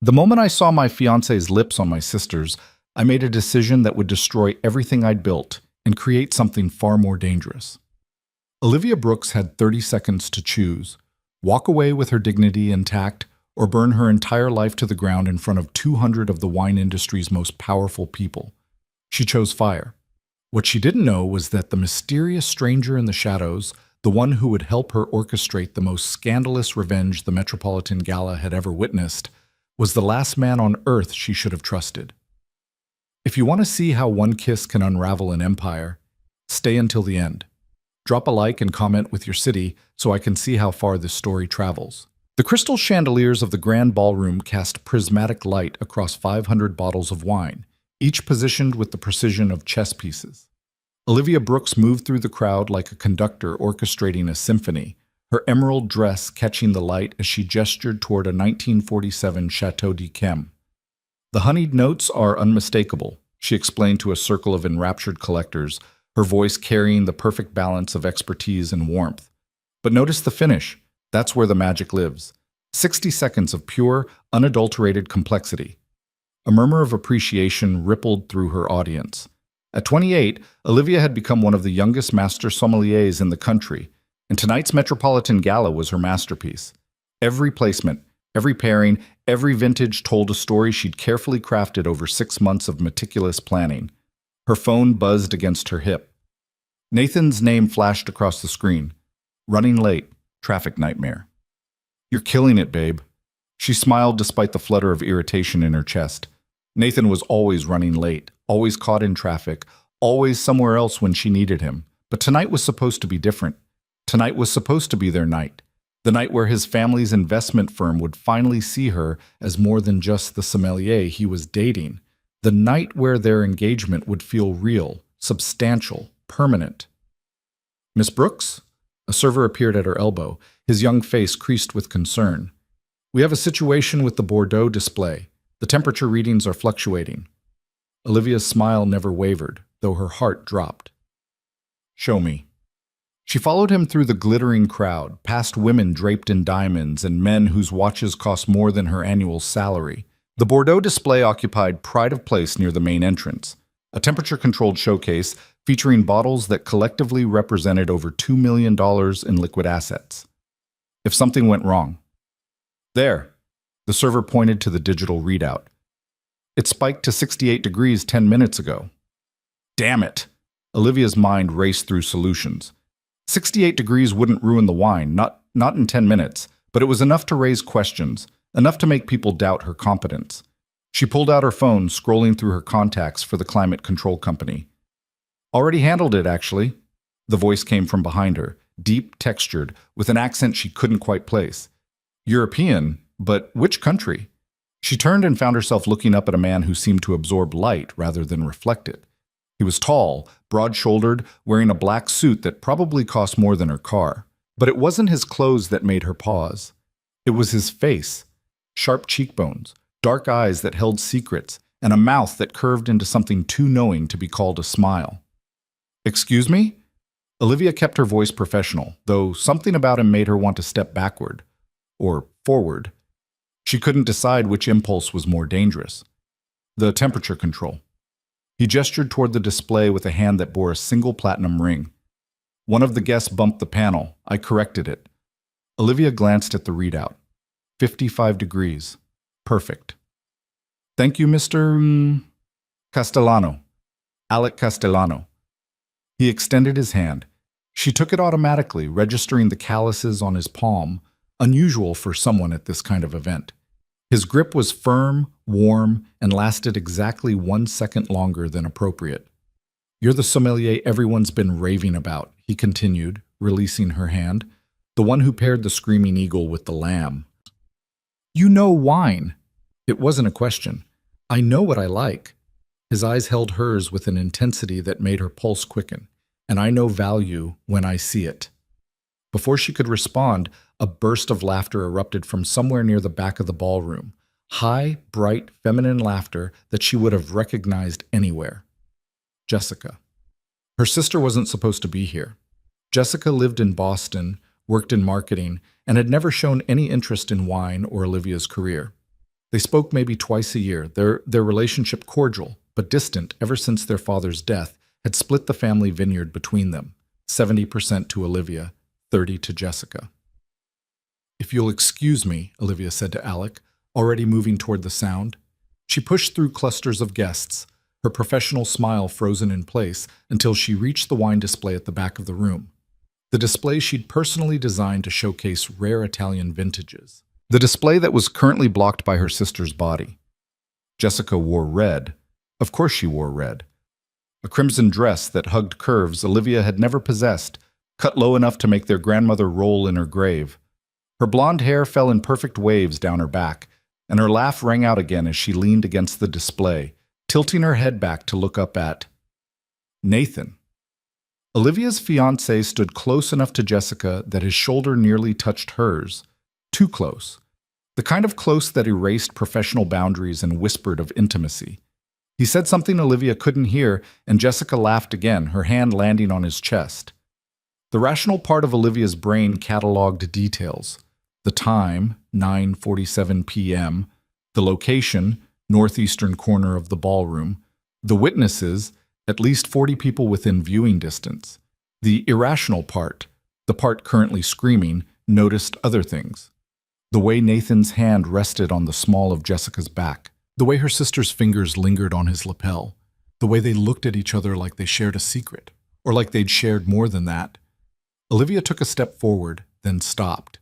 The moment I saw my fiance's lips on my sister's, I made a decision that would destroy everything I'd built and create something far more dangerous. Olivia Brooks had 30 seconds to choose: walk away with her dignity intact, or burn her entire life to the ground in front of 200 of the wine industry's most powerful people. She chose fire. What she didn't know was that the mysterious stranger in the shadows, the one who would help her orchestrate the most scandalous revenge the Metropolitan Gala had ever witnessed, was the last man on earth she should have trusted. If you want to see how one kiss can unravel an empire, stay until the end. Drop a like and comment with your city so I can see how far this story travels. The crystal chandeliers of the grand ballroom cast prismatic light across 500 bottles of wine, each positioned with the precision of chess pieces. Olivia Brooks moved through the crowd like a conductor orchestrating a symphony, her emerald dress catching the light as she gestured toward a 1947 Chateau d'Yquem. "The honeyed notes are unmistakable," she explained to a circle of enraptured collectors, her voice carrying the perfect balance of expertise and warmth. "But notice the finish. That's where the magic lives. 60 seconds of pure, unadulterated complexity." A murmur of appreciation rippled through her audience. At 28, Olivia had become one of the youngest master sommeliers in the country, and tonight's Metropolitan Gala was her masterpiece. Every placement, every pairing, every vintage told a story she'd carefully crafted over 6 months of meticulous planning. Her phone buzzed against her hip. Nathan's name flashed across the screen. "Running late. Traffic nightmare." "You're killing it, babe." She smiled despite the flutter of irritation in her chest. Nathan was always running late, always caught in traffic, always somewhere else when she needed him. But tonight was supposed to be different. Tonight was supposed to be their night. The night where his family's investment firm would finally see her as more than just the sommelier he was dating. The night where their engagement would feel real, substantial, permanent. "Miss Brooks?" A server appeared at her elbow, his young face creased with concern. "We have a situation with the Bordeaux display. The temperature readings are fluctuating." Olivia's smile never wavered, though her heart dropped. "Show me." She followed him through the glittering crowd, past women draped in diamonds and men whose watches cost more than her annual salary. The Bordeaux display occupied pride of place near the main entrance, a temperature-controlled showcase featuring bottles that collectively represented over $2 million in liquid assets. If something went wrong. "There," the server pointed to the digital readout. "It spiked to 68 degrees 10 minutes ago." Damn it! Olivia's mind raced through solutions. 68 degrees wouldn't ruin the wine, not in 10 minutes, but it was enough to raise questions, enough to make people doubt her competence. She pulled out her phone, scrolling through her contacts for the climate control company. "Already handled it, actually." The voice came from behind her, deep, textured, with an accent she couldn't quite place. "European, but which country?" She turned and found herself looking up at a man who seemed to absorb light rather than reflect it. He was tall, broad-shouldered, wearing a black suit that probably cost more than her car. But it wasn't his clothes that made her pause. It was his face. Sharp cheekbones, dark eyes that held secrets, and a mouth that curved into something too knowing to be called a smile. "Excuse me?" Olivia kept her voice professional, though something about him made her want to step backward. Or forward. She couldn't decide which impulse was more dangerous. "The temperature control." He gestured toward the display with a hand that bore a single platinum ring. "One of the guests bumped the panel. I corrected it." Olivia glanced at the readout. 55 degrees. Perfect. "Thank you, Mr. Castellano. Alec Castellano." He extended his hand. She took it automatically, registering the calluses on his palm, unusual for someone at this kind of event. His grip was firm, warm, and lasted exactly 1 second longer than appropriate. "You're the sommelier everyone's been raving about," he continued, releasing her hand. "The one who paired the screaming eagle with the lamb." "You know wine." It wasn't a question. "I know what I like." His eyes held hers with an intensity that made her pulse quicken. "And I know value when I see it." Before she could respond, a burst of laughter erupted from somewhere near the back of the ballroom. High, bright, feminine laughter that she would have recognized anywhere. Jessica. Her sister wasn't supposed to be here. Jessica lived in Boston, worked in marketing, and had never shown any interest in wine or Olivia's career. They spoke maybe twice a year, their relationship cordial, but distant ever since their father's death had split the family vineyard between them, 70% to Olivia, 30 to Jessica. "If you'll excuse me," Olivia said to Alec, already moving toward the sound. She pushed through clusters of guests, her professional smile frozen in place until she reached the wine display at the back of the room. The display she'd personally designed to showcase rare Italian vintages. The display that was currently blocked by her sister's body. Jessica wore red. Of course she wore red. A crimson dress that hugged curves Olivia had never possessed, cut low enough to make their grandmother roll in her grave. Her blonde hair fell in perfect waves down her back, and her laugh rang out again as she leaned against the display, tilting her head back to look up at Nathan. Olivia's fiancé stood close enough to Jessica that his shoulder nearly touched hers. Too close. The kind of close that erased professional boundaries and whispered of intimacy. He said something Olivia couldn't hear, and Jessica laughed again, her hand landing on his chest. The rational part of Olivia's brain catalogued details. The time, 9:47 p.m., the location, northeastern corner of the ballroom, the witnesses, at least 40 people within viewing distance. The irrational part, the part currently screaming, noticed other things. The way Nathan's hand rested on the small of Jessica's back, the way her sister's fingers lingered on his lapel, the way they looked at each other like they shared a secret, or like they'd shared more than that. Olivia took a step forward, then stopped.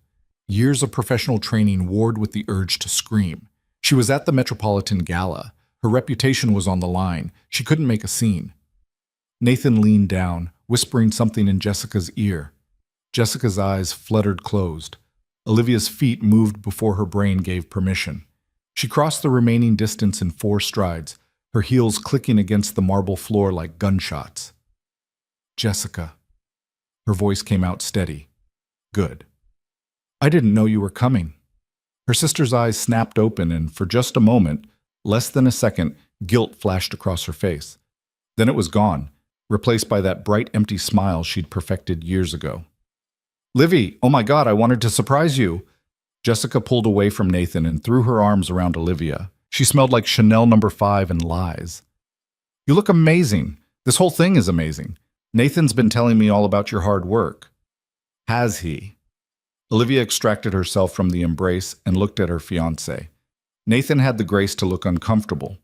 Years of professional training warred with the urge to scream. She was at the Metropolitan Gala. Her reputation was on the line. She couldn't make a scene. Nathan leaned down, whispering something in Jessica's ear. Jessica's eyes fluttered closed. Olivia's feet moved before her brain gave permission. She crossed the remaining distance in 4 strides, her heels clicking against the marble floor like gunshots. "Jessica." Her voice came out steady. "Good. I didn't know you were coming." Her sister's eyes snapped open, and for just a moment, less than a second, guilt flashed across her face. Then it was gone, replaced by that bright, empty smile she'd perfected years ago. "Livy, oh my God, I wanted to surprise you." Jessica pulled away from Nathan and threw her arms around Olivia. She smelled like Chanel No. 5 and lies. "You look amazing. This whole thing is amazing. Nathan's been telling me all about your hard work." "Has he?" Olivia extracted herself from the embrace and looked at her fiancé. Nathan had the grace to look uncomfortable.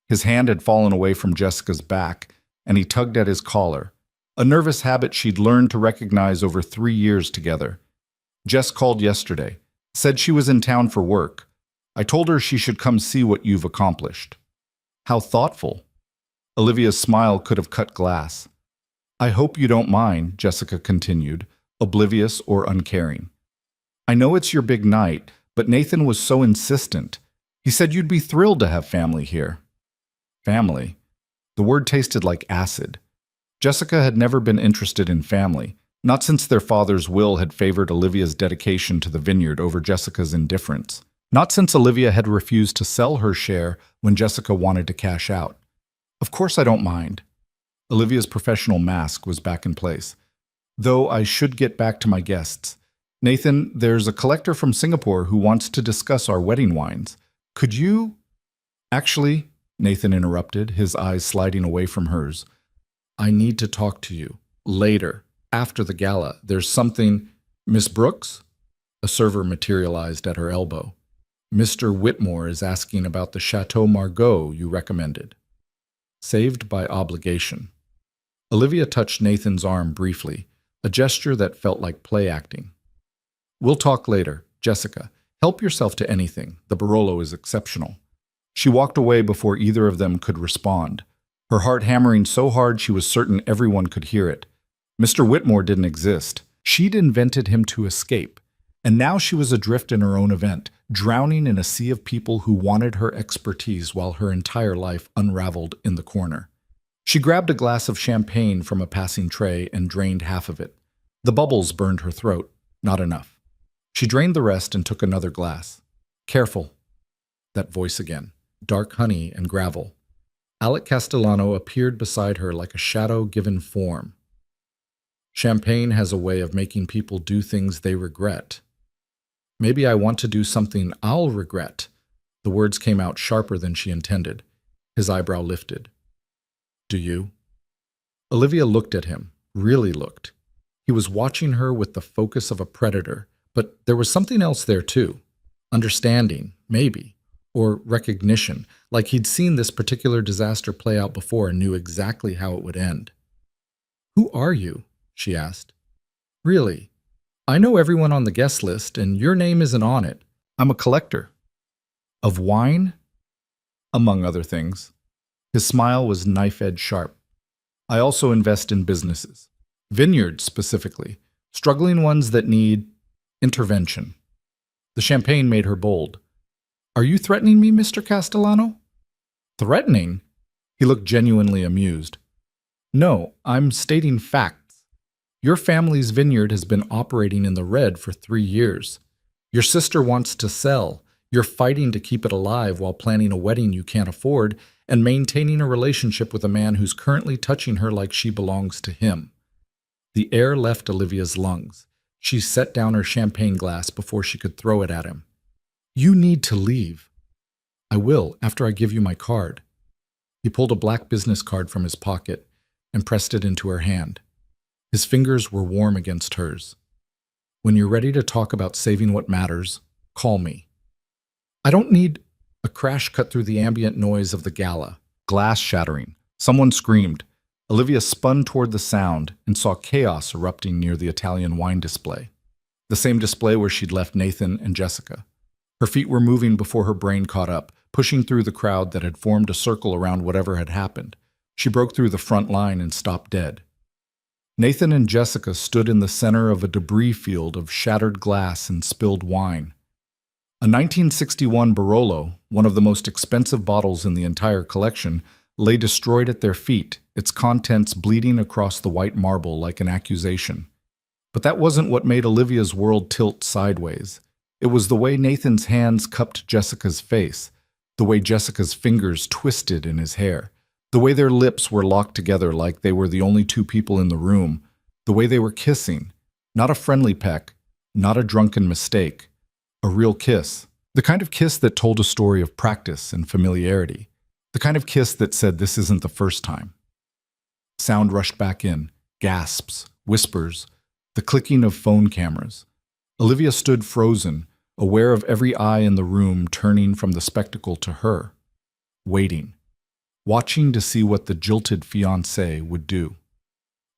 His hand had fallen away from Jessica's back, and he tugged at his collar, a nervous habit she'd learned to recognize over 3 years together. "Jess called yesterday, said she was in town for work. I told her she should come see what you've accomplished." "How thoughtful." Olivia's smile could have cut glass. "I hope you don't mind," Jessica continued, oblivious or uncaring. "I know it's your big night, but Nathan was so insistent. He said you'd be thrilled to have family here." Family? The word tasted like acid. Jessica had never been interested in family, not since their father's will had favored Olivia's dedication to the vineyard over Jessica's indifference. Not since Olivia had refused to sell her share when Jessica wanted to cash out. "Of course I don't mind." Olivia's professional mask was back in place. "Though I should get back to my guests. Nathan, there's a collector from Singapore who wants to discuss our wedding wines. Could you—" "Actually," Nathan interrupted, his eyes sliding away from hers, "I need to talk to you. Later, after the gala. There's something—" "Miss Brooks?" A server materialized at her elbow. "Mr. Whitmore is asking about the Chateau Margaux you recommended." Saved by obligation. Olivia touched Nathan's arm briefly, a gesture that felt like play acting. "We'll talk later. Jessica, help yourself to anything. The Barolo is exceptional." She walked away before either of them could respond, her heart hammering so hard she was certain everyone could hear it. Mr. Whitmore didn't exist. She'd invented him to escape, and now she was adrift in her own event, drowning in a sea of people who wanted her expertise while her entire life unraveled in the corner. She grabbed a glass of champagne from a passing tray and drained half of it. The bubbles burned her throat. Not enough. She drained the rest and took another glass. "Careful." That voice again. Dark honey and gravel. Alec Castellano appeared beside her like a shadow given form. "Champagne has a way of making people do things they regret." "Maybe I want to do something I'll regret." The words came out sharper than she intended. His eyebrow lifted. Do you? Olivia looked at him, really looked. He was watching her with the focus of a predator, but there was something else there too. Understanding, maybe, or recognition, like he'd seen this particular disaster play out before and knew exactly how it would end. Who are you? She asked. Really? I know everyone on the guest list, and your name isn't on it. I'm a collector. Of wine? Among other things. His smile was knife-edge sharp. I also invest in businesses. Vineyards, specifically. Struggling ones that need intervention. The champagne made her bold. Are you threatening me, Mr. Castellano? Threatening? He looked genuinely amused. No, I'm stating facts. Your family's vineyard has been operating in the red for 3 years. Your sister wants to sell. You're fighting to keep it alive while planning a wedding you can't afford and maintaining a relationship with a man who's currently touching her like she belongs to him. The air left Olivia's lungs. She set down her champagne glass before she could throw it at him. You need to leave. I will, after I give you my card. He pulled a black business card from his pocket and pressed it into her hand. His fingers were warm against hers. When you're ready to talk about saving what matters, call me. I don't need... A crash cut through the ambient noise of the gala. Glass shattering. Someone screamed. Olivia spun toward the sound and saw chaos erupting near the Italian wine display. The same display where she'd left Nathan and Jessica. Her feet were moving before her brain caught up, pushing through the crowd that had formed a circle around whatever had happened. She broke through the front line and stopped dead. Nathan and Jessica stood in the center of a debris field of shattered glass and spilled wine. A 1961 Barolo, one of the most expensive bottles in the entire collection, lay destroyed at their feet, its contents bleeding across the white marble like an accusation. But that wasn't what made Olivia's world tilt sideways. It was the way Nathan's hands cupped Jessica's face, the way Jessica's fingers twisted in his hair, the way their lips were locked together like they were the only two people in the room, the way they were kissing, not a friendly peck, not a drunken mistake. A real kiss. The kind of kiss that told a story of practice and familiarity. The kind of kiss that said this isn't the first time. Sound rushed back in. Gasps. Whispers. The clicking of phone cameras. Olivia stood frozen, aware of every eye in the room turning from the spectacle to her. Waiting. Watching to see what the jilted fiancé would do.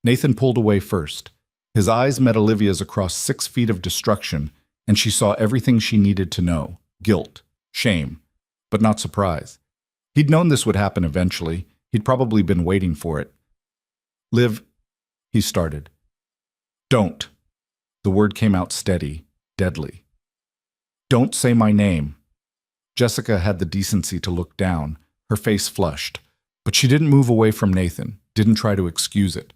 Nathan pulled away first. His eyes met Olivia's across 6 feet of destruction, and she saw everything she needed to know. Guilt, shame, but not surprise. He'd known this would happen eventually. He'd probably been waiting for it. Liv, he started. Don't. The word came out steady, deadly. Don't say my name. Jessica had the decency to look down, her face flushed, but she didn't move away from Nathan, didn't try to excuse it.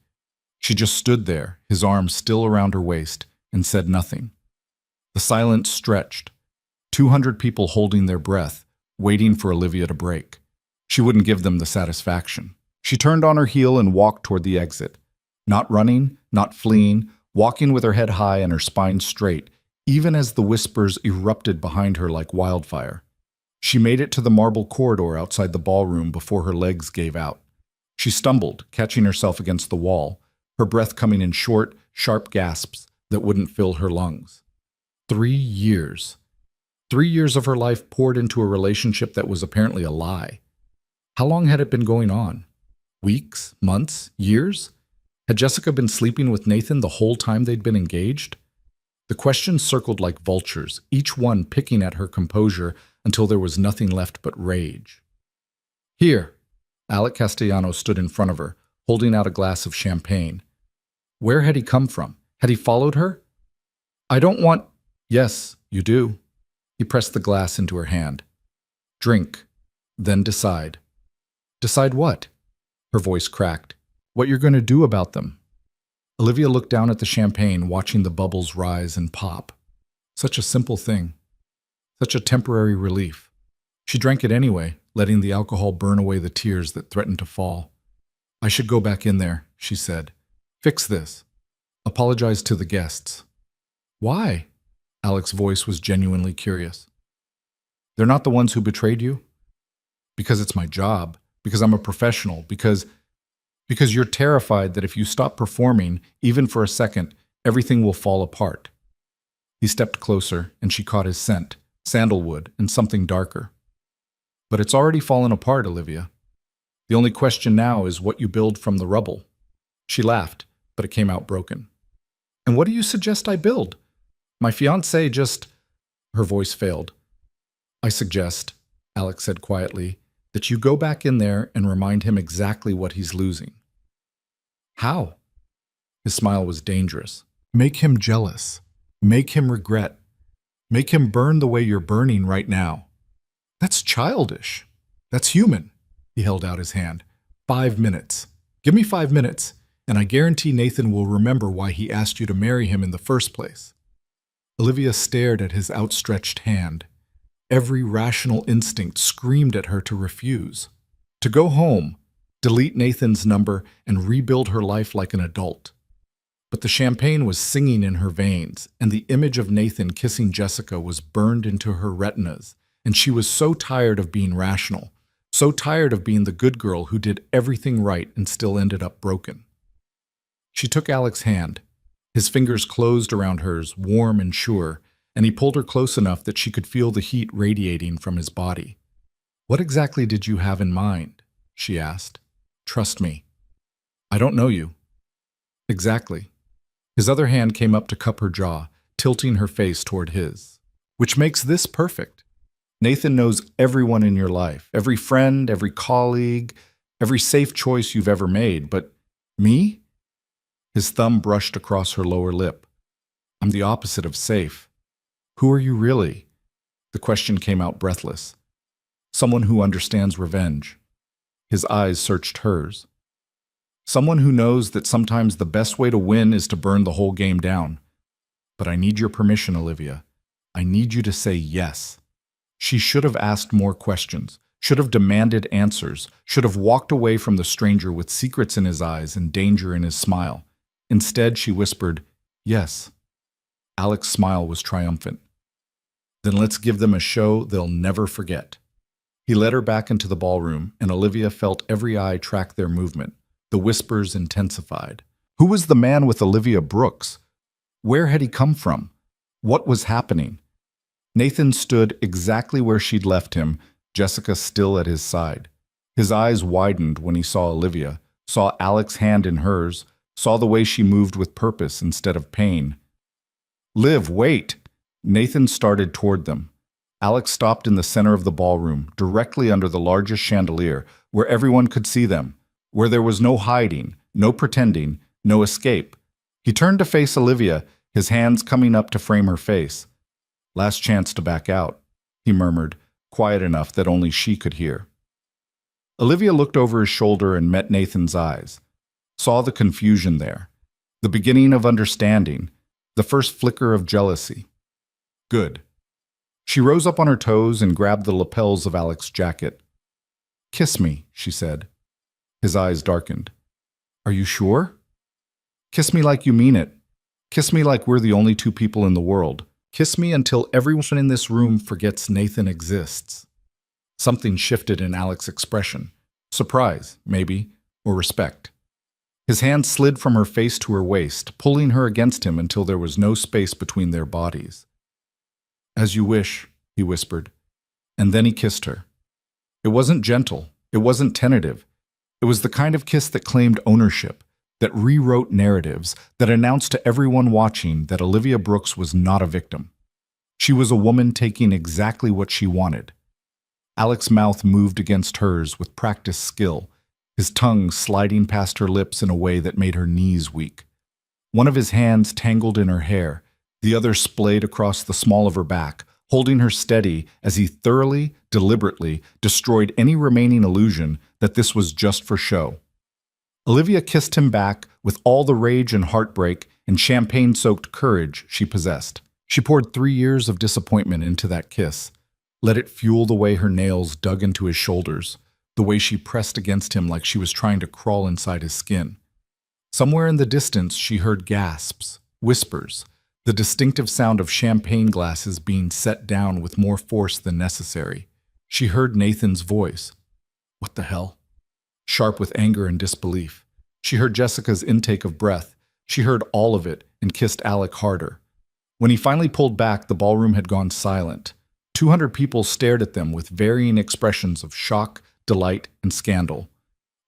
She just stood there, his arms still around her waist, and said nothing. The silence stretched. 200 people holding their breath, waiting for Olivia to break. She wouldn't give them the satisfaction. She turned on her heel and walked toward the exit. Not running, not fleeing, walking with her head high and her spine straight, even as the whispers erupted behind her like wildfire. She made it to the marble corridor outside the ballroom before her legs gave out. She stumbled, catching herself against the wall, her breath coming in short, sharp gasps that wouldn't fill her lungs. 3 years. 3 years of her life poured into a relationship that was apparently a lie. How long had it been going on? Weeks? Months? Years? Had Jessica been sleeping with Nathan the whole time they'd been engaged? The questions circled like vultures, each one picking at her composure until there was nothing left but rage. Here. Alec Castellano stood in front of her, holding out a glass of champagne. Where had he come from? Had he followed her? I don't want... Yes, you do. He pressed the glass into her hand. Drink, then decide. Decide what? Her voice cracked. What you're going to do about them. Olivia looked down at the champagne, watching the bubbles rise and pop. Such a simple thing. Such a temporary relief. She drank it anyway, letting the alcohol burn away the tears that threatened to fall. I should go back in there, she said. Fix this. Apologize to the guests. Why? Alec's voice was genuinely curious. They're not the ones who betrayed you? Because it's my job, because I'm a professional, because you're terrified that if you stop performing, even for a second, everything will fall apart. He stepped closer, and she caught his scent, sandalwood and something darker. But it's already fallen apart, Olivia. The only question now is what you build from the rubble. She laughed, but it came out broken. And what do you suggest I build? My fiancé just... Her voice failed. I suggest, Alex said quietly, that you go back in there and remind him exactly what he's losing. How? His smile was dangerous. Make him jealous. Make him regret. Make him burn the way you're burning right now. That's childish. That's human. He held out his hand. 5 minutes. Give me 5 minutes, and I guarantee Nathan will remember why he asked you to marry him in the first place. Olivia stared at his outstretched hand. Every rational instinct screamed at her to refuse. To go home, delete Nathan's number, and rebuild her life like an adult. But the champagne was singing in her veins, and the image of Nathan kissing Jessica was burned into her retinas, and she was so tired of being rational, so tired of being the good girl who did everything right and still ended up broken. She took Alex's hand. His fingers closed around hers, warm and sure, and he pulled her close enough that she could feel the heat radiating from his body. What exactly did you have in mind? She asked. Trust me. I don't know you. Exactly. His other hand came up to cup her jaw, tilting her face toward his. Which makes this perfect. Nathan knows everyone in your life, every friend, every colleague, every safe choice you've ever made, but me? His thumb brushed across her lower lip. I'm the opposite of safe. Who are you really? The question came out breathless. Someone who understands revenge. His eyes searched hers. Someone who knows that sometimes the best way to win is to burn the whole game down. But I need your permission, Olivia. I need you to say yes. She should have asked more questions, should have demanded answers, should have walked away from the stranger with secrets in his eyes and danger in his smile. Instead, she whispered, yes. Alex's smile was triumphant. Then let's give them a show they'll never forget. He led her back into the ballroom, and Olivia felt every eye track their movement. The whispers intensified. Who was the man with Olivia Brooks? Where had he come from? What was happening? Nathan stood exactly where she'd left him, Jessica still at his side. His eyes widened when he saw Olivia, saw Alex's hand in hers, saw the way she moved with purpose instead of pain. Liv, wait! Nathan started toward them. Alex stopped in the center of the ballroom, directly under the largest chandelier, where everyone could see them, where there was no hiding, no pretending, no escape. He turned to face Olivia, his hands coming up to frame her face. Last chance to back out, he murmured, quiet enough that only she could hear. Olivia looked over his shoulder and met Nathan's eyes, saw the confusion there, the beginning of understanding, the first flicker of jealousy. Good. She rose up on her toes and grabbed the lapels of Alex's jacket. Kiss me, she said. His eyes darkened. Are you sure? Kiss me like you mean it. Kiss me like we're the only two people in the world. Kiss me until everyone in this room forgets Nathan exists. Something shifted in Alex's expression. Surprise, maybe, or respect. His hand slid from her face to her waist, pulling her against him until there was no space between their bodies. As you wish, he whispered. And then he kissed her. It wasn't gentle. It wasn't tentative. It was the kind of kiss that claimed ownership, that rewrote narratives, that announced to everyone watching that Olivia Brooks was not a victim. She was a woman taking exactly what she wanted. Alex's mouth moved against hers with practiced skill, his tongue sliding past her lips in a way that made her knees weak. One of his hands tangled in her hair, the other splayed across the small of her back, holding her steady as he thoroughly, deliberately destroyed any remaining illusion that this was just for show. Olivia kissed him back with all the rage and heartbreak and champagne-soaked courage she possessed. She poured 3 years of disappointment into that kiss, let it fuel the way her nails dug into his shoulders, the way she pressed against him like she was trying to crawl inside his skin. Somewhere in the distance she heard gasps, whispers, the distinctive sound of champagne glasses being set down with more force than necessary. She heard Nathan's voice. What the hell? Sharp with anger and disbelief. She heard Jessica's intake of breath. She heard all of it and kissed Alec harder. When he finally pulled back, the ballroom had gone silent. 200 people stared at them with varying expressions of shock, delight, and scandal.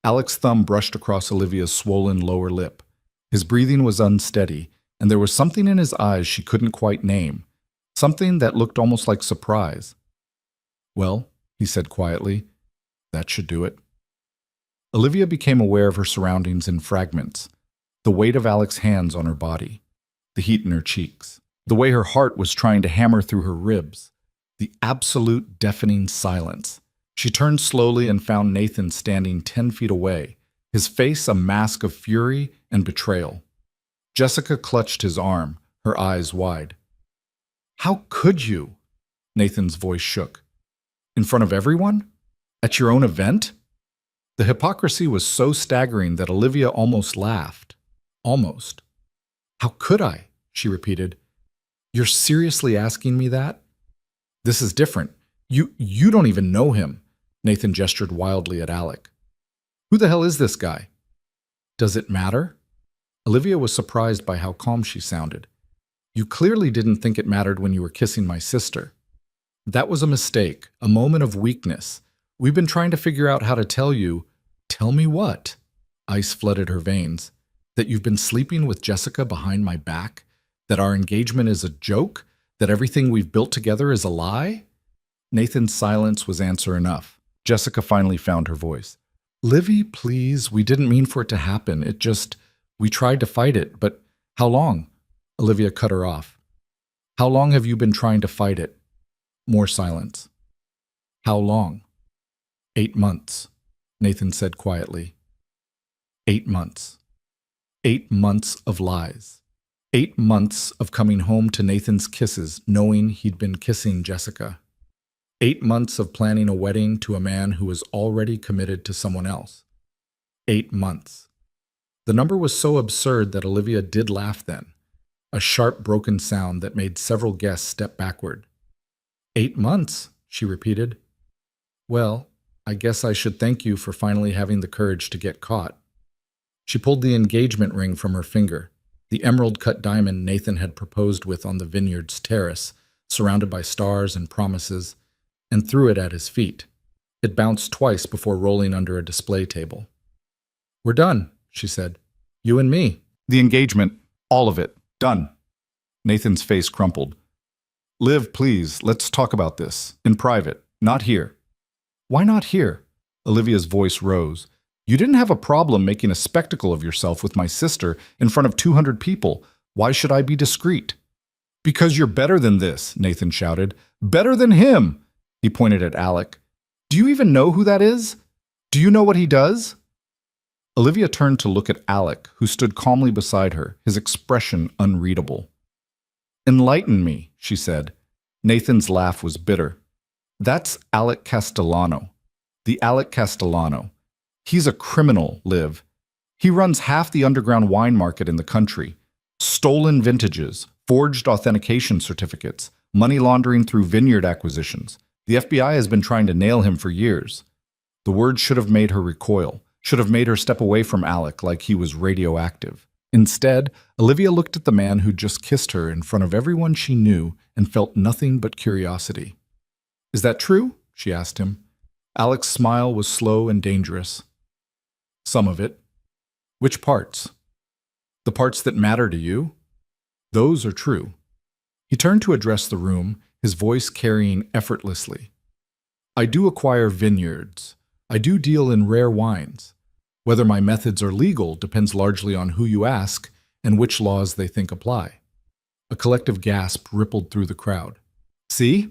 Alec's thumb brushed across Olivia's swollen lower lip. His breathing was unsteady, and there was something in his eyes she couldn't quite name, something that looked almost like surprise. Well, he said quietly, that should do it. Olivia became aware of her surroundings in fragments, the weight of Alec's hands on her body, the heat in her cheeks, the way her heart was trying to hammer through her ribs, the absolute deafening silence. She turned slowly and found Nathan standing 10 feet away, his face a mask of fury and betrayal. Jessica clutched his arm, her eyes wide. How could you? Nathan's voice shook. In front of everyone? At your own event? The hypocrisy was so staggering that Olivia almost laughed. Almost. How could I? She repeated. You're seriously asking me that? This is different. You don't even know him. Nathan gestured wildly at Alec. Who the hell is this guy? Does it matter? Olivia was surprised by how calm she sounded. You clearly didn't think it mattered when you were kissing my sister. That was a mistake, a moment of weakness. We've been trying to figure out how to tell you. Tell me what? Ice flooded her veins. That you've been sleeping with Jessica behind my back? That our engagement is a joke? That everything we've built together is a lie? Nathan's silence was answer enough. Jessica finally found her voice. Livy, please, we didn't mean for it to happen. We tried to fight it, but how long? Olivia cut her off. How long have you been trying to fight it? More silence. How long? 8 months, Nathan said quietly. 8 months. 8 months of lies. 8 months of coming home to Nathan's kisses, knowing he'd been kissing Jessica. 8 months of planning a wedding to a man who was already committed to someone else. 8 months. The number was so absurd that Olivia did laugh then, a sharp, broken sound that made several guests step backward. 8 months, she repeated. Well, I guess I should thank you for finally having the courage to get caught. She pulled the engagement ring from her finger, the emerald-cut diamond Nathan had proposed with on the vineyard's terrace, surrounded by stars and promises, and threw it at his feet. It bounced twice before rolling under a display table. We're done, she said. You and me. The engagement, all of it, done. Nathan's face crumpled. Liv, please, let's talk about this. In private, not here. Why not here? Olivia's voice rose. You didn't have a problem making a spectacle of yourself with my sister in front of 200 people. Why should I be discreet? Because you're better than this, Nathan shouted. Better than him! He pointed at Alec. Do you even know who that is? Do you know what he does? Olivia turned to look at Alec, who stood calmly beside her, his expression unreadable. Enlighten me, she said. Nathan's laugh was bitter. That's Alec Castellano. The Alec Castellano. He's a criminal, Liv. He runs half the underground wine market in the country. Stolen vintages, forged authentication certificates, money laundering through vineyard acquisitions. The FBI has been trying to nail him for years. The words should have made her recoil, should have made her step away from Alec like he was radioactive. Instead, Olivia looked at the man who'd just kissed her in front of everyone she knew and felt nothing but curiosity. Is that true? She asked him. Alec's smile was slow and dangerous. Some of it. Which parts? The parts that matter to you? Those are true. He turned to address the room, his voice carrying effortlessly. I do acquire vineyards. I do deal in rare wines. Whether my methods are legal depends largely on who you ask and which laws they think apply. A collective gasp rippled through the crowd. See?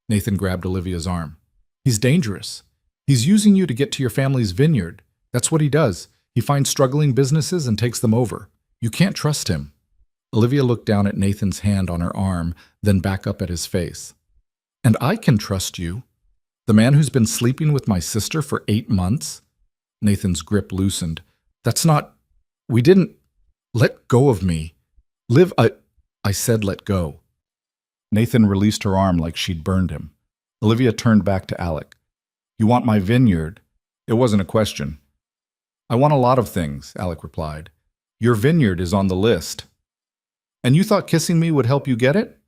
Nathan grabbed Olivia's arm. He's dangerous. He's using you to get to your family's vineyard. That's what he does. He finds struggling businesses and takes them over. You can't trust him. Olivia looked down at Nathan's hand on her arm, then back up at his face. And I can trust you. The man who's been sleeping with my sister for 8 months? Nathan's grip loosened. That's not... We didn't... Let go of me. Liv, I said let go. Nathan released her arm like she'd burned him. Olivia turned back to Alec. You want my vineyard? It wasn't a question. I want a lot of things, Alec replied. Your vineyard is on the list. And you thought kissing me would help you get it?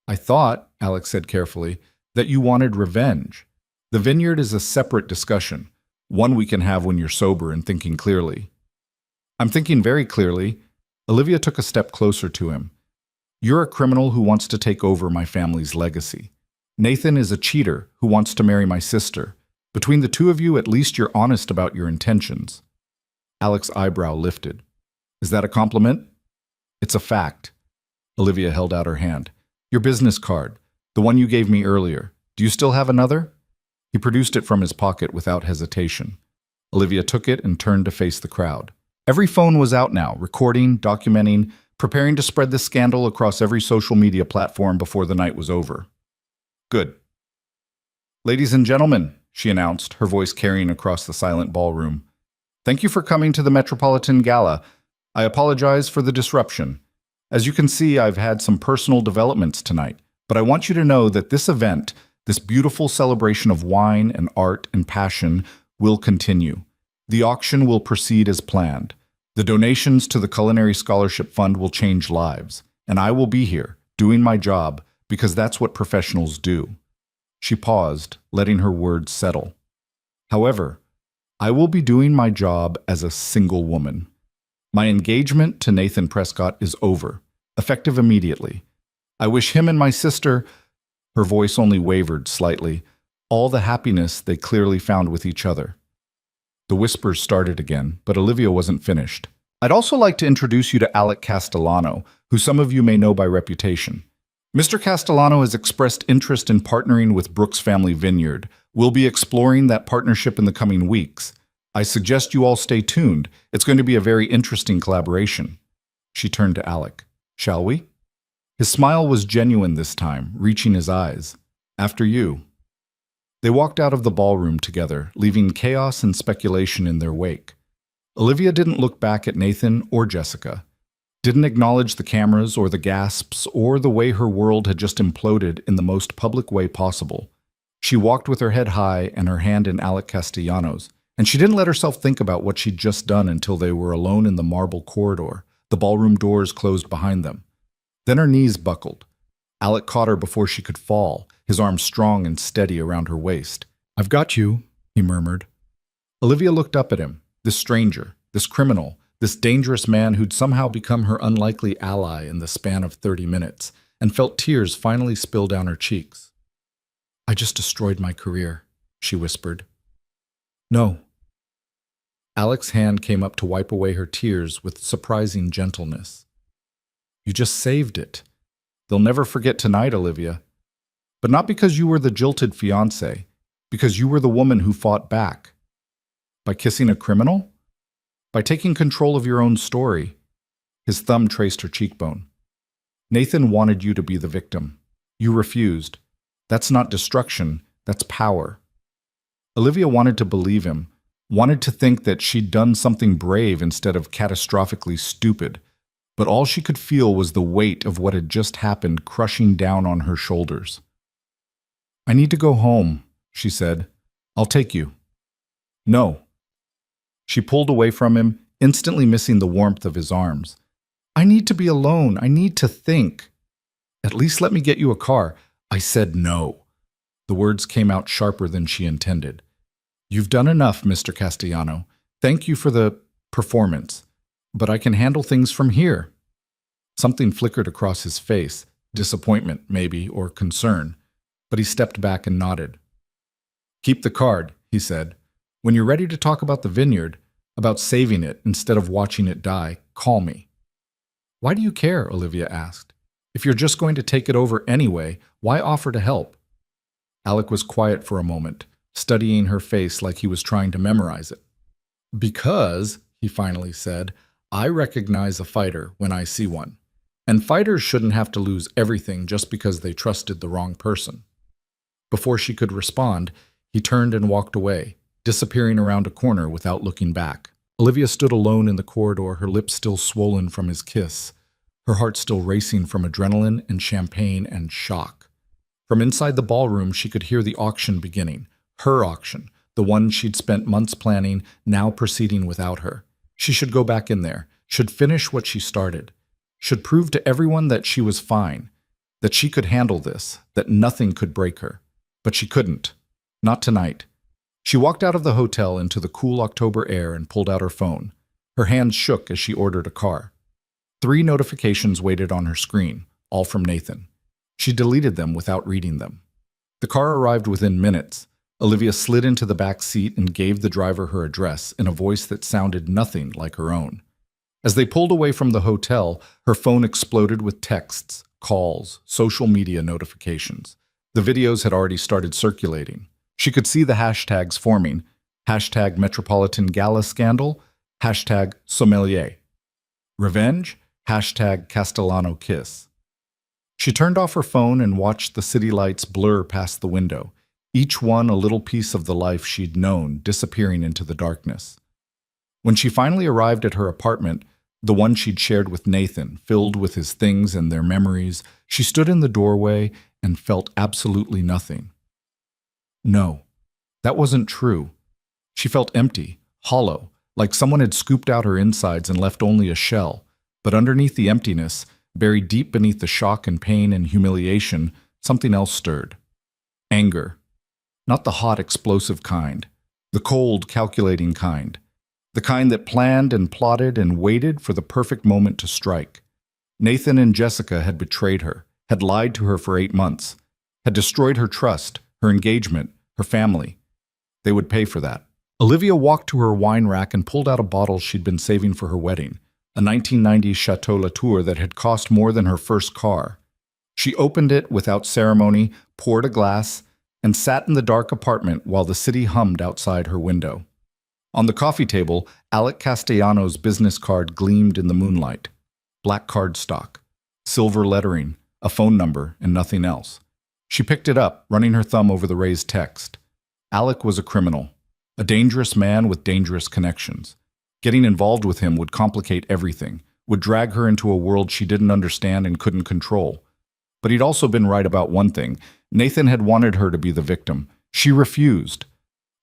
I thought, Alec said carefully, that you wanted revenge. The vineyard is a separate discussion, one we can have when you're sober and thinking clearly. I'm thinking very clearly. Olivia took a step closer to him. You're a criminal who wants to take over my family's legacy. Nathan is a cheater who wants to marry my sister. Between the two of you, at least you're honest about your intentions. Alec's eyebrow lifted. Is that a compliment? It's a fact. Olivia held out her hand. Your business card, the one you gave me earlier. Do you still have another? He produced it from his pocket without hesitation. Olivia took it and turned to face the crowd. Every phone was out now, recording, documenting, preparing to spread the scandal across every social media platform before the night was over. Good. Ladies and gentlemen, she announced, her voice carrying across the silent ballroom. Thank you for coming to the Metropolitan Gala. I apologize for the disruption. As you can see, I've had some personal developments tonight, but I want you to know that this event, this beautiful celebration of wine and art and passion, will continue. The auction will proceed as planned. The donations to the Culinary Scholarship Fund will change lives, and I will be here, doing my job, because that's what professionals do. She paused, letting her words settle. However, I will be doing my job as a single woman. My engagement to Nathan Prescott is over, effective immediately. I wish him and my sister, her voice only wavered slightly, all the happiness they clearly found with each other. The whispers started again, but Olivia wasn't finished. I'd also like to introduce you to Alec Castellano, who some of you may know by reputation. Mr. Castellano has expressed interest in partnering with Brooks Family Vineyard. We'll be exploring that partnership in the coming weeks. I suggest you all stay tuned. It's going to be a very interesting collaboration. She turned to Alec. Shall we? His smile was genuine this time, reaching his eyes. After you. They walked out of the ballroom together, leaving chaos and speculation in their wake. Olivia didn't look back at Nathan or Jessica, didn't acknowledge the cameras or the gasps or the way her world had just imploded in the most public way possible. She walked with her head high and her hand in Alec Castellanos, and she didn't let herself think about what she'd just done until they were alone in the marble corridor, the ballroom doors closed behind them. Then her knees buckled. Alec caught her before she could fall, his arms strong and steady around her waist. I've got you, he murmured. Olivia looked up at him, this stranger, this criminal, this dangerous man who'd somehow become her unlikely ally in the span of 30 minutes, and felt tears finally spill down her cheeks. I just destroyed my career, she whispered. No. Alec's hand came up to wipe away her tears with surprising gentleness. You just saved it. They'll never forget tonight, Olivia. But not because you were the jilted fiancé, because you were the woman who fought back. By kissing a criminal? By taking control of your own story. His thumb traced her cheekbone. Nathan wanted you to be the victim. You refused. That's not destruction, that's power. Olivia wanted to believe him, wanted to think that she'd done something brave instead of catastrophically stupid, but all she could feel was the weight of what had just happened crushing down on her shoulders. I need to go home, she said. I'll take you. No. She pulled away from him, instantly missing the warmth of his arms. I need to be alone. I need to think. At least let me get you a car. I said no. The words came out sharper than she intended. You've done enough, Mr. Castellano. Thank you for the performance. But I can handle things from here. Something flickered across his face, disappointment, maybe, or concern. But he stepped back and nodded. Keep the card, he said. When you're ready to talk about the vineyard, about saving it instead of watching it die, call me. Why do you care? Olivia asked. If you're just going to take it over anyway, why offer to help? Alec was quiet for a moment, studying her face like he was trying to memorize it. Because, he finally said, I recognize a fighter when I see one. And fighters shouldn't have to lose everything just because they trusted the wrong person. Before she could respond, he turned and walked away, disappearing around a corner without looking back. Olivia stood alone in the corridor, her lips still swollen from his kiss. her heart still racing from adrenaline and champagne and shock. From inside the ballroom, she could hear the auction beginning. Her auction, the one she'd spent months planning, now proceeding without her. She should go back in there, should finish what she started, should prove to everyone that she was fine, that she could handle this, that nothing could break her. But she couldn't. Not tonight. She walked out of the hotel into the cool October air and pulled out her phone. Her hands shook as she ordered a car. 3 notifications waited on her screen, all from Nathan. She deleted them without reading them. The car arrived within minutes. Olivia slid into the back seat and gave the driver her address in a voice that sounded nothing like her own. As they pulled away from the hotel, her phone exploded with texts, calls, social media notifications. The videos had already started circulating. She could see the hashtags forming. Hashtag Metropolitan Gala Scandal. Hashtag Sommelier. Revenge. Hashtag Castellano Kiss. She turned off her phone and watched the city lights blur past the window, each one a little piece of the life she'd known disappearing into the darkness. When she finally arrived at her apartment, the one she'd shared with Nathan, filled with his things and their memories, she stood in the doorway and felt absolutely nothing. No, that wasn't true. She felt empty, hollow, like someone had scooped out her insides and left only a shell. But underneath the emptiness, buried deep beneath the shock and pain and humiliation, something else stirred. Anger. Not the hot, explosive kind. The cold, calculating kind. The kind that planned and plotted and waited for the perfect moment to strike. Nathan and Jessica had betrayed her, had lied to her for 8 months, had destroyed her trust, her engagement, her family. They would pay for that. Olivia walked to her wine rack and pulled out a bottle she'd been saving for her wedding, a 1990s Chateau Latour that had cost more than her first car. She opened it without ceremony, poured a glass, and sat in the dark apartment while the city hummed outside her window. On the coffee table, Alec Castellanos' business card gleamed in the moonlight. Black cardstock, silver lettering, a phone number, and nothing else. She picked it up, running her thumb over the raised text. Alec was a criminal, a dangerous man with dangerous connections. Getting involved with him would complicate everything, would drag her into a world she didn't understand and couldn't control. But he'd also been right about one thing. Nathan had wanted her to be the victim. She refused.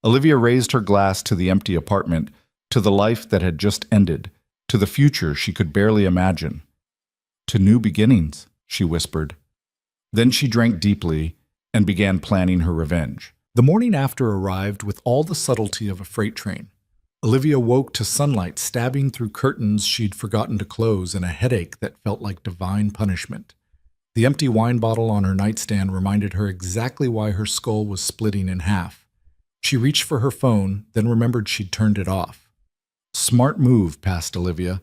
Olivia raised her glass to the empty apartment, to the life that had just ended, to the future she could barely imagine. To new beginnings, she whispered. Then she drank deeply and began planning her revenge. The morning after arrived with all the subtlety of a freight train. Olivia woke to sunlight stabbing through curtains she'd forgotten to close and a headache that felt like divine punishment. The empty wine bottle on her nightstand reminded her exactly why her skull was splitting in half. She reached for her phone, then remembered she'd turned it off. Smart move, passed Olivia.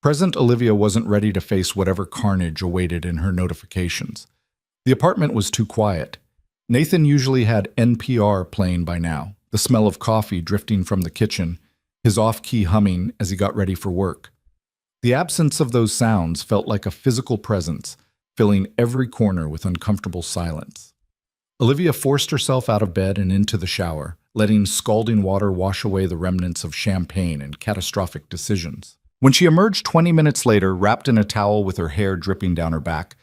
Present Olivia wasn't ready to face whatever carnage awaited in her notifications. The apartment was too quiet. Nathan usually had NPR playing by now, the smell of coffee drifting from the kitchen, his off-key humming as he got ready for work. The absence of those sounds felt like a physical presence, filling every corner with uncomfortable silence. Olivia forced herself out of bed and into the shower, letting scalding water wash away the remnants of champagne and catastrophic decisions. When she emerged 20 minutes later, wrapped in a towel with her hair dripping down her back,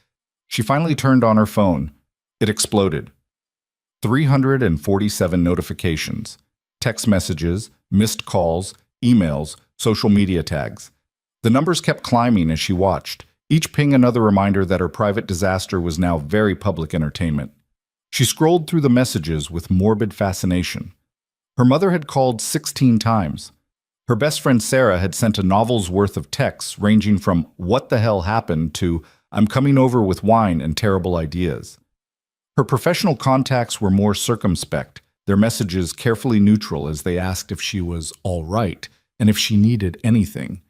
she finally turned on her phone. It exploded. 347 notifications, text messages, missed calls, emails, social media tags. The numbers kept climbing as she watched, each ping another reminder that her private disaster was now very public entertainment. She scrolled through the messages with morbid fascination. Her mother had called 16 times. Her best friend Sarah had sent a novel's worth of texts ranging from "What the hell happened" to "I'm coming over with wine and terrible ideas." Her professional contacts were more circumspect, their messages carefully neutral as they asked if she was all right and if she needed anything.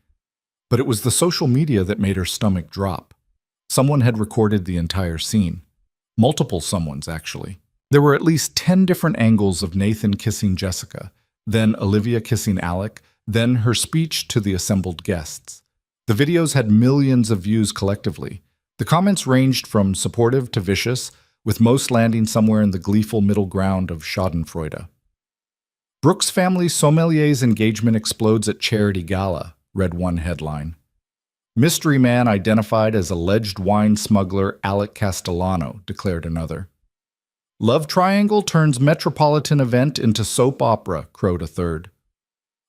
But it was the social media that made her stomach drop. Someone had recorded the entire scene. Multiple someones, actually. There were at least 10 different angles of Nathan kissing Jessica, then Olivia kissing Alec, then her speech to the assembled guests. The videos had millions of views collectively. The comments ranged from supportive to vicious, with most landing somewhere in the gleeful middle ground of schadenfreude. "Brooks family sommelier's engagement explodes at charity gala," read one headline. Mystery man identified as alleged wine smuggler Alec Castellano, declared another. Love triangle turns metropolitan event into soap opera, crowed a third.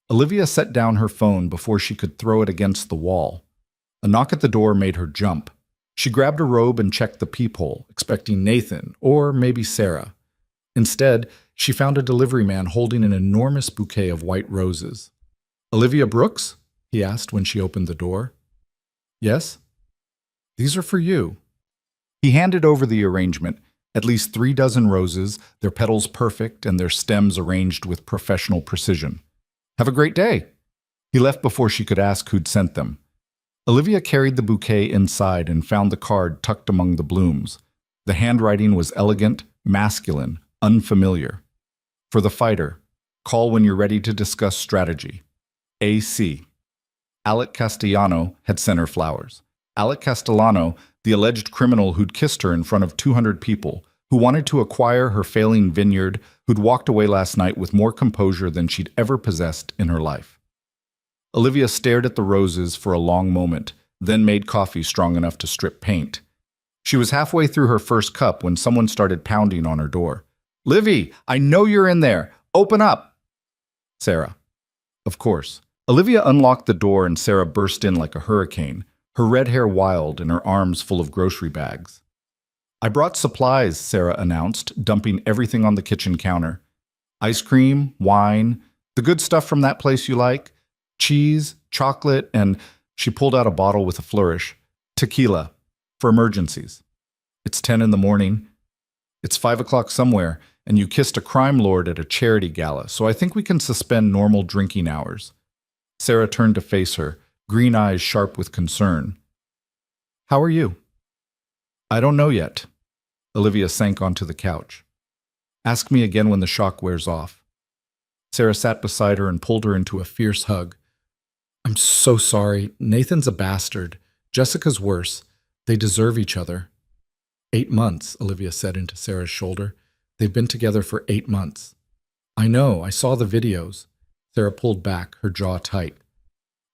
Olivia set down her phone before she could throw it against the wall. A knock at the door made her jump. She grabbed a robe and checked the peephole, expecting Nathan or maybe Sarah. Instead, she found a delivery man holding an enormous bouquet of white roses. Olivia Brooks? He asked when she opened the door. Yes? These are for you. He handed over the arrangement, at least 36 roses, their petals perfect and their stems arranged with professional precision. Have a great day. He left before she could ask who'd sent them. Olivia carried the bouquet inside and found the card tucked among the blooms. The handwriting was elegant, masculine, unfamiliar. For the fighter, call when you're ready to discuss strategy. AC. Alec Castellano had sent her flowers. Alec Castellano, the alleged criminal who'd kissed her in front of 200 people, who wanted to acquire her failing vineyard, who'd walked away last night with more composure than she'd ever possessed in her life. Olivia stared at the roses for a long moment, then made coffee strong enough to strip paint. She was halfway through her first cup when someone started pounding on her door. Livy, I know you're in there. Open up. Sarah. Of course. Olivia unlocked the door and Sarah burst in like a hurricane, her red hair wild and her arms full of grocery bags. I brought supplies, Sarah announced, dumping everything on the kitchen counter. Ice cream, wine, the good stuff from that place you like, cheese, chocolate, and she pulled out a bottle with a flourish. Tequila, for emergencies. It's 10 in the morning. It's 5 o'clock somewhere, and you kissed a crime lord at a charity gala, so I think we can suspend normal drinking hours. Sarah turned to face her, green eyes sharp with concern. How are you? I don't know yet. Olivia sank onto the couch. Ask me again when the shock wears off. Sarah sat beside her and pulled her into a fierce hug. I'm so sorry. Nathan's a bastard. Jessica's worse. They deserve each other. 8 months, Olivia said into Sarah's shoulder. They've been together for 8 months. I know. I saw the videos. Sarah pulled back, her jaw tight.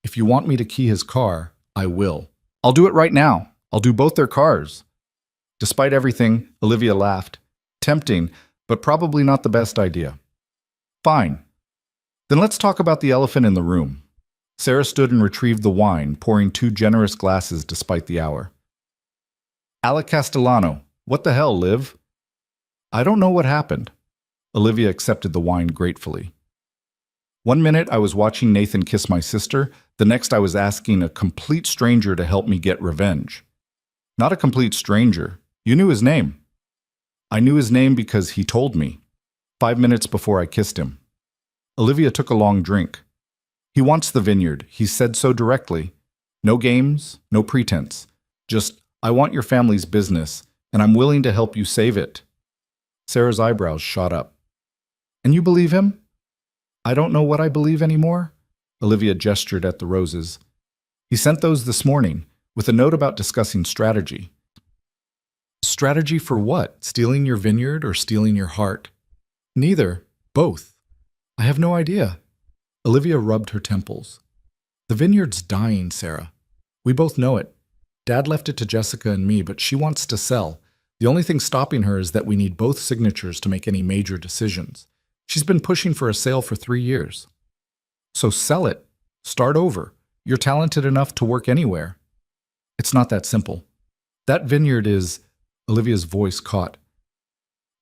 If you want me to key his car, I will. I'll do it right now. I'll do both their cars. Despite everything, Olivia laughed. Tempting, but probably not the best idea. Fine. Then let's talk about the elephant in the room. Sarah stood and retrieved the wine, pouring 2 generous glasses despite the hour. Alec Castellano, what the hell, Liv? I don't know what happened. Olivia accepted the wine gratefully. 1 minute I was watching Nathan kiss my sister, the next I was asking a complete stranger to help me get revenge. Not a complete stranger. You knew his name. I knew his name because he told me, 5 minutes before I kissed him. Olivia took a long drink. He wants the vineyard. He said so directly. No games, no pretense. Just, I want your family's business, and I'm willing to help you save it. Sarah's eyebrows shot up. And you believe him? I don't know what I believe anymore. Olivia gestured at the roses. He sent those this morning, with a note about discussing strategy. Strategy for what? Stealing your vineyard or stealing your heart? Neither. Both. I have no idea. Olivia rubbed her temples. The vineyard's dying, Sarah. We both know it. Dad left it to Jessica and me, but she wants to sell. The only thing stopping her is that we need both signatures to make any major decisions. She's been pushing for a sale for 3 years. So sell it. Start over. You're talented enough to work anywhere. It's not that simple. That vineyard is, Olivia's voice caught.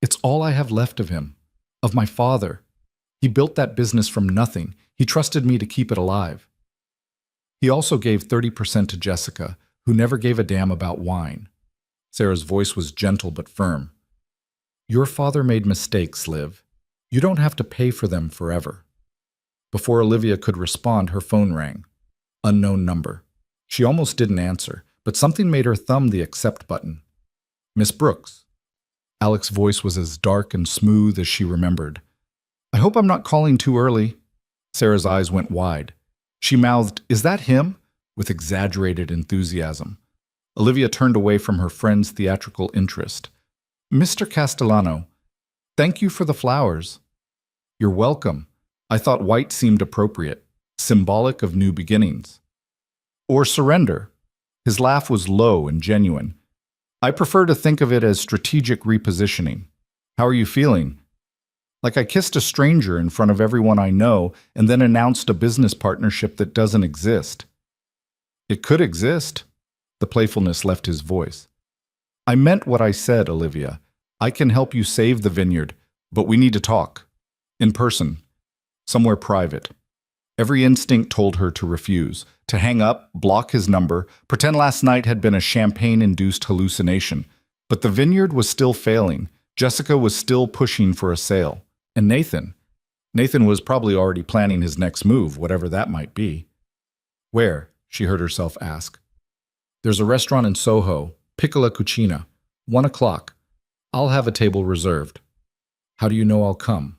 It's all I have left of him, of my father. He built that business from nothing. He trusted me to keep it alive. He also gave 30% to Jessica, who never gave a damn about wine. Sarah's voice was gentle but firm. Your father made mistakes, Liv. You don't have to pay for them forever. Before Olivia could respond, her phone rang. Unknown number. She almost didn't answer, but something made her thumb the accept button. Miss Brooks. Alec's voice was as dark and smooth as she remembered. I hope I'm not calling too early. Sarah's eyes went wide. She mouthed, Is that him? With exaggerated enthusiasm. Olivia turned away from her friend's theatrical interest. Mr. Castellano, thank you for the flowers. You're welcome. I thought white seemed appropriate, symbolic of new beginnings. Or surrender. His laugh was low and genuine. I prefer to think of it as strategic repositioning. How are you feeling? Like I kissed a stranger in front of everyone I know and then announced a business partnership that doesn't exist. It could exist. The playfulness left his voice. I meant what I said, Olivia. I can help you save the vineyard, but we need to talk. In person. Somewhere private. Every instinct told her to refuse, to hang up, block his number, pretend last night had been a champagne-induced hallucination. But the vineyard was still failing. Jessica was still pushing for a sale. And Nathan? Nathan was probably already planning his next move, whatever that might be. Where? She heard herself ask. There's a restaurant in Soho, Piccola Cucina. 1 o'clock. I'll have a table reserved. How do you know I'll come?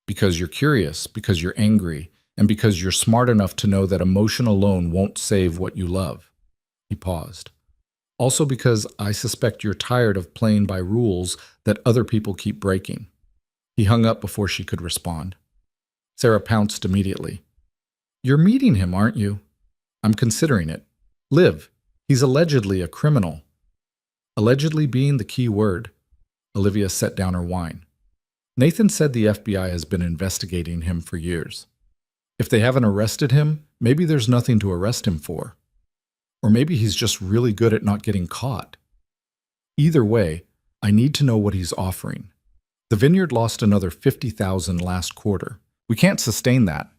Because you're curious, because you're angry, and because you're smart enough to know that emotion alone won't save what you love. He paused. Also because I suspect you're tired of playing by rules that other people keep breaking. He hung up before she could respond. Sarah pounced immediately. You're meeting him, aren't you? I'm considering it. Liv, he's allegedly a criminal. Allegedly being the key word. Olivia set down her wine. Nathan said the FBI has been investigating him for years. If they haven't arrested him, maybe there's nothing to arrest him for. Or maybe he's just really good at not getting caught. Either way, I need to know what he's offering. The vineyard lost another $50,000 last quarter. We can't sustain that.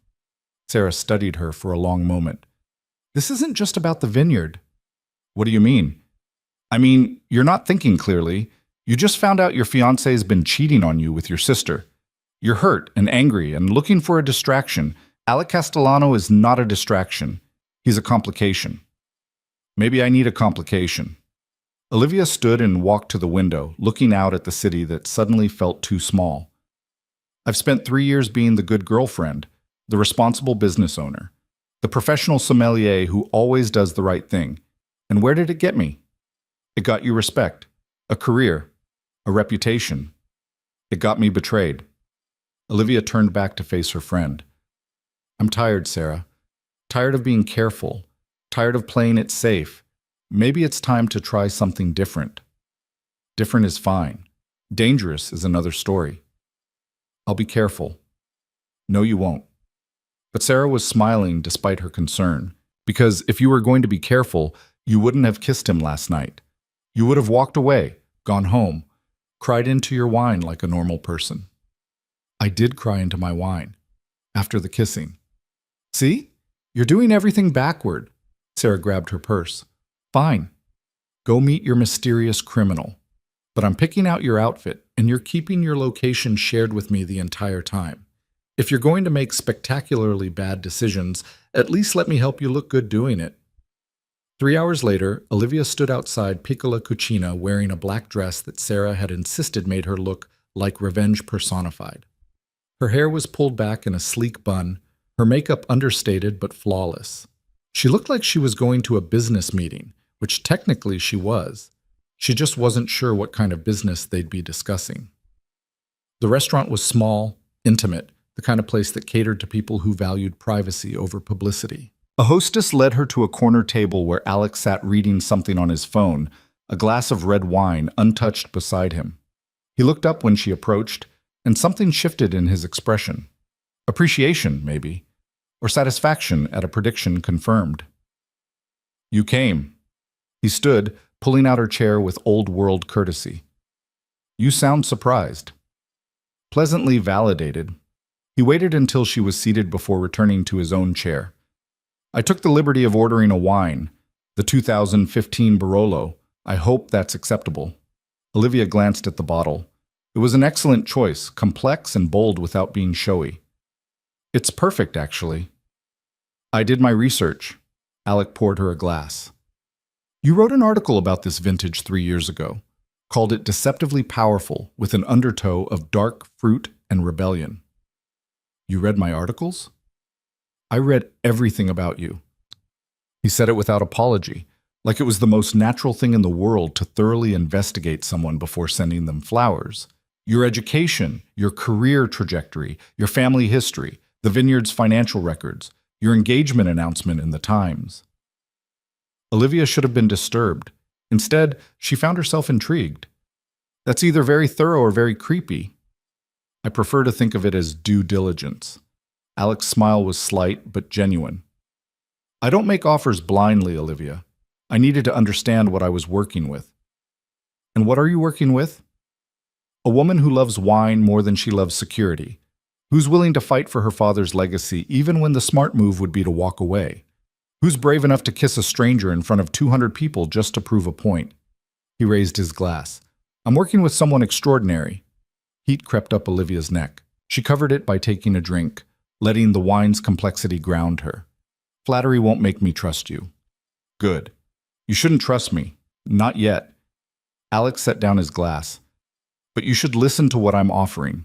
Sarah studied her for a long moment. This isn't just about the vineyard. What do you mean? I mean, you're not thinking clearly. You just found out your fiancé's been cheating on you with your sister. You're hurt and angry and looking for a distraction. Alec Castellano is not a distraction. He's a complication. Maybe I need a complication. Olivia stood and walked to the window, looking out at the city that suddenly felt too small. I've spent 3 years being the good girlfriend, the responsible business owner, the professional sommelier who always does the right thing. And where did it get me? It got you respect, a career, a reputation. It got me betrayed. Olivia turned back to face her friend. I'm tired, Sarah. Tired of being careful. Tired of playing it safe. Maybe it's time to try something different. Different is fine. Dangerous is another story. I'll be careful. No, you won't. But Sarah was smiling despite her concern, because if you were going to be careful, you wouldn't have kissed him last night. You would have walked away, gone home, cried into your wine like a normal person. I did cry into my wine, after the kissing. See? You're doing everything backward. Sarah grabbed her purse. Fine. Go meet your mysterious criminal. But I'm picking out your outfit, and you're keeping your location shared with me the entire time. If you're going to make spectacularly bad decisions, at least let me help you look good doing it. 3 hours later, Olivia stood outside Piccola Cucina wearing a black dress that Sarah had insisted made her look like revenge personified. Her hair was pulled back in a sleek bun, her makeup understated but flawless. She looked like she was going to a business meeting, which technically she was. She just wasn't sure what kind of business they'd be discussing. The restaurant was small, intimate, the kind of place that catered to people who valued privacy over publicity. A hostess led her to a corner table where Alex sat reading something on his phone, a glass of red wine untouched beside him. He looked up when she approached, and something shifted in his expression. Appreciation, maybe, or satisfaction at a prediction confirmed. You came. He stood, pulling out her chair with old-world courtesy. You sound surprised. Pleasantly validated. He waited until she was seated before returning to his own chair. I took the liberty of ordering a wine, the 2015 Barolo. I hope that's acceptable. Olivia glanced at the bottle. It was an excellent choice, complex and bold without being showy. It's perfect, actually. I did my research. Alec poured her a glass. You wrote an article about this vintage 3 years ago, called it deceptively powerful with an undertow of dark fruit and rebellion. You read my articles? I read everything about you. He said it without apology, like it was the most natural thing in the world to thoroughly investigate someone before sending them flowers. Your education, your career trajectory, your family history, the vineyard's financial records, your engagement announcement in the Times. Olivia should have been disturbed. Instead, she found herself intrigued. That's either very thorough or very creepy. I prefer to think of it as due diligence. Alex's smile was slight but genuine. I don't make offers blindly, Olivia. I needed to understand what I was working with. And what are you working with? A woman who loves wine more than she loves security, who's willing to fight for her father's legacy even when the smart move would be to walk away, who's brave enough to kiss a stranger in front of 200 people just to prove a point. He raised his glass. I'm working with someone extraordinary. Heat crept up Olivia's neck. She covered it by taking a drink, letting the wine's complexity ground her. Flattery won't make me trust you. Good. You shouldn't trust me. Not yet. Alex set down his glass. But you should listen to what I'm offering.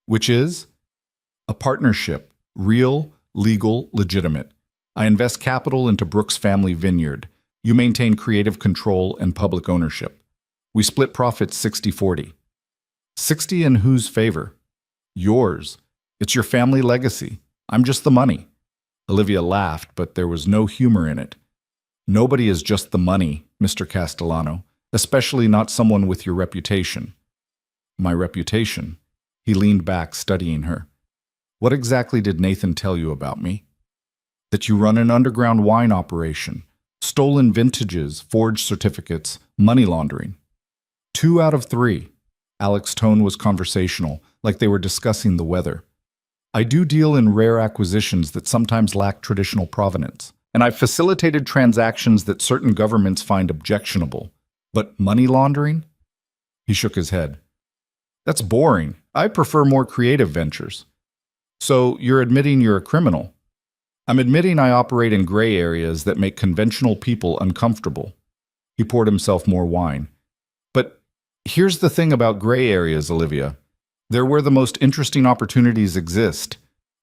Which is? A partnership. Real, legal, legitimate. I invest capital into Brooks' family vineyard. You maintain creative control and public ownership. We split profits 60-40. 60 in whose favor? Yours. It's your family legacy. I'm just the money. Olivia laughed, but there was no humor in it. Nobody is just the money, Mr. Castellano, especially not someone with your reputation. My reputation? He leaned back, studying her. What exactly did Nathan tell you about me? That you run an underground wine operation, stolen vintages, forged certificates, money laundering. 2 out of 3. Alex's tone was conversational, like they were discussing the weather. I do deal in rare acquisitions that sometimes lack traditional provenance, and I've facilitated transactions that certain governments find objectionable. But money laundering? He shook his head. That's boring. I prefer more creative ventures. So you're admitting you're a criminal? I'm admitting I operate in gray areas that make conventional people uncomfortable. He poured himself more wine. But here's the thing about gray areas, Olivia. They're where the most interesting opportunities exist.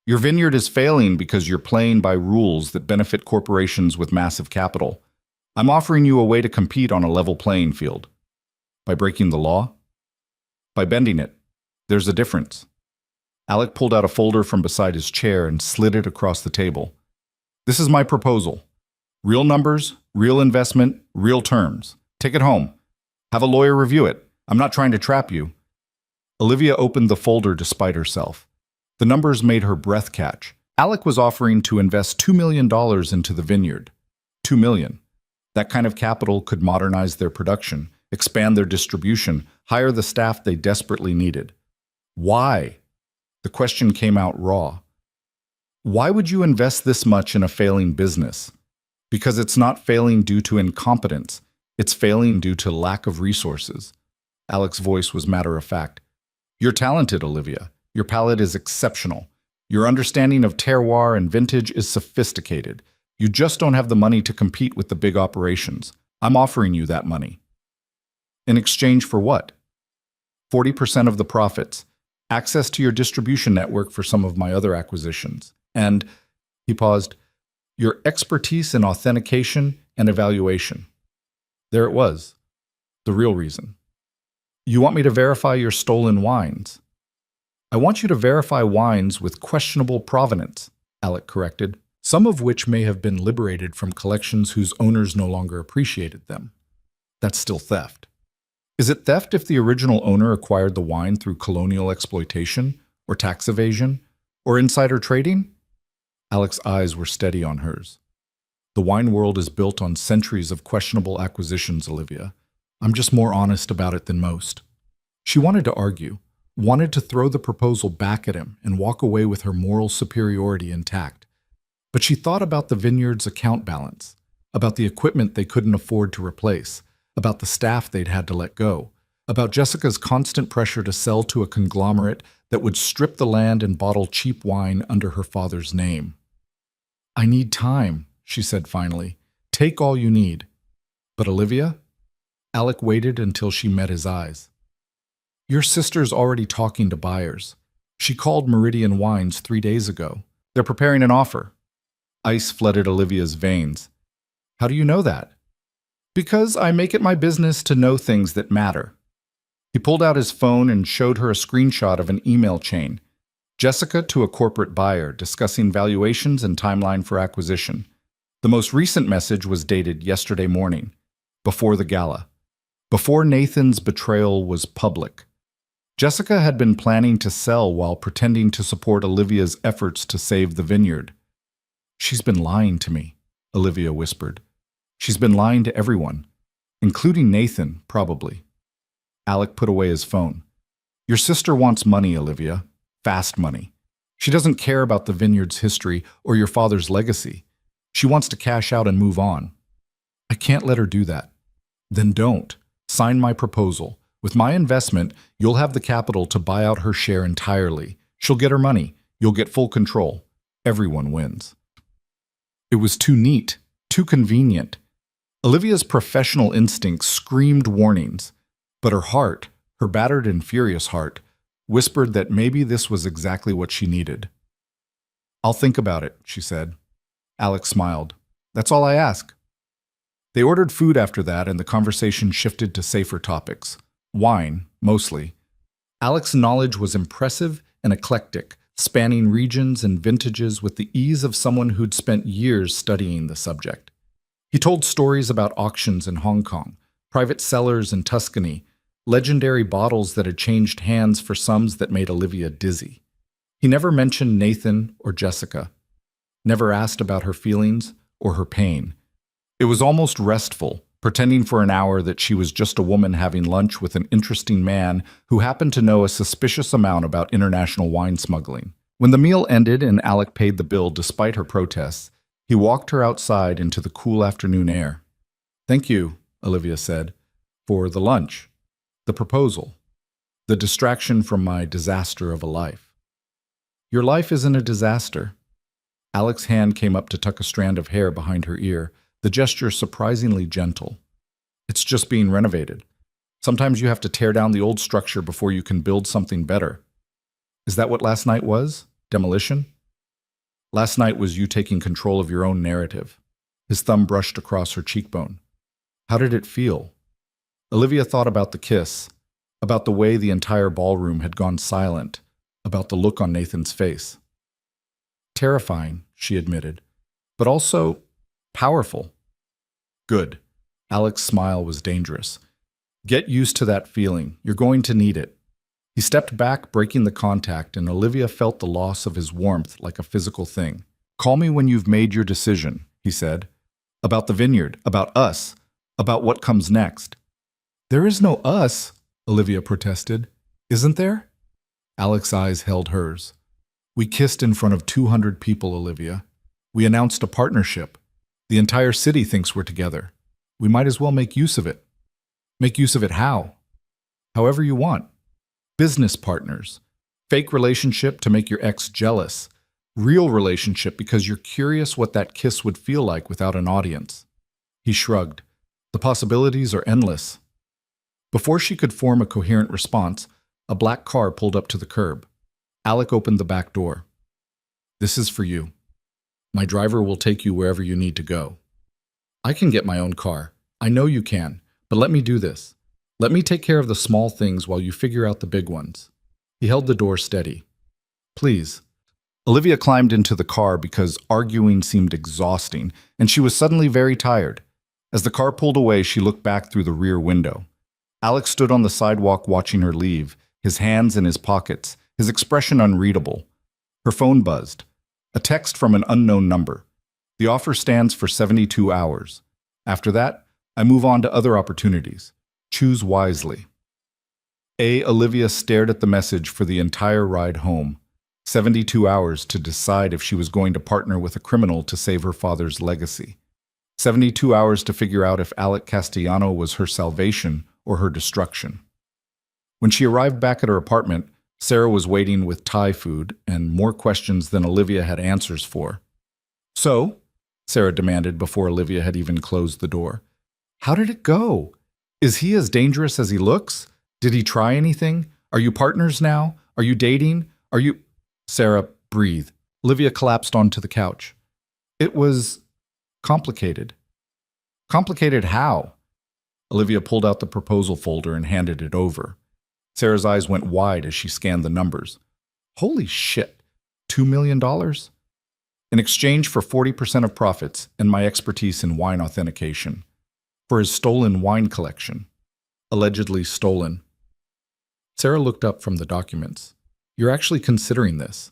Your vineyard is failing because you're playing by rules that benefit corporations with massive capital. I'm offering you a way to compete on a level playing field. By breaking the law? By bending it. There's a difference. Alec pulled out a folder from beside his chair and slid it across the table. This is my proposal. Real numbers, real investment, real terms. Take it home. Have a lawyer review it. I'm not trying to trap you. Olivia opened the folder despite herself. The numbers made her breath catch. Alec was offering to invest $2 million into the vineyard. $2 million. That kind of capital could modernize their production, expand their distribution, hire the staff they desperately needed. Why? The question came out raw. Why would you invest this much in a failing business? Because it's not failing due to incompetence. It's failing due to lack of resources. Alec's voice was matter-of-fact. You're talented, Olivia. Your palate is exceptional. Your understanding of terroir and vintage is sophisticated. You just don't have the money to compete with the big operations. I'm offering you that money. In exchange for what? 40% of the profits, access to your distribution network for some of my other acquisitions, and, he paused, your expertise in authentication and evaluation. There it was, the real reason. You want me to verify your stolen wines? I want you to verify wines with questionable provenance, Alec corrected, some of which may have been liberated from collections whose owners no longer appreciated them. That's still theft. Is it theft if the original owner acquired the wine through colonial exploitation, or tax evasion, or insider trading? Alec's eyes were steady on hers. The wine world is built on centuries of questionable acquisitions, Olivia. I'm just more honest about it than most. She wanted to argue, wanted to throw the proposal back at him and walk away with her moral superiority intact. But she thought about the vineyard's account balance, about the equipment they couldn't afford to replace, about the staff they'd had to let go, about Jessica's constant pressure to sell to a conglomerate that would strip the land and bottle cheap wine under her father's name. I need time, she said finally. Take all you need. But Olivia? Alec waited until she met his eyes. Your sister's already talking to buyers. She called Meridian Wines 3 days ago. They're preparing an offer. Ice flooded Olivia's veins. How do you know that? Because I make it my business to know things that matter. He pulled out his phone and showed her a screenshot of an email chain. Jessica to a corporate buyer discussing valuations and timeline for acquisition. The most recent message was dated yesterday morning, before the gala, before Nathan's betrayal was public. Jessica had been planning to sell while pretending to support Olivia's efforts to save the vineyard. "She's been lying to me," Olivia whispered. "She's been lying to everyone, including Nathan, probably." Alec put away his phone. "Your sister wants money, Olivia. Fast money. She doesn't care about the vineyard's history or your father's legacy. She wants to cash out and move on." "I can't let her do that." "Then don't. Sign my proposal. With my investment, you'll have the capital to buy out her share entirely. She'll get her money. You'll get full control. Everyone wins." It was too neat, too convenient. Olivia's professional instincts screamed warnings, but her heart, her battered and furious heart, whispered that maybe this was exactly what she needed. "I'll think about it," she said. Alex smiled. "That's all I ask." They ordered food after that, and the conversation shifted to safer topics. Wine, mostly. Alex's knowledge was impressive and eclectic, spanning regions and vintages with the ease of someone who'd spent years studying the subject. He told stories about auctions in Hong Kong, private cellars in Tuscany, legendary bottles that had changed hands for sums that made Olivia dizzy. He never mentioned Nathan or Jessica, never asked about her feelings or her pain. It was almost restful, pretending for an hour that she was just a woman having lunch with an interesting man who happened to know a suspicious amount about international wine smuggling. When the meal ended and Alec paid the bill despite her protests, he walked her outside into the cool afternoon air. "Thank you," Olivia said, "for the lunch, the proposal, the distraction from my disaster of a life." "Your life isn't a disaster." Alec's hand came up to tuck a strand of hair behind her ear, the gesture surprisingly gentle. "It's just being renovated. Sometimes you have to tear down the old structure before you can build something better." "Is that what last night was? Demolition?" "Last night was you taking control of your own narrative." His thumb brushed across her cheekbone. "How did it feel?" Olivia thought about the kiss, about the way the entire ballroom had gone silent, about the look on Nathan's face. "Terrifying," she admitted, "but also powerful." "Good." Alec's smile was dangerous. "Get used to that feeling. You're going to need it." He stepped back, breaking the contact, and Olivia felt the loss of his warmth like a physical thing. "Call me when you've made your decision," he said. "About the vineyard, about us, about what comes next." "There is no us," Olivia protested. "Isn't there?" Alec's eyes held hers. "We kissed in front of 200 people, Olivia. We announced a partnership. The entire city thinks we're together. We might as well make use of it." "Make use of it how?" "However you want. Business partners. Fake relationship to make your ex jealous. Real relationship because you're curious what that kiss would feel like without an audience." He shrugged. "The possibilities are endless." Before she could form a coherent response, a black car pulled up to the curb. Alec opened the back door. "This is for you. My driver will take you wherever you need to go." "I can get my own car. I know you can, but let me do this. Let me take care of the small things while you figure out the big ones." He held the door steady. "Please." Olivia climbed into the car because arguing seemed exhausting, and she was suddenly very tired. As the car pulled away, she looked back through the rear window. Alex stood on the sidewalk watching her leave, his hands in his pockets, his expression unreadable. Her phone buzzed. A text from an unknown number. "The offer stands for 72 hours. After that, I move on to other opportunities. Choose wisely." Olivia stared at the message for the entire ride home. 72 hours to decide if she was going to partner with a criminal to save her father's legacy. 72 hours to figure out if Alec Castellano was her salvation or her destruction. When she arrived back at her apartment, Sarah was waiting with Thai food and more questions than Olivia had answers for. "So?" Sarah demanded before Olivia had even closed the door. "How did it go? Is he as dangerous as he looks? Did he try anything? Are you partners now? Are you dating? Are you—" Sarah, breathe. Olivia collapsed onto the couch. "It was complicated." "Complicated how?" Olivia pulled out the proposal folder and handed it over. Sarah's eyes went wide as she scanned the numbers. "Holy shit, $2 million? in exchange for 40% of profits and my expertise in wine authentication, for his stolen wine collection. Allegedly stolen. Sarah looked up from the documents. You're actually considering this.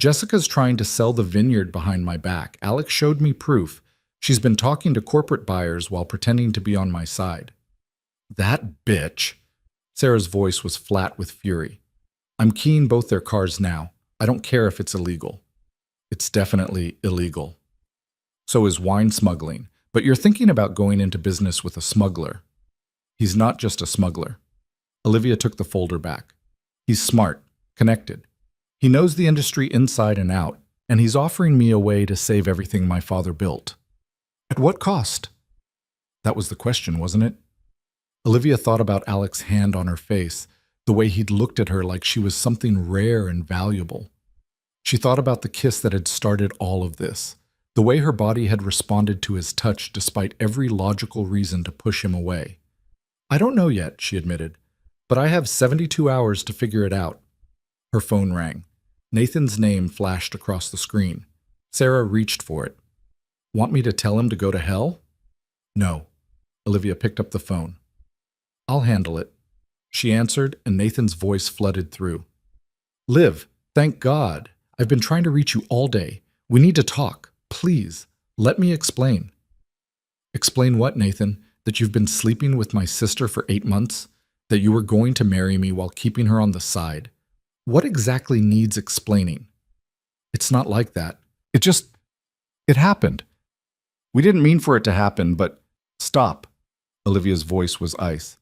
Jessica's trying to sell the vineyard behind my back. Alex showed me proof. She's been talking to corporate buyers while pretending to be on my side. That bitch. Sarah's voice was flat with fury. I'm keying both their cars now. I don't care if it's illegal. It's definitely illegal. So is wine smuggling. But you're thinking about going into business with a smuggler. He's not just a smuggler. Olivia took the folder back. He's smart, connected. He knows the industry inside and out, and he's offering me a way to save everything my father built. At what cost? That was the question, wasn't it? Olivia thought about Alex's hand on her face, the way he'd looked at her like she was something rare and valuable. She thought about the kiss that had started all of this, the way her body had responded to his touch despite every logical reason to push him away. I don't know yet, she admitted, but I have 72 hours to figure it out. Her phone rang. Nathan's name flashed across the screen. Sarah reached for it. Want me to tell him to go to hell? No. Olivia picked up the phone. I'll handle it. She answered, and Nathan's voice flooded through. Liv, thank God. I've been trying to reach you all day. We need to talk. Please, let me explain. Explain what, Nathan? That you've been sleeping with my sister for 8 months? That you were going to marry me while keeping her on the side? What exactly needs explaining? It's not like that. It happened. We didn't mean for it to happen, but stop. Olivia's voice was ice.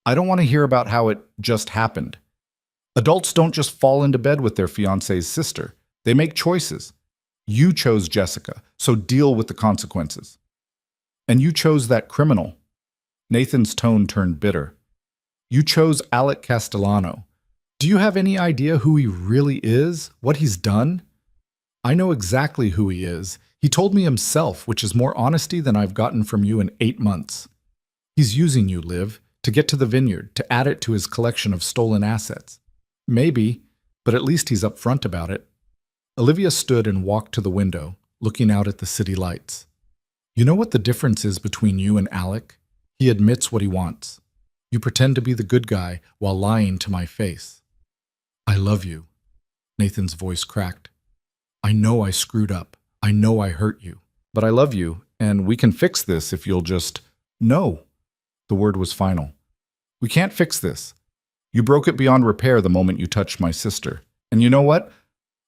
I don't want to hear about how it just happened. Adults don't just fall into bed with their fiancé's sister. They make choices. You chose Jessica, so deal with the consequences. And you chose that criminal. Nathan's tone turned bitter. You chose Alec Castellano. Do you have any idea who he really is? What he's done? I know exactly who he is. He told me himself, which is more honesty than I've gotten from you in 8 months. He's using you, Liv, to get to the vineyard, to add it to his collection of stolen assets. Maybe, but at least he's upfront about it. Olivia stood and walked to the window, looking out at the city lights. You know what the difference is between you and Alec? He admits what he wants. You pretend to be the good guy while lying to my face. I love you. Nathan's voice cracked. I know I screwed up. I know I hurt you. But I love you, and we can fix this if you'll just... No. The word was final. We can't fix this. You broke it beyond repair the moment you touched my sister. And you know what?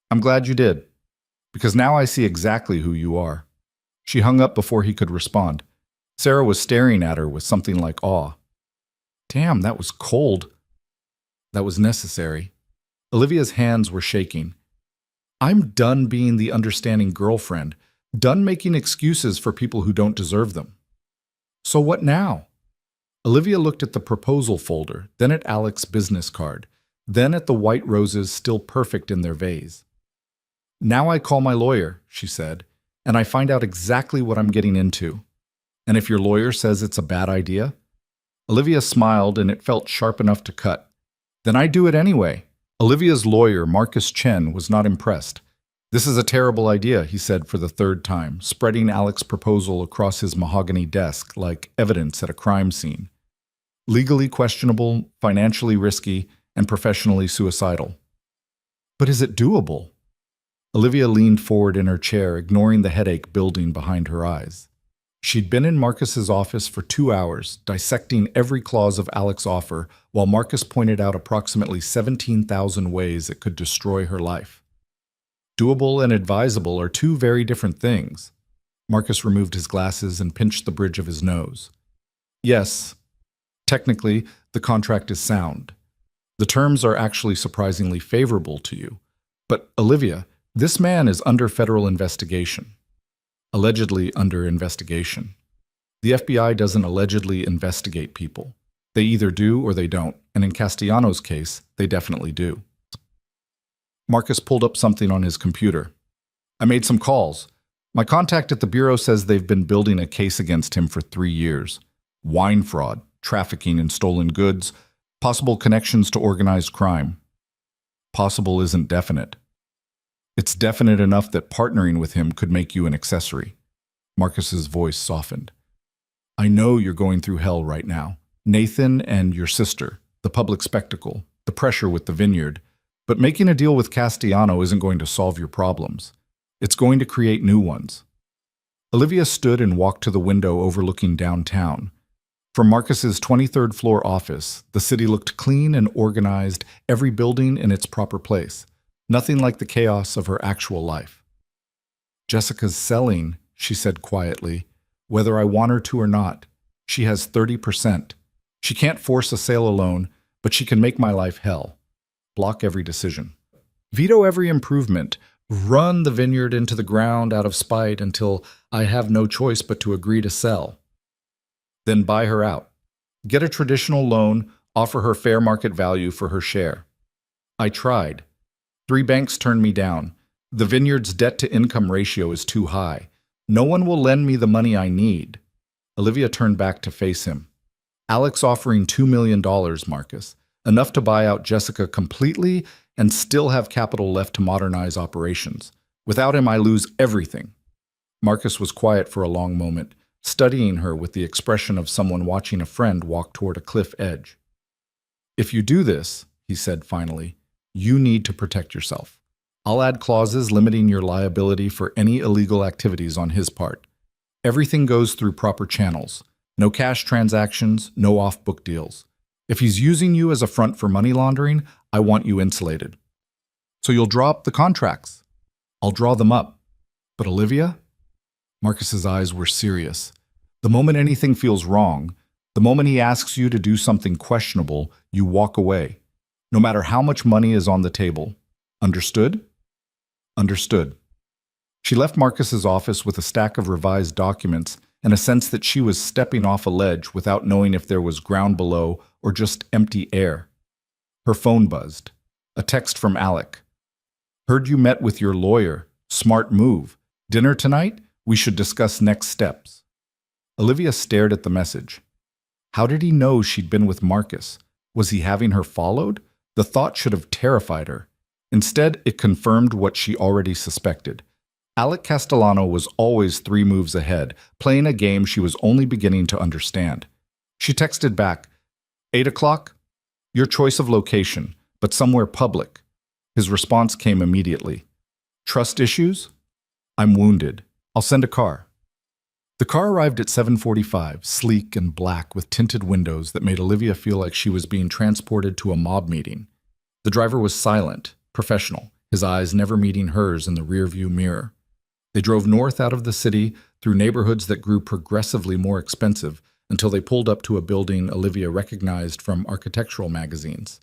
I'm glad you did. Because now I see exactly who you are. She hung up before he could respond. Sarah was staring at her with something like awe. Damn, that was cold. That was necessary. Olivia's hands were shaking. I'm done being the understanding girlfriend, done making excuses for people who don't deserve them. So what now? Olivia looked at the proposal folder, then at Alex's business card, then at the white roses still perfect in their vase. Now I call my lawyer, she said, and I find out exactly what I'm getting into. And if your lawyer says it's a bad idea? Olivia smiled, and it felt sharp enough to cut. Then I do it anyway. Olivia's lawyer, Marcus Chen, was not impressed. This is a terrible idea, he said for the 3rd time, spreading Alex's proposal across his mahogany desk like evidence at a crime scene. Legally questionable, financially risky, and professionally suicidal. But is it doable? Olivia leaned forward in her chair, ignoring the headache building behind her eyes. She'd been in Marcus's office for 2 hours, dissecting every clause of Alex's offer, while Marcus pointed out approximately 17,000 ways it could destroy her life. Doable and advisable are 2 very different things. Marcus removed his glasses and pinched the bridge of his nose. Yes, technically, the contract is sound. The terms are actually surprisingly favorable to you. But, Olivia, this man is under federal investigation. Allegedly under investigation. The FBI doesn't allegedly investigate people. They either do or they don't, and in Castellano's case, they definitely do. Marcus pulled up something on his computer. I made some calls. My contact at the bureau says they've been building a case against him for 3 years. Wine fraud, trafficking in stolen goods, possible connections to organized crime. Possible isn't definite. It's definite enough that partnering with him could make you an accessory. Marcus's voice softened. I know you're going through hell right now. Nathan and your sister, the public spectacle, the pressure with the vineyard. But making a deal with Castellano isn't going to solve your problems. It's going to create new ones. Olivia stood and walked to the window overlooking downtown. From Marcus's 23rd floor office, the city looked clean and organized, every building in its proper place. Nothing like the chaos of her actual life. Jessica's selling, she said quietly, whether I want her to or not. She has 30%. She can't force a sale alone, but she can make my life hell. Block every decision. Veto every improvement. Run the vineyard into the ground out of spite until I have no choice but to agree to sell. Then buy her out. Get a traditional loan, offer her fair market value for her share. I tried. 3 banks turned me down. The vineyard's debt-to-income ratio is too high. No one will lend me the money I need. Olivia turned back to face him. Alex offering $2 million, Marcus. Enough to buy out Jessica completely and still have capital left to modernize operations. Without him, I lose everything. Marcus was quiet for a long moment, studying her with the expression of someone watching a friend walk toward a cliff edge. If you do this, he said finally, you need to protect yourself. I'll add clauses limiting your liability for any illegal activities on his part. Everything goes through proper channels. No cash transactions, no off-book deals. If he's using you as a front for money laundering, I want you insulated. So you'll draw up the contracts. I'll draw them up. But Olivia? Marcus's eyes were serious. The moment anything feels wrong, the moment he asks you to do something questionable, you walk away. No matter how much money is on the table. Understood? Understood. She left Marcus's office with a stack of revised documents and a sense that she was stepping off a ledge without knowing if there was ground below or just empty air. Her phone buzzed. A text from Alec. Heard you met with your lawyer. Smart move. Dinner tonight? We should discuss next steps. Olivia stared at the message. How did he know she'd been with Marcus? Was he having her followed? The thought should have terrified her. Instead, it confirmed what she already suspected. Alec Castellano was always 3 moves ahead, playing a game she was only beginning to understand. She texted back, 8 o'clock? Your choice of location, but somewhere public. His response came immediately. Trust issues? I'm wounded. I'll send a car. The car arrived at 7:45, sleek and black with tinted windows that made Olivia feel like she was being transported to a mob meeting. The driver was silent, professional, his eyes never meeting hers in the rearview mirror. They drove north out of the city through neighborhoods that grew progressively more expensive until they pulled up to a building Olivia recognized from architectural magazines.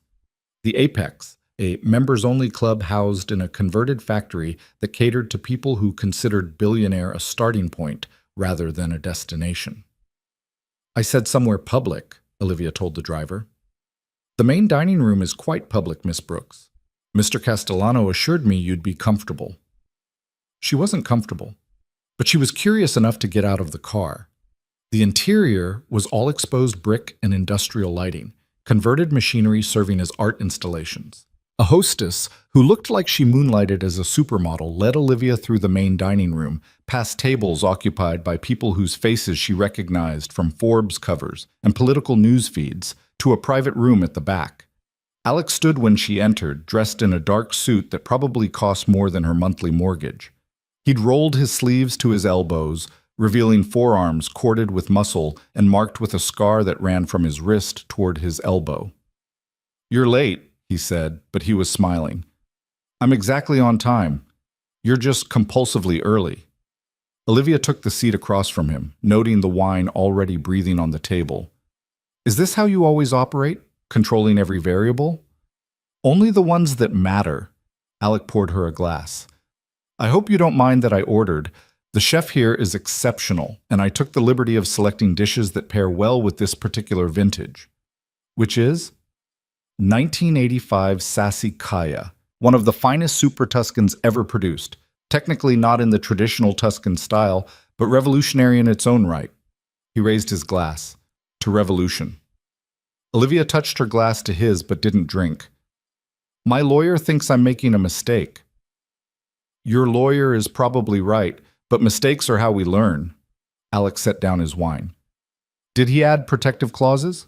The Apex, a members-only club housed in a converted factory that catered to people who considered billionaire a starting point rather than a destination. I said somewhere public, Olivia told the driver. The main dining room is quite public, Miss Brooks. Mr. Castellano assured me you'd be comfortable. She wasn't comfortable, but she was curious enough to get out of the car. The interior was all exposed brick and industrial lighting, converted machinery serving as art installations. A hostess, who looked like she moonlighted as a supermodel, led Olivia through the main dining room, past tables occupied by people whose faces she recognized from Forbes covers and political news feeds, to a private room at the back. Alex stood when she entered, dressed in a dark suit that probably cost more than her monthly mortgage. He'd rolled his sleeves to his elbows, revealing forearms corded with muscle and marked with a scar that ran from his wrist toward his elbow. You're late, he said, but he was smiling. I'm exactly on time. You're just compulsively early. Olivia took the seat across from him, noting the wine already breathing on the table. Is this how you always operate? Controlling every variable? Only the ones that matter. Alec poured her a glass. I hope you don't mind that I ordered. The chef here is exceptional, and I took the liberty of selecting dishes that pair well with this particular vintage. Which is? 1985 Sassy Kaya, one of the finest Super Tuscans ever produced. Technically not in the traditional Tuscan style, but revolutionary in its own right. He raised his glass. To revolution. Olivia touched her glass to his but didn't drink. My lawyer thinks I'm making a mistake. Your lawyer is probably right, but mistakes are how we learn. Alex set down his wine. Did he add protective clauses?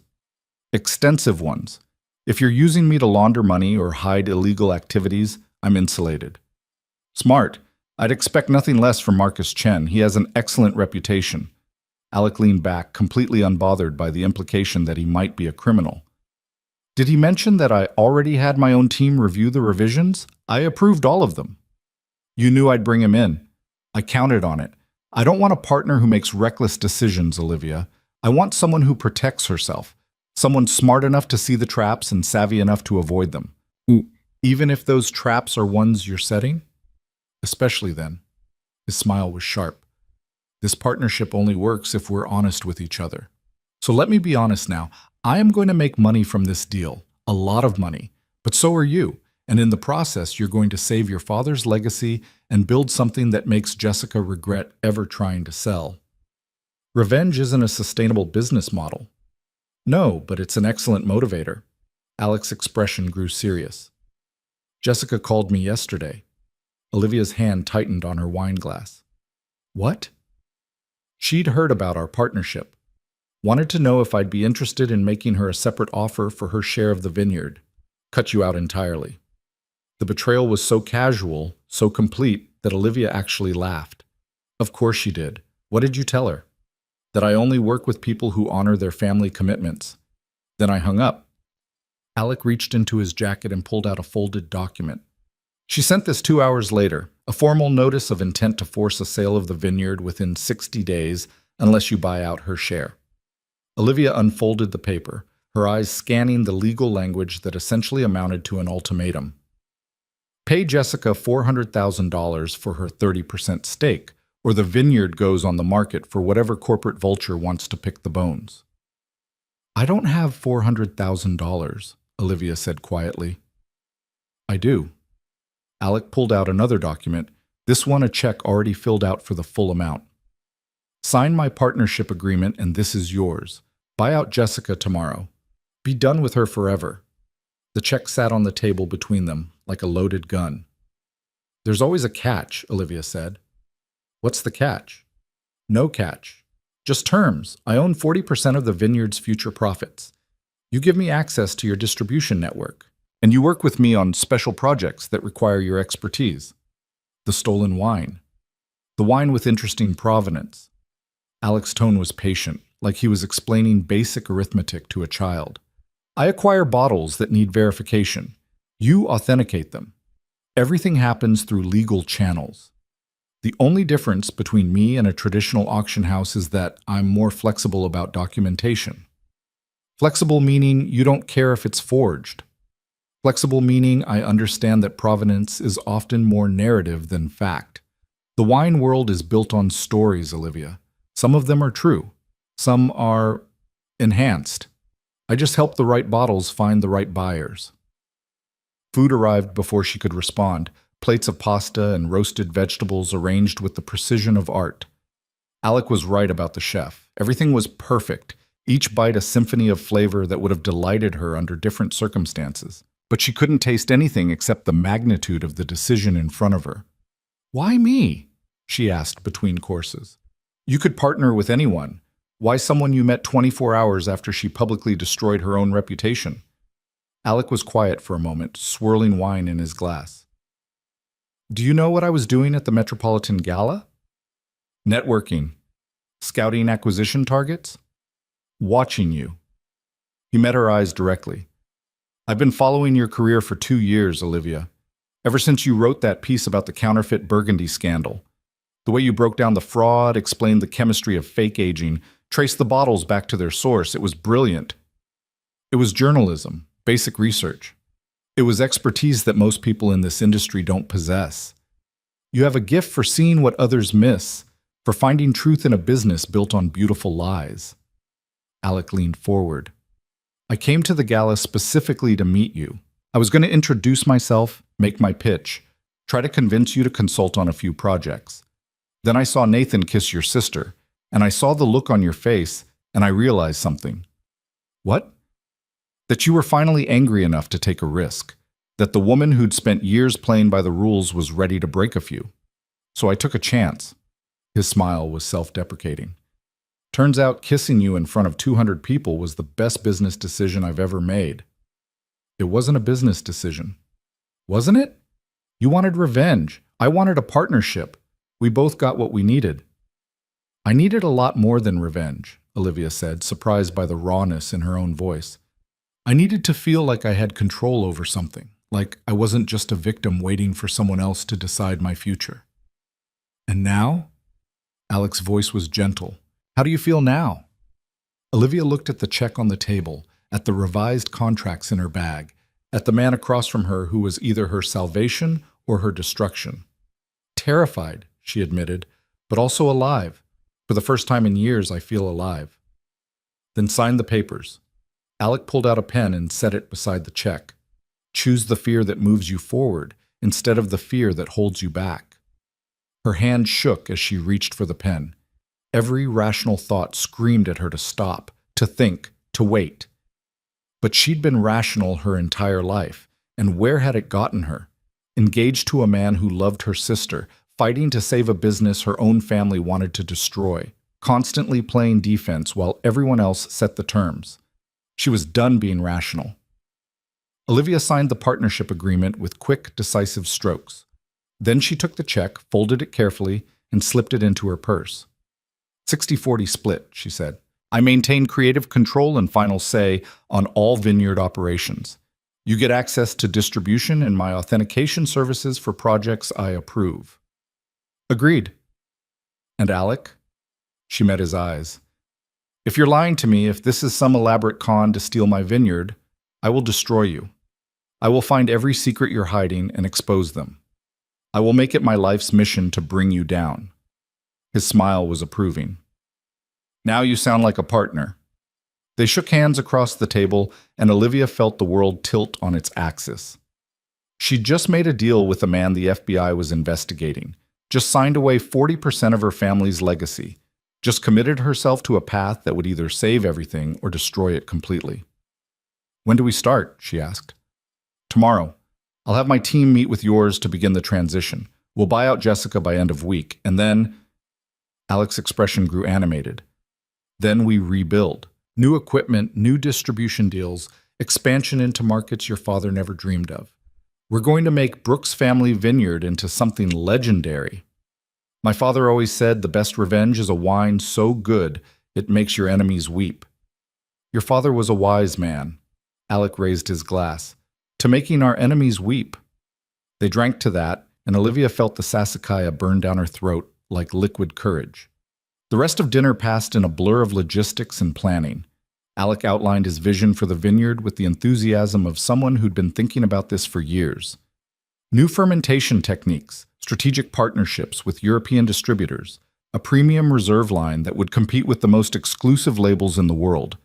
Extensive ones. If you're using me to launder money or hide illegal activities, I'm insulated. Smart. I'd expect nothing less from Marcus Chen. He has an excellent reputation. Alec leaned back, completely unbothered by the implication that he might be a criminal. Did he mention that I already had my own team review the revisions? I approved all of them. You knew I'd bring him in. I counted on it. I don't want a partner who makes reckless decisions, Olivia. I want someone who protects herself. Someone smart enough to see the traps and savvy enough to avoid them. Even if those traps are ones you're setting? Especially then. His smile was sharp. This partnership only works if we're honest with each other. So let me be honest now. I am going to make money from this deal. A lot of money. But so are you. And in the process, you're going to save your father's legacy and build something that makes Jessica regret ever trying to sell. Revenge isn't a sustainable business model. No, but it's an excellent motivator. Alex's expression grew serious. Jessica called me yesterday. Olivia's hand tightened on her wine glass. What? She'd heard about our partnership. Wanted to know if I'd be interested in making her a separate offer for her share of the vineyard. Cut you out entirely. The betrayal was so casual, so complete, that Olivia actually laughed. Of course she did. What did you tell her? That I only work with people who honor their family commitments. Then I hung up. Alec reached into his jacket and pulled out a folded document. She sent this 2 hours later, a formal notice of intent to force a sale of the vineyard within 60 days unless you buy out her share. Olivia unfolded the paper, her eyes scanning the legal language that essentially amounted to an ultimatum. Pay Jessica $400,000 for her 30% stake, or the vineyard goes on the market for whatever corporate vulture wants to pick the bones. I don't have $400,000, Olivia said quietly. I do. Alec pulled out another document, this one a check already filled out for the full amount. Sign my partnership agreement and this is yours. Buy out Jessica tomorrow. Be done with her forever. The check sat on the table between them, like a loaded gun. There's always a catch, Olivia said. What's the catch? No catch. Just terms. I own 40% of the vineyard's future profits. You give me access to your distribution network, and you work with me on special projects that require your expertise. The stolen wine. The wine with interesting provenance. Alec's tone was patient, like he was explaining basic arithmetic to a child. I acquire bottles that need verification. You authenticate them. Everything happens through legal channels. The only difference between me and a traditional auction house is that I'm more flexible about documentation. Flexible meaning you don't care if it's forged. Flexible meaning I understand that provenance is often more narrative than fact. The wine world is built on stories, Olivia. Some of them are true. Some are enhanced. I just help the right bottles find the right buyers. Food arrived before she could respond. Plates of pasta and roasted vegetables arranged with the precision of art. Alec was right about the chef. Everything was perfect, each bite a symphony of flavor that would have delighted her under different circumstances. But she couldn't taste anything except the magnitude of the decision in front of her. Why me? She asked between courses. You could partner with anyone. Why someone you met 24 hours after she publicly destroyed her own reputation? Alec was quiet for a moment, swirling wine in his glass. Do you know what I was doing at the Metropolitan Gala? Networking. Scouting acquisition targets? Watching you. He met her eyes directly. I've been following your career for 2 years, Olivia. Ever since you wrote that piece about the counterfeit Burgundy scandal. The way you broke down the fraud, explained the chemistry of fake aging, traced the bottles back to their source. It was brilliant. It was journalism, basic research. It was expertise that most people in this industry don't possess. You have a gift for seeing what others miss, for finding truth in a business built on beautiful lies. Alec leaned forward. I came to the gala specifically to meet you. I was going to introduce myself, make my pitch, try to convince you to consult on a few projects. Then I saw Nathan kiss your sister, and I saw the look on your face, and I realized something. What? That you were finally angry enough to take a risk. that the woman who'd spent years playing by the rules was ready to break a few. So I took a chance. His smile was self-deprecating. Turns out kissing you in front of 200 people was the best business decision I've ever made. It wasn't a business decision. Wasn't it? You wanted revenge. I wanted a partnership. We both got what we needed. I needed a lot more than revenge, Olivia said, surprised by the rawness in her own voice. I needed to feel like I had control over something, like I wasn't just a victim waiting for someone else to decide my future. And now? Alex's voice was gentle. How do you feel now? Olivia looked at the check on the table, at the revised contracts in her bag, at the man across from her who was either her salvation or her destruction. Terrified, she admitted, but also alive. For the first time in years, I feel alive. Then sign the papers. Alec pulled out a pen and set it beside the check. Choose the fear that moves you forward instead of the fear that holds you back. Her hand shook as she reached for the pen. Every rational thought screamed at her to stop, to think, to wait. But she'd been rational her entire life, and where had it gotten her? Engaged to a man who loved her sister, fighting to save a business her own family wanted to destroy, constantly playing defense while everyone else set the terms. She was done being rational. Olivia signed the partnership agreement with quick, decisive strokes. Then she took the check, folded it carefully, and slipped it into her purse. 60-40 split, she said. I maintain creative control and final say on all vineyard operations. You get access to distribution and my authentication services for projects I approve. Agreed. And Alec? She met his eyes. If you're lying to me, if this is some elaborate con to steal my vineyard, I will destroy you. I will find every secret you're hiding and expose them. I will make it my life's mission to bring you down. His smile was approving. Now you sound like a partner. They shook hands across the table, and Olivia felt the world tilt on its axis. She'd just made a deal with a man the FBI was investigating, just signed away 40% of her family's legacy, just committed herself to a path that would either save everything or destroy it completely. When do we start? She asked. Tomorrow. I'll have my team meet with yours to begin the transition. We'll buy out Jessica by end of week, and then... Alex's expression grew animated. Then we rebuild. New equipment, new distribution deals, expansion into markets your father never dreamed of. We're going to make Brooks Family Vineyard into something legendary. My father always said the best revenge is a wine so good it makes your enemies weep. Your father was a wise man. Alec raised his glass. To making our enemies weep. They drank to that, and Olivia felt the sassicaia burn down her throat like liquid courage. The rest of dinner passed in a blur of logistics and planning. Alec outlined his vision for the vineyard with the enthusiasm of someone who'd been thinking about this for years. New fermentation techniques, strategic partnerships with European distributors, a premium reserve line that would compete with the most exclusive labels in the world.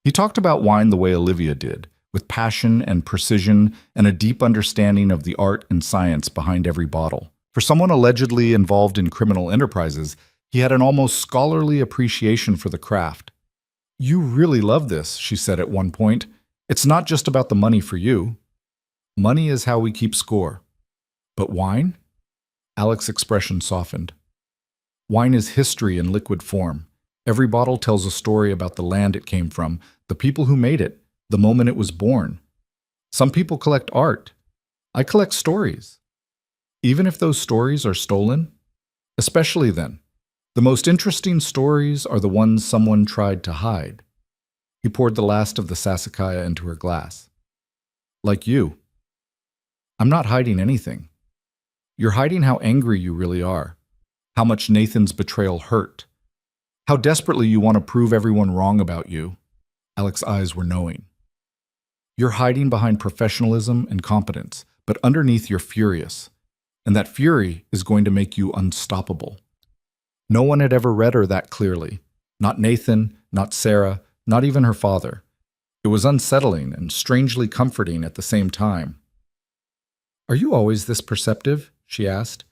He talked about wine the way Olivia did, with passion and precision and a deep understanding of the art and science behind every bottle. For someone allegedly involved in criminal enterprises, he had an almost scholarly appreciation for the craft. You really love this, she said at one point. It's not just about the money for you. Money is how we keep score. But wine? Alec's expression softened. Wine is history in liquid form. Every bottle tells a story about the land it came from, the people who made it, the moment it was born. Some people collect art. I collect stories. Even if those stories are stolen? Especially then. The most interesting stories are the ones someone tried to hide. He poured the last of the sassicaia into her glass. Like you. I'm not hiding anything. You're hiding how angry you really are, how much Nathan's betrayal hurt, how desperately you want to prove everyone wrong about you. Alec's eyes were knowing. You're hiding behind professionalism and competence, but underneath you're furious, and that fury is going to make you unstoppable. No one had ever read her that clearly. Not Nathan, not Sarah, not even her father. It was unsettling and strangely comforting at the same time. Are you always this perceptive? She asked.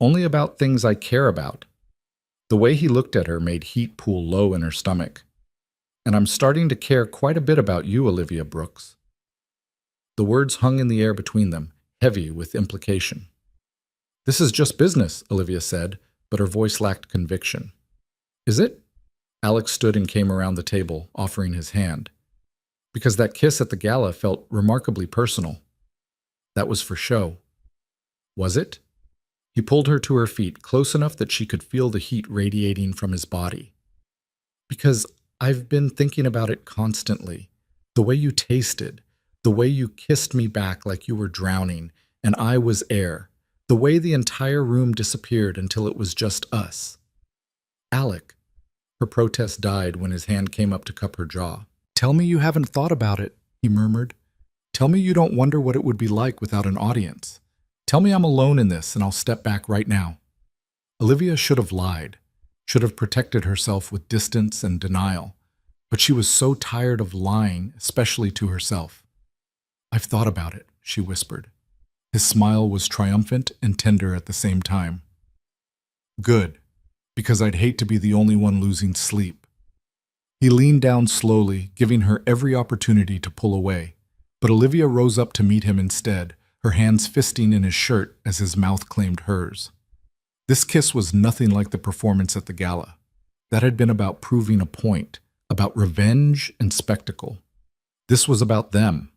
Only about things I care about. The way he looked at her made heat pool low in her stomach. And I'm starting to care quite a bit about you, Olivia Brooks. The words hung in the air between them, heavy with implication. "This is just business," Olivia said, but her voice lacked conviction. "Is it?" Alex stood and came around the table, offering his hand. "Because that kiss at the gala felt remarkably personal. That was for show." "Was it?" He pulled her to her feet, close enough that she could feel the heat radiating from his body. "Because I've been thinking about it constantly. The way you tasted, the way you kissed me back like you were drowning, and I was air. The way the entire room disappeared until it was just us." "Alec." Her protest died when his hand came up to cup her jaw. "Tell me you haven't thought about it," he murmured. "Tell me you don't wonder what it would be like without an audience. Tell me I'm alone in this and I'll step back right now." Olivia should have lied, should have protected herself with distance and denial, but she was so tired of lying, especially to herself. "I've thought about it," she whispered. His smile was triumphant and tender at the same time. "Good, because I'd hate to be the only one losing sleep." He leaned down slowly, giving her every opportunity to pull away, but Olivia rose up to meet him instead, her hands fisting in his shirt as his mouth claimed hers. This kiss was nothing like the performance at the gala. That had been about proving a point, about revenge and spectacle. This was about them,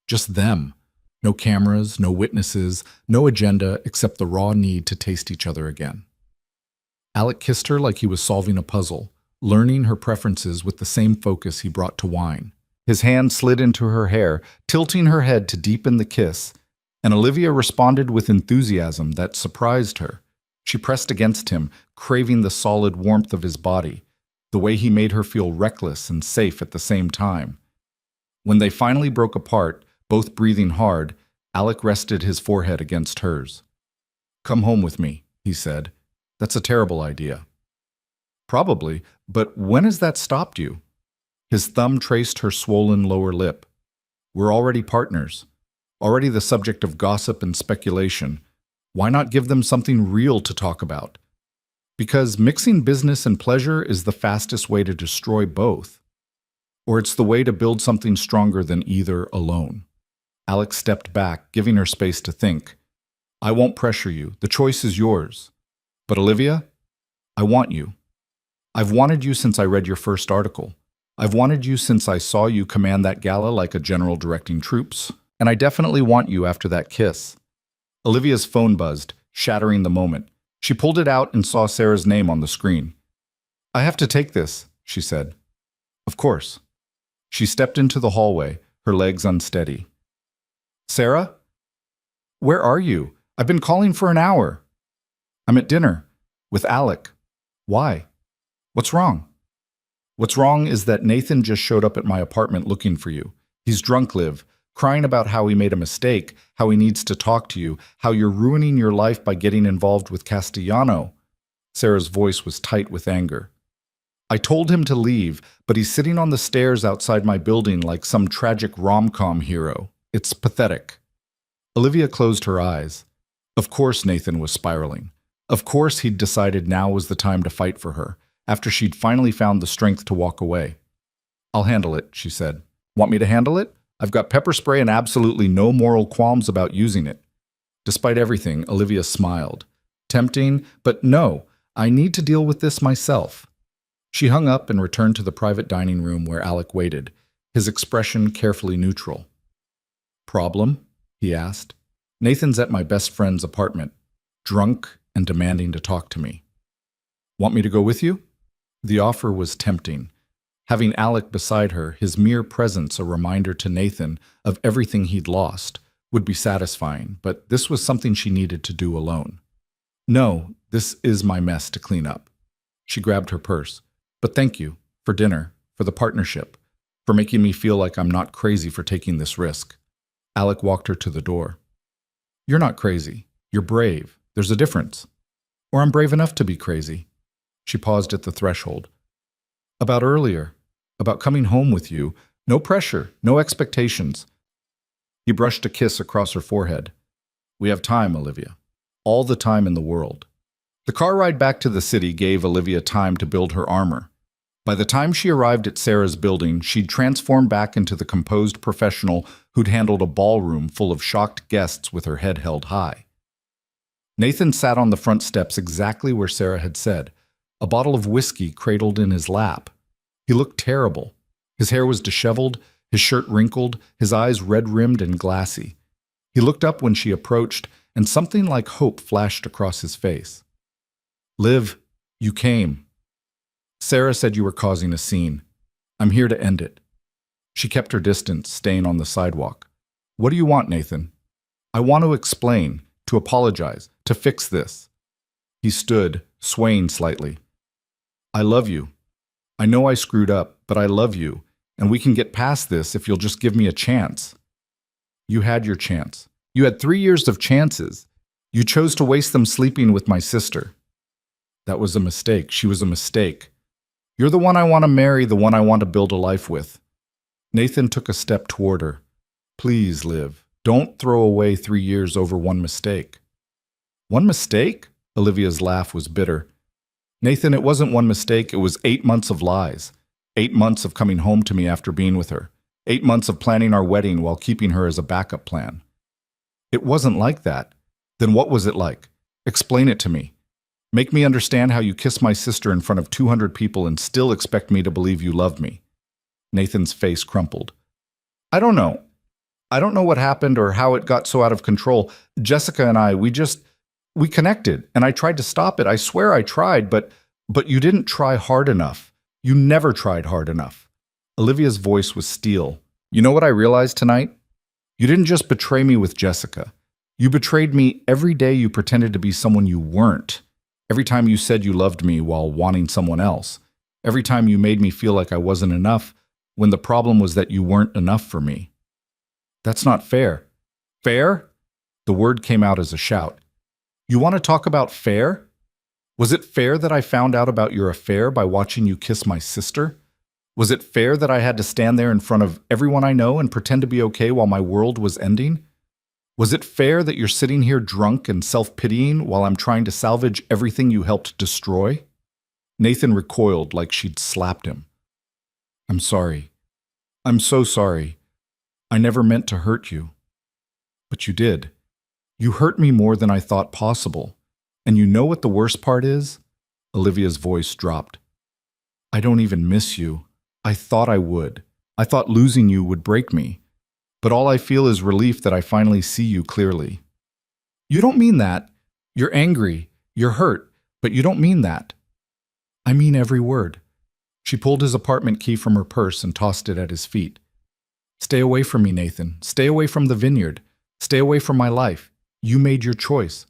just them. No cameras, no witnesses, no agenda except the raw need to taste each other again. Alec kissed her like he was solving a puzzle, learning her preferences with the same focus he brought to wine. His hand slid into her hair, tilting her head to deepen the kiss, and Olivia responded with enthusiasm that surprised her. She pressed against him, craving the solid warmth of his body, the way he made her feel reckless and safe at the same time. When they finally broke apart, both breathing hard, Alec rested his forehead against hers. "Come home with me," he said. "That's a terrible idea." "Probably, but when has that stopped you?" His thumb traced her swollen lower lip. "We're already partners, already the subject of gossip and speculation. Why not give them something real to talk about? Because mixing business and pleasure is the fastest way to destroy both. Or it's the way to build something stronger than either alone." Alex stepped back, giving her space to think. "I won't pressure you. The choice is yours. But Olivia, I want you. I've wanted you since I read your first article. I've wanted you since I saw you command that gala like a general directing troops. And I definitely want you after that kiss." Olivia's phone buzzed, shattering the moment. She pulled it out and saw Sarah's name on the screen. "I have to take this," she said. "Of course." She stepped into the hallway, her legs unsteady. "Sarah? Where are you? I've been calling for an hour." "I'm at dinner. With Alec." "Why? What's wrong?" "What's wrong is that Nathan just showed up at my apartment looking for you. He's drunk, Liv, crying about how he made a mistake, how he needs to talk to you, how you're ruining your life by getting involved with Castellano." Sarah's voice was tight with anger. "I told him to leave, but he's sitting on the stairs outside my building like some tragic rom-com hero. It's pathetic." Olivia closed her eyes. Of course Nathan was spiraling. Of course he'd decided now was the time to fight for her, after she'd finally found the strength to walk away. "I'll handle it," she said. "Want me to handle it? I've got pepper spray and absolutely no moral qualms about using it." Despite everything, Olivia smiled. Tempting, but no, I need to deal with this myself. She hung up and returned to the private dining room where Alec waited, his expression carefully neutral. "Problem?" he asked. "Nathan's at my best friend's apartment, drunk and demanding to talk to me." "Want me to go with you?" The offer was tempting. Having Alec beside her, his mere presence a reminder to Nathan of everything he'd lost, would be satisfying, but this was something she needed to do alone. "No, this is my mess to clean up." She grabbed her purse. "But thank you, for dinner, for the partnership, for making me feel like I'm not crazy for taking this risk." Alec walked her to the door. "You're not crazy. You're brave. There's a difference. Or I'm brave enough to be crazy." She paused at the threshold. "About earlier, about coming home with you. No pressure, no expectations." He brushed a kiss across her forehead. "We have time, Olivia. All the time in the world." The car ride back to the city gave Olivia time to build her armor. By the time she arrived at Sarah's building, she'd transformed back into the composed professional who'd handled a ballroom full of shocked guests with her head held high. Nathan sat on the front steps exactly where Sarah had said, a bottle of whiskey cradled in his lap. He looked terrible. His hair was disheveled, his shirt wrinkled, his eyes red-rimmed and glassy. He looked up when she approached, and something like hope flashed across his face. "Liv, you came. Sarah said you were causing a scene. I'm here to end it." She kept her distance, staying on the sidewalk. "What do you want, Nathan?" "I want to explain, to apologize, to fix this." He stood, swaying slightly. "I love you. I know I screwed up, but I love you, and we can get past this if you'll just give me a chance." "You had your chance. You had 3 years of chances. You chose to waste them sleeping with my sister." "That was a mistake. She was a mistake. You're the one I want to marry, the one I want to build a life with." Nathan took a step toward her. "Please, Liv, don't throw away 3 years over one mistake." "One mistake?" Olivia's laugh was bitter. "Nathan, it wasn't one mistake. It was 8 months of lies. 8 months of coming home to me after being with her. 8 months of planning our wedding while keeping her as a backup plan." "It wasn't like that. Then what was it like? Explain it to me. Make me understand how you kiss my sister in front of 200 people and still expect me to believe you love me." Nathan's face crumpled. "I don't know. I don't know what happened or how it got so out of control. Jessica and I, we connected, and I tried to stop it. I swear I tried, but you didn't try hard enough. You never tried hard enough." Olivia's voice was steel. "You know what I realized tonight? You didn't just betray me with Jessica. You betrayed me every day you pretended to be someone you weren't. Every time you said you loved me while wanting someone else. Every time you made me feel like I wasn't enough when the problem was that you weren't enough for me. That's not fair." "Fair?" The word came out as a shout. "You want to talk about fair? Was it fair that I found out about your affair by watching you kiss my sister? Was it fair that I had to stand there in front of everyone I know and pretend to be okay while my world was ending? Was it fair that you're sitting here drunk and self-pitying while I'm trying to salvage everything you helped destroy?" Nathan recoiled like she'd slapped him. "I'm sorry. I'm so sorry. I never meant to hurt you." "But you did. You hurt me more than I thought possible. And you know what the worst part is?" Olivia's voice dropped. "I don't even miss you. I thought I would. I thought losing you would break me. But all I feel is relief that I finally see you clearly." "You don't mean that. You're angry. You're hurt. But you don't mean that." "I mean every word." She pulled his apartment key from her purse and tossed it at his feet. "Stay away from me, Nathan. Stay away from the vineyard. Stay away from my life. You made your choice.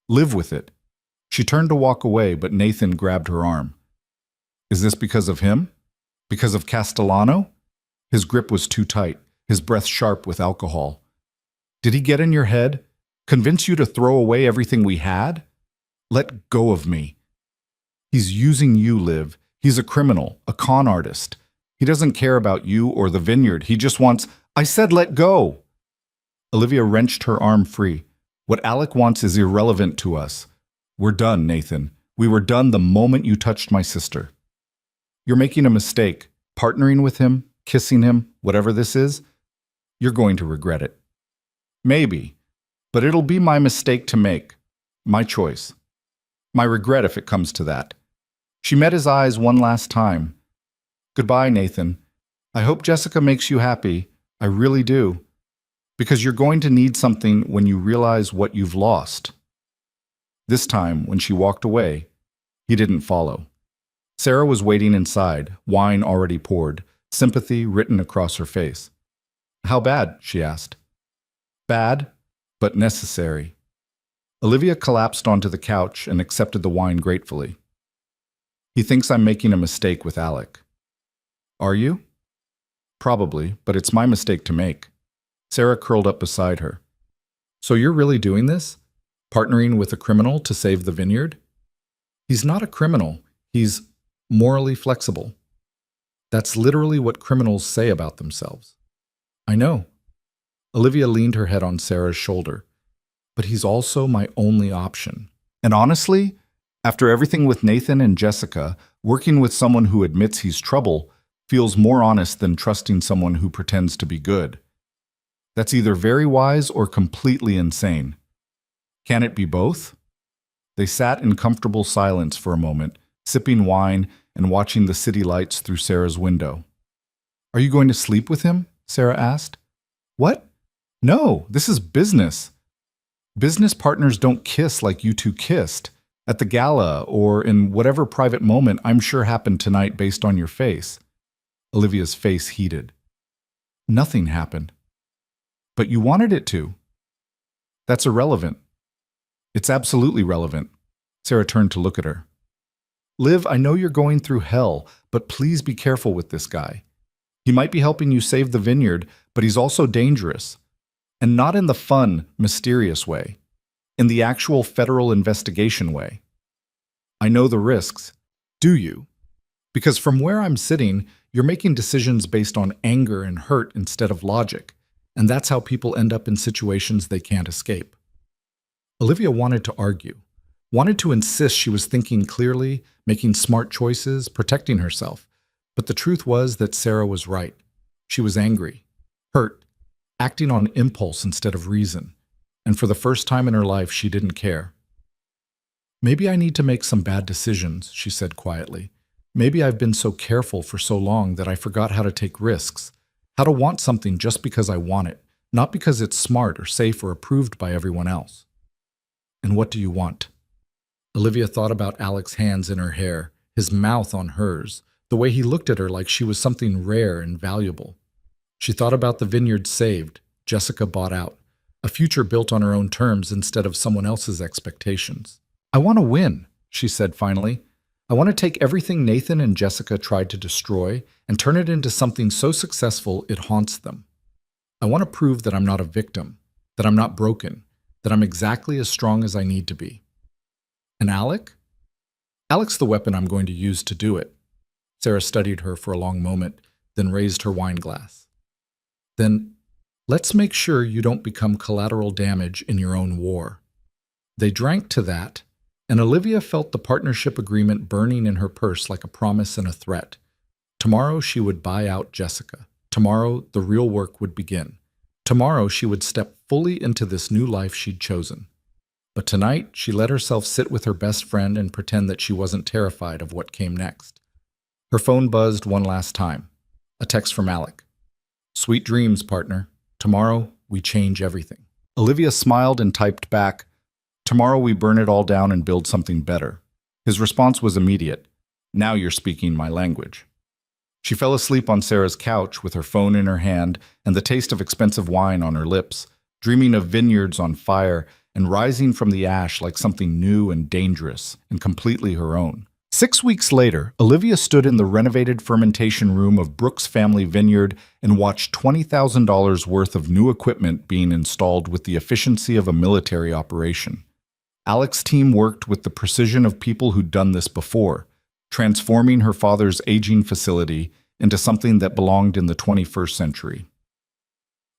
Live with it." She turned to walk away, but Nathan grabbed her arm. "Is this because of him? Because of Castellano?" His grip was too tight, his breath sharp with alcohol. "Did he get in your head? Convince you to throw away everything we had? Let go of me. He's using you, Liv. He's a criminal, a con artist. He doesn't care about you or the vineyard. He just wants—" "I said let go!" Olivia wrenched her arm free. "What Alec wants is irrelevant to us. We're done, Nathan. We were done the moment you touched my sister. You're making a mistake. Partnering with him, kissing him, whatever this is, you're going to regret it. Maybe, but it'll be my mistake to make. My choice. My regret if it comes to that." She met his eyes one last time. "Goodbye, Nathan. I hope Jessica makes you happy. I really do. Because you're going to need something when you realize what you've lost." This time, when she walked away, he didn't follow. Sarah was waiting inside, wine already poured, sympathy written across her face. "How bad?" she asked. "Bad, but necessary." Olivia collapsed onto the couch and accepted the wine gratefully. "He thinks I'm making a mistake with Alec." "Are you?" "Probably, but it's my mistake to make." Sarah curled up beside her. "So you're really doing this? Partnering with a criminal to save the vineyard?" "He's not a criminal. He's morally flexible." "That's literally what criminals say about themselves." "I know." Olivia leaned her head on Sarah's shoulder. "But he's also my only option. And honestly, after everything with Nathan and Jessica, Working with someone who admits he's trouble feels more honest than trusting someone who pretends to be good. That's either very wise or completely insane. Can it be both? They sat in comfortable silence for a moment, sipping wine and watching the city lights through Sarah's window. "Are you going to sleep with him?" Sarah asked. "What? No, this is business. Business partners don't kiss like you two kissed, at the gala or in whatever private moment I'm sure happened tonight based on your face." Olivia's face heated. "Nothing happened." "But you wanted it to." "That's irrelevant." "It's absolutely relevant." Sarah turned to look at her. "Liv, I know you're going through hell, but please be careful with this guy. He might be helping you save the vineyard, but he's also dangerous. And not in the fun, mysterious way. In the actual federal investigation way. I know the risks. Do you? Because from where I'm sitting, you're making decisions based on anger and hurt instead of logic, and that's how people end up in situations they can't escape." Olivia wanted to argue, wanted to insist she was thinking clearly, making smart choices, protecting herself. But the truth was that Sarah was right. She was angry, hurt, acting on impulse instead of reason. And for the first time in her life, she didn't care. "Maybe I need to make some bad decisions," she said quietly. "Maybe I've been so careful for so long that I forgot how to take risks, how to want something just because I want it, not because it's smart or safe or approved by everyone else." "And what do you want?" Olivia thought about Alex's hands in her hair, his mouth on hers, the way he looked at her like she was something rare and valuable. She thought about the vineyard saved, Jessica bought out, a future built on her own terms instead of someone else's expectations. "I want to win," she said finally. "I want to take everything Nathan and Jessica tried to destroy and turn it into something so successful it haunts them. I want to prove that I'm not a victim, that I'm not broken, that I'm exactly as strong as I need to be." "And Alec?" "Alec's the weapon I'm going to use to do it." Sarah studied her for a long moment, then raised her wine glass. "Then let's make sure you don't become collateral damage in your own war." They drank to that, and Olivia felt the partnership agreement burning in her purse like a promise and a threat. Tomorrow she would buy out Jessica. Tomorrow the real work would begin. Tomorrow she would step fully into this new life she'd chosen. But tonight she let herself sit with her best friend and pretend that she wasn't terrified of what came next. Her phone buzzed one last time. A text from Alec. "Sweet dreams, partner. Tomorrow we change everything." Olivia smiled and typed back, "Tomorrow we burn it all down and build something better." His response was immediate. "Now you're speaking my language." She fell asleep on Sarah's couch with her phone in her hand and the taste of expensive wine on her lips, dreaming of vineyards on fire and rising from the ash like something new and dangerous and completely her own. 6 weeks later, Olivia stood in the renovated fermentation room of Brooks Family Vineyard and watched $20,000 worth of new equipment being installed with the efficiency of a military operation. Alex's team worked with the precision of people who'd done this before, transforming her father's aging facility into something that belonged in the 21st century.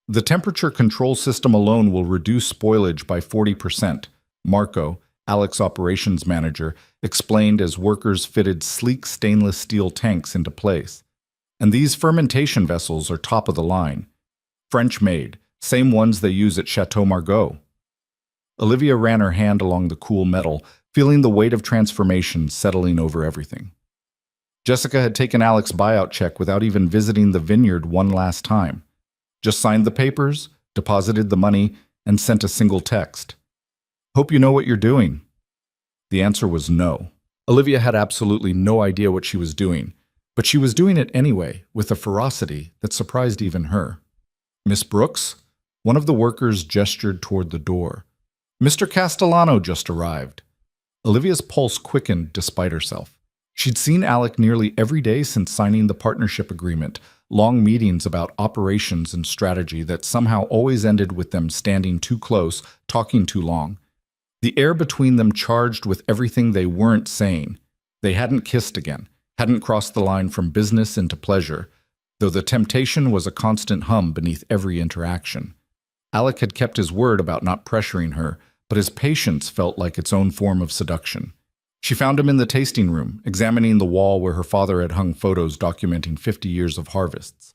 "The temperature control system alone will reduce spoilage by 40%, Marco, Alex's operations manager, explained as workers fitted sleek stainless steel tanks into place. "And these fermentation vessels are top of the line. French-made, same ones they use at Chateau Margaux." Olivia ran her hand along the cool metal, feeling the weight of transformation settling over everything. Jessica had taken Alex's buyout check without even visiting the vineyard one last time. Just signed the papers, deposited the money, and sent a single text. "Hope you know what you're doing." The answer was no. Olivia had absolutely no idea what she was doing, but she was doing it anyway, with a ferocity that surprised even her. "Miss Brooks?" One of the workers gestured toward the door. "Mr. Castellano just arrived." Olivia's pulse quickened despite herself. She'd seen Alec nearly every day since signing the partnership agreement, long meetings about operations and strategy that somehow always ended with them standing too close, talking too long. The air between them charged with everything they weren't saying. They hadn't kissed again, hadn't crossed the line from business into pleasure, though the temptation was a constant hum beneath every interaction. Alec had kept his word about not pressuring her, but his patience felt like its own form of seduction. She found him in the tasting room, examining the wall where her father had hung photos documenting 50 years of harvests.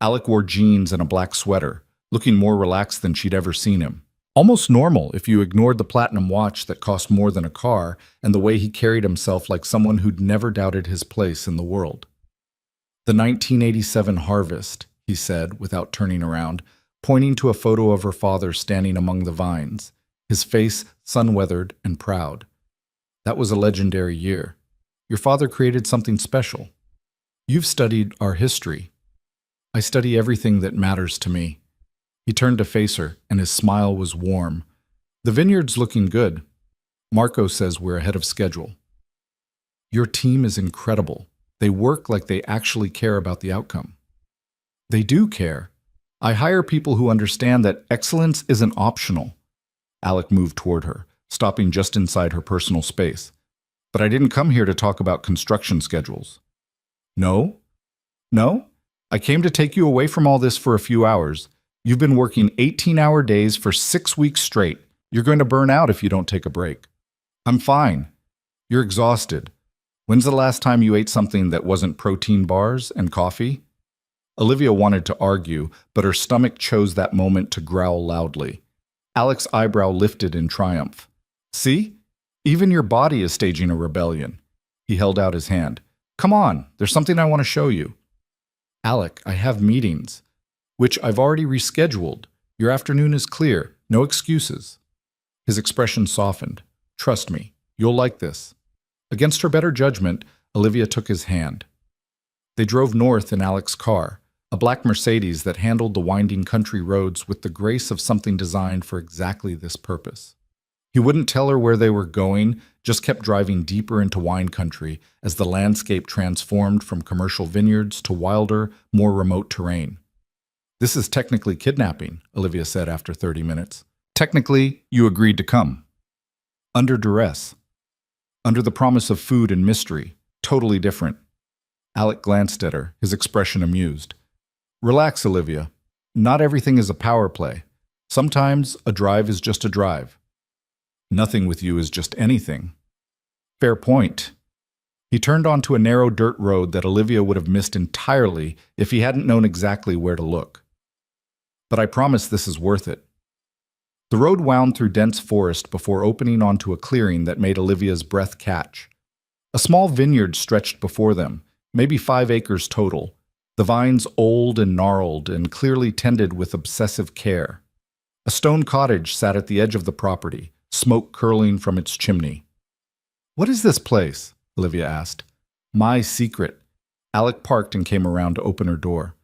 Alec wore jeans and a black sweater, looking more relaxed than she'd ever seen him. Almost normal if you ignored the platinum watch that cost more than a car and the way he carried himself like someone who'd never doubted his place in the world. "The 1987 harvest," he said without turning around, pointing to a photo of her father standing among the vines, his face sun-weathered and proud. "That was a legendary year. Your father created something special. You've studied our history. I study everything that matters to me." He turned to face her, and his smile was warm. "The vineyard's looking good. Marco says we're ahead of schedule." "Your team is incredible. They work like they actually care about the outcome." "They do care. I hire people who understand that excellence isn't optional." Alec moved toward her, stopping just inside her personal space. "But I didn't come here to talk about construction schedules." "No? No? I came to take you away from all this for a few hours. You've been working 18-hour days for 6 weeks straight. You're going to burn out if you don't take a break." "I'm fine." "You're exhausted. When's the last time you ate something that wasn't protein bars and coffee?" Olivia wanted to argue, but her stomach chose that moment to growl loudly. Alec's eyebrow lifted in triumph. "See? Even your body is staging a rebellion." He held out his hand. "Come on, there's something I want to show you." "Alec, I have meetings, which I've already rescheduled. Your afternoon is clear, no excuses." His expression softened. "Trust me, you'll like this." Against her better judgment, Olivia took his hand. They drove north in Alec's car, a black Mercedes that handled the winding country roads with the grace of something designed for exactly this purpose. He wouldn't tell her where they were going, just kept driving deeper into wine country as the landscape transformed from commercial vineyards to wilder, more remote terrain. "This is technically kidnapping," Olivia said after 30 minutes. "Technically, you agreed to come." "Under duress. Under the promise of food and mystery. Totally different." Alec glanced at her, his expression amused. "Relax, Olivia. Not everything is a power play. Sometimes a drive is just a drive. Nothing with you is just anything." "Fair point." He turned onto a narrow dirt road that Olivia would have missed entirely if he hadn't known exactly where to look. "But I promise this is worth it." The road wound through dense forest before opening onto a clearing that made Olivia's breath catch. A small vineyard stretched before them, maybe 5 acres total, the vines old and gnarled and clearly tended with obsessive care. A stone cottage sat at the edge of the property, smoke curling from its chimney. "What is this place?" Olivia asked. "My secret." Alec parked and came around to open her door.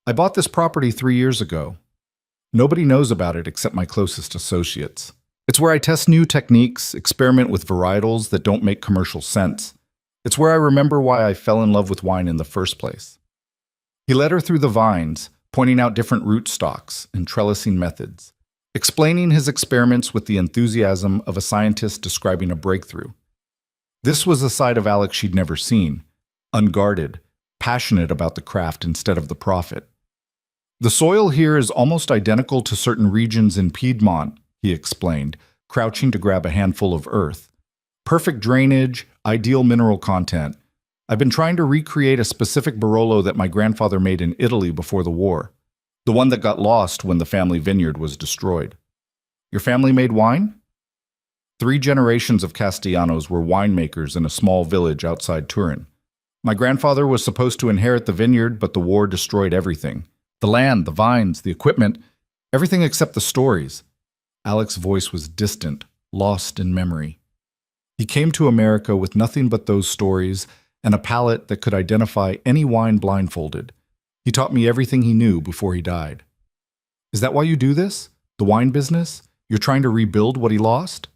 "I bought this property 3 years ago. Nobody knows about it except my closest associates. It's where I test new techniques, experiment with varietals that don't make commercial sense. It's where I remember why I fell in love with wine in the first place." He led her through the vines, pointing out different rootstocks and trellising methods, explaining his experiments with the enthusiasm of a scientist describing a breakthrough. This was a side of Alec she'd never seen, unguarded, passionate about the craft instead of the profit. "The soil here is almost identical to certain regions in Piedmont," he explained, crouching to grab a handful of earth. "Perfect drainage, ideal mineral content. I've been trying to recreate a specific Barolo that my grandfather made in Italy before the war. The one that got lost when the family vineyard was destroyed." "Your family made wine?" 3 generations of Castellanos were winemakers in a small village outside Turin. My grandfather was supposed to inherit the vineyard, but the war destroyed everything. The land, the vines, the equipment, everything except the stories. Alec's voice was distant, lost in memory. He came to America with nothing but those stories and a palate that could identify any wine blindfolded. He taught me everything he knew before he died. "Is that why you do this? The wine business? You're trying to rebuild what he lost?"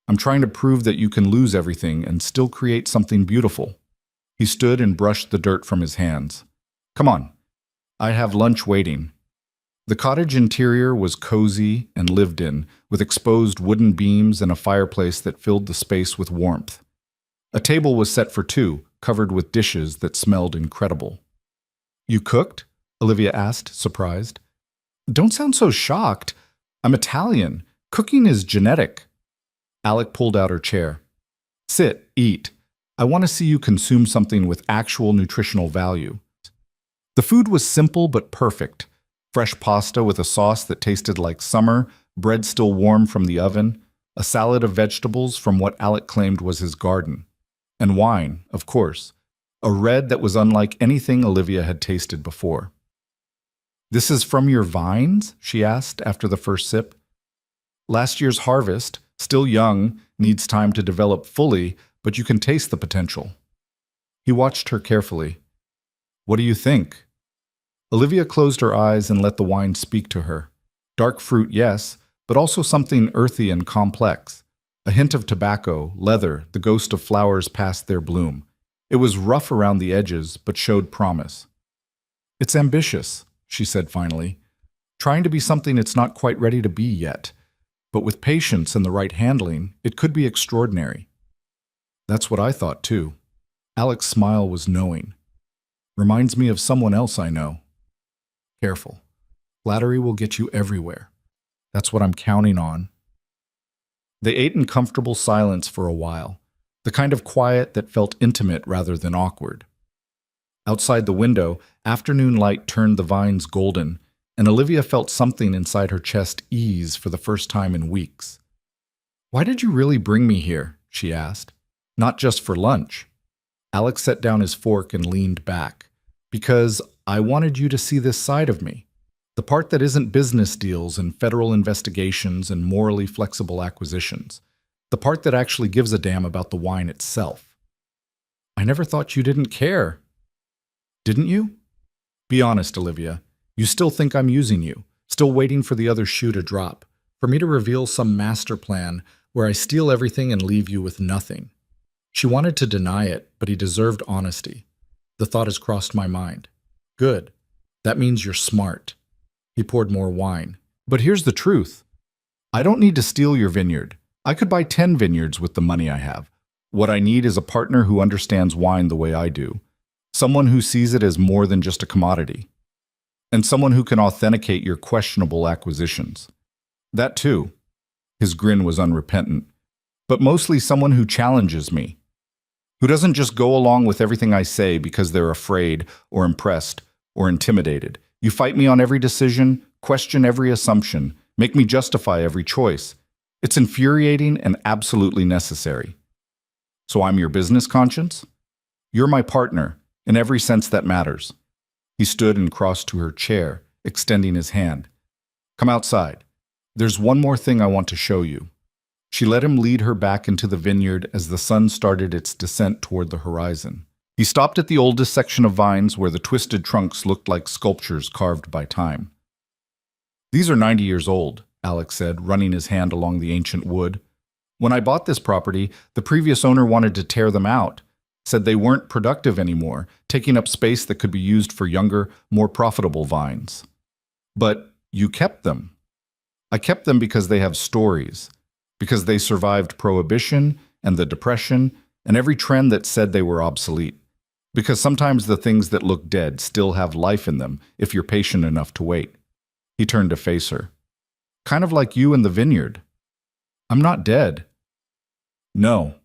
"I'm trying to prove that you can lose everything and still create something beautiful." He stood and brushed the dirt from his hands. "Come on. I have lunch waiting." The cottage interior was cozy and lived in, with exposed wooden beams and a fireplace that filled the space with warmth. A table was set for 2, covered with dishes that smelled incredible. "You cooked?" Olivia asked, surprised. "Don't sound so shocked. I'm Italian. Cooking is genetic." Alec pulled out her chair. Sit, eat. I want to see you consume something with actual nutritional value. The food was simple but perfect. Fresh pasta with a sauce that tasted like summer, bread still warm from the oven, a salad of vegetables from what Alec claimed was his garden. And wine, of course. A red that was unlike anything Olivia had tasted before. "This is from your vines?" she asked after the first sip. "Last year's harvest, still young, needs time to develop fully, but you can taste the potential." He watched her carefully. "What do you think?" Olivia closed her eyes and let the wine speak to her. Dark fruit, yes, but also something earthy and complex. A hint of tobacco, leather, the ghost of flowers past their bloom. It was rough around the edges, but showed promise. "It's ambitious," she said finally, "trying to be something it's not quite ready to be yet. But with patience and the right handling, it could be extraordinary." "That's what I thought, too." Alec's smile was knowing. "Reminds me of someone else I know." "Careful. Flattery will get you everywhere. That's what I'm counting on." They ate in comfortable silence for a while, the kind of quiet that felt intimate rather than awkward. Outside the window, afternoon light turned the vines golden, and Olivia felt something inside her chest ease for the first time in weeks. "Why did you really bring me here?" she asked. "Not just for lunch." Alex set down his fork and leaned back. "Because I wanted you to see this side of me. The part that isn't business deals and federal investigations and morally flexible acquisitions. The part that actually gives a damn about the wine itself." "I never thought you didn't care." "Didn't you? Be honest, Olivia. You still think I'm using you, still waiting for the other shoe to drop, for me to reveal some master plan where I steal everything and leave you with nothing." She wanted to deny it, but he deserved honesty. "The thought has crossed my mind." "Good. That means you're smart." He poured more wine. "But here's the truth. I don't need to steal your vineyard. I could buy 10 vineyards with the money I have. What I need is a partner who understands wine the way I do. Someone who sees it as more than just a commodity. And someone who can authenticate your questionable acquisitions. That too." His grin was unrepentant. "But mostly someone who challenges me. Who doesn't just go along with everything I say because they're afraid or impressed or intimidated. You fight me on every decision, question every assumption, make me justify every choice. It's infuriating and absolutely necessary. So I'm your business conscience? You're my partner, in every sense that matters." He stood and crossed to her chair, extending his hand. "Come outside. There's one more thing I want to show you." She let him lead her back into the vineyard as the sun started its descent toward the horizon. He stopped at the oldest section of vines where the twisted trunks looked like sculptures carved by time. "These are 90 years old," Alex said, running his hand along the ancient wood. "When I bought this property, the previous owner wanted to tear them out, said they weren't productive anymore, taking up space that could be used for younger, more profitable vines. But you kept them." "I kept them because they have stories, because they survived Prohibition and the Depression and every trend that said they were obsolete. Because sometimes the things that look dead still have life in them if you're patient enough to wait." He turned to face her. "Kind of like you in the vineyard." "I'm not dead." "No.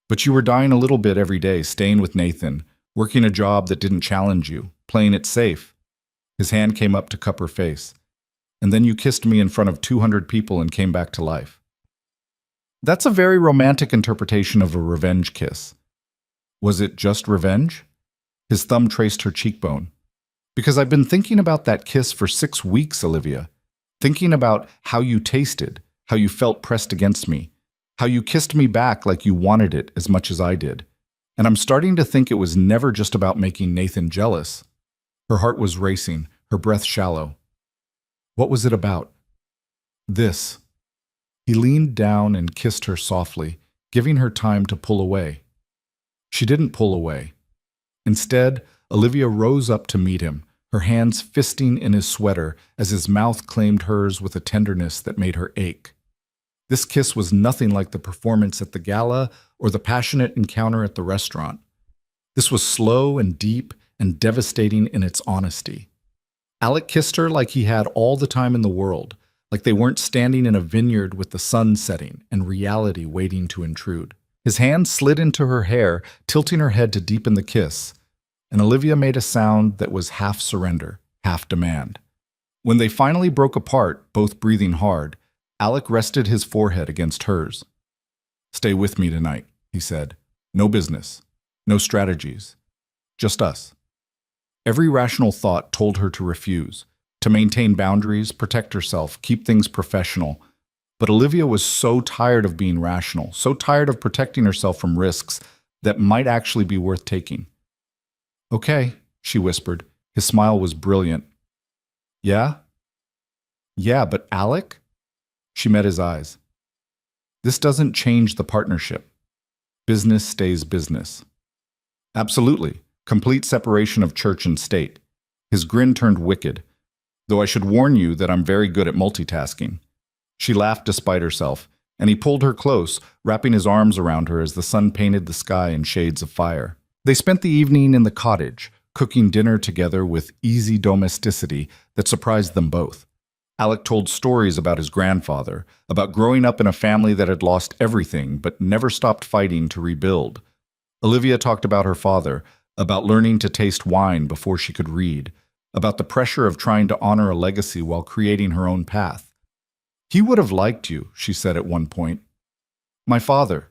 But you were dying a little bit every day, staying with Nathan, working a job that didn't challenge you, playing it safe." His hand came up to cup her face. "And then you kissed me in front of 200 people and came back to life." That's a very romantic interpretation of a revenge kiss. Was it just revenge? His thumb traced her cheekbone. "Because I've been thinking about that kiss for 6 weeks, Olivia. Thinking about how you tasted, how you felt pressed against me, how you kissed me back like you wanted it as much as I did. And I'm starting to think it was never just about making Nathan jealous." Her heart was racing, her breath shallow. "What was it about?" "This." He leaned down and kissed her softly, giving her time to pull away. She didn't pull away. Instead, Olivia rose up to meet him, her hands fisting in his sweater as his mouth claimed hers with a tenderness that made her ache. This kiss was nothing like the performance at the gala or the passionate encounter at the restaurant. This was slow and deep and devastating in its honesty. Alec kissed her like he had all the time in the world, like they weren't standing in a vineyard with the sun setting and reality waiting to intrude. His hand slid into her hair, tilting her head to deepen the kiss, and Olivia made a sound that was half surrender, half demand. When they finally broke apart, both breathing hard, Alec rested his forehead against hers. "Stay with me tonight," he said. "No business. No strategies. Just us." Every rational thought told her to refuse, to maintain boundaries, protect herself, keep things professional. But Olivia was so tired of being rational, so tired of protecting herself from risks that might actually be worth taking. "Okay," she whispered. His smile was brilliant. "Yeah? Yeah, but Alec?" She met his eyes. "This doesn't change the partnership. Business stays business." "Absolutely. Complete separation of church and state." His grin turned wicked. "Though I should warn you that I'm very good at multitasking." She laughed despite herself, and he pulled her close, wrapping his arms around her as the sun painted the sky in shades of fire. They spent the evening in the cottage, cooking dinner together with easy domesticity that surprised them both. Alec told stories about his grandfather, about growing up in a family that had lost everything but never stopped fighting to rebuild. Olivia talked about her father, about learning to taste wine before she could read, about the pressure of trying to honor a legacy while creating her own path. "He would have liked you," she said at one point. "My father.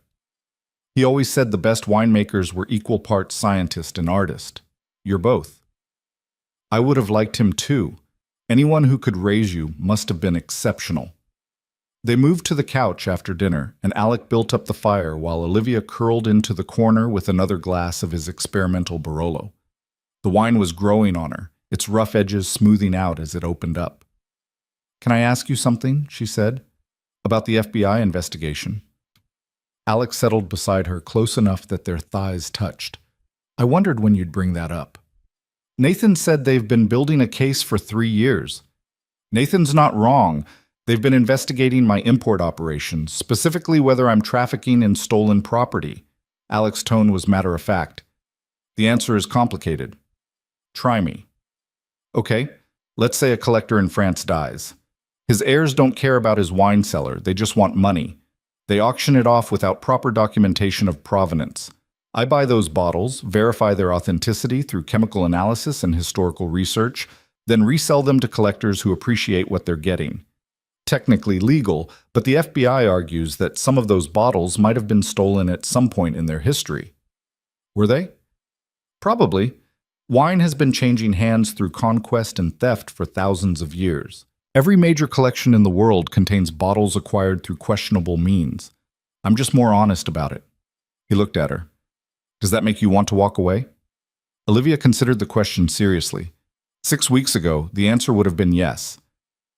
He always said the best winemakers were equal parts scientist and artist. You're both." "I would have liked him too. Anyone who could raise you must have been exceptional." They moved to the couch after dinner, and Alec built up the fire while Olivia curled into the corner with another glass of his experimental Barolo. The wine was growing on her, its rough edges smoothing out as it opened up. "Can I ask you something?" she said. "About the FBI investigation." Alec settled beside her close enough that their thighs touched. "I wondered when you'd bring that up." "Nathan said they've been building a case for 3 years. Nathan's not wrong. They've been investigating my import operations, specifically whether I'm trafficking in stolen property." Alec's tone was matter-of-fact. "The answer is complicated. Try me." "Okay, let's say a collector in France dies. His heirs don't care about his wine cellar, they just want money. They auction it off without proper documentation of provenance. I buy those bottles, verify their authenticity through chemical analysis and historical research, then resell them to collectors who appreciate what they're getting. Technically legal, but the FBI argues that some of those bottles might have been stolen at some point in their history." "Were they?" "Probably. Wine has been changing hands through conquest and theft for thousands of years. Every major collection in the world contains bottles acquired through questionable means. I'm just more honest about it." He looked at her. "Does that make you want to walk away?" Olivia considered the question seriously. 6 weeks ago, the answer would have been yes.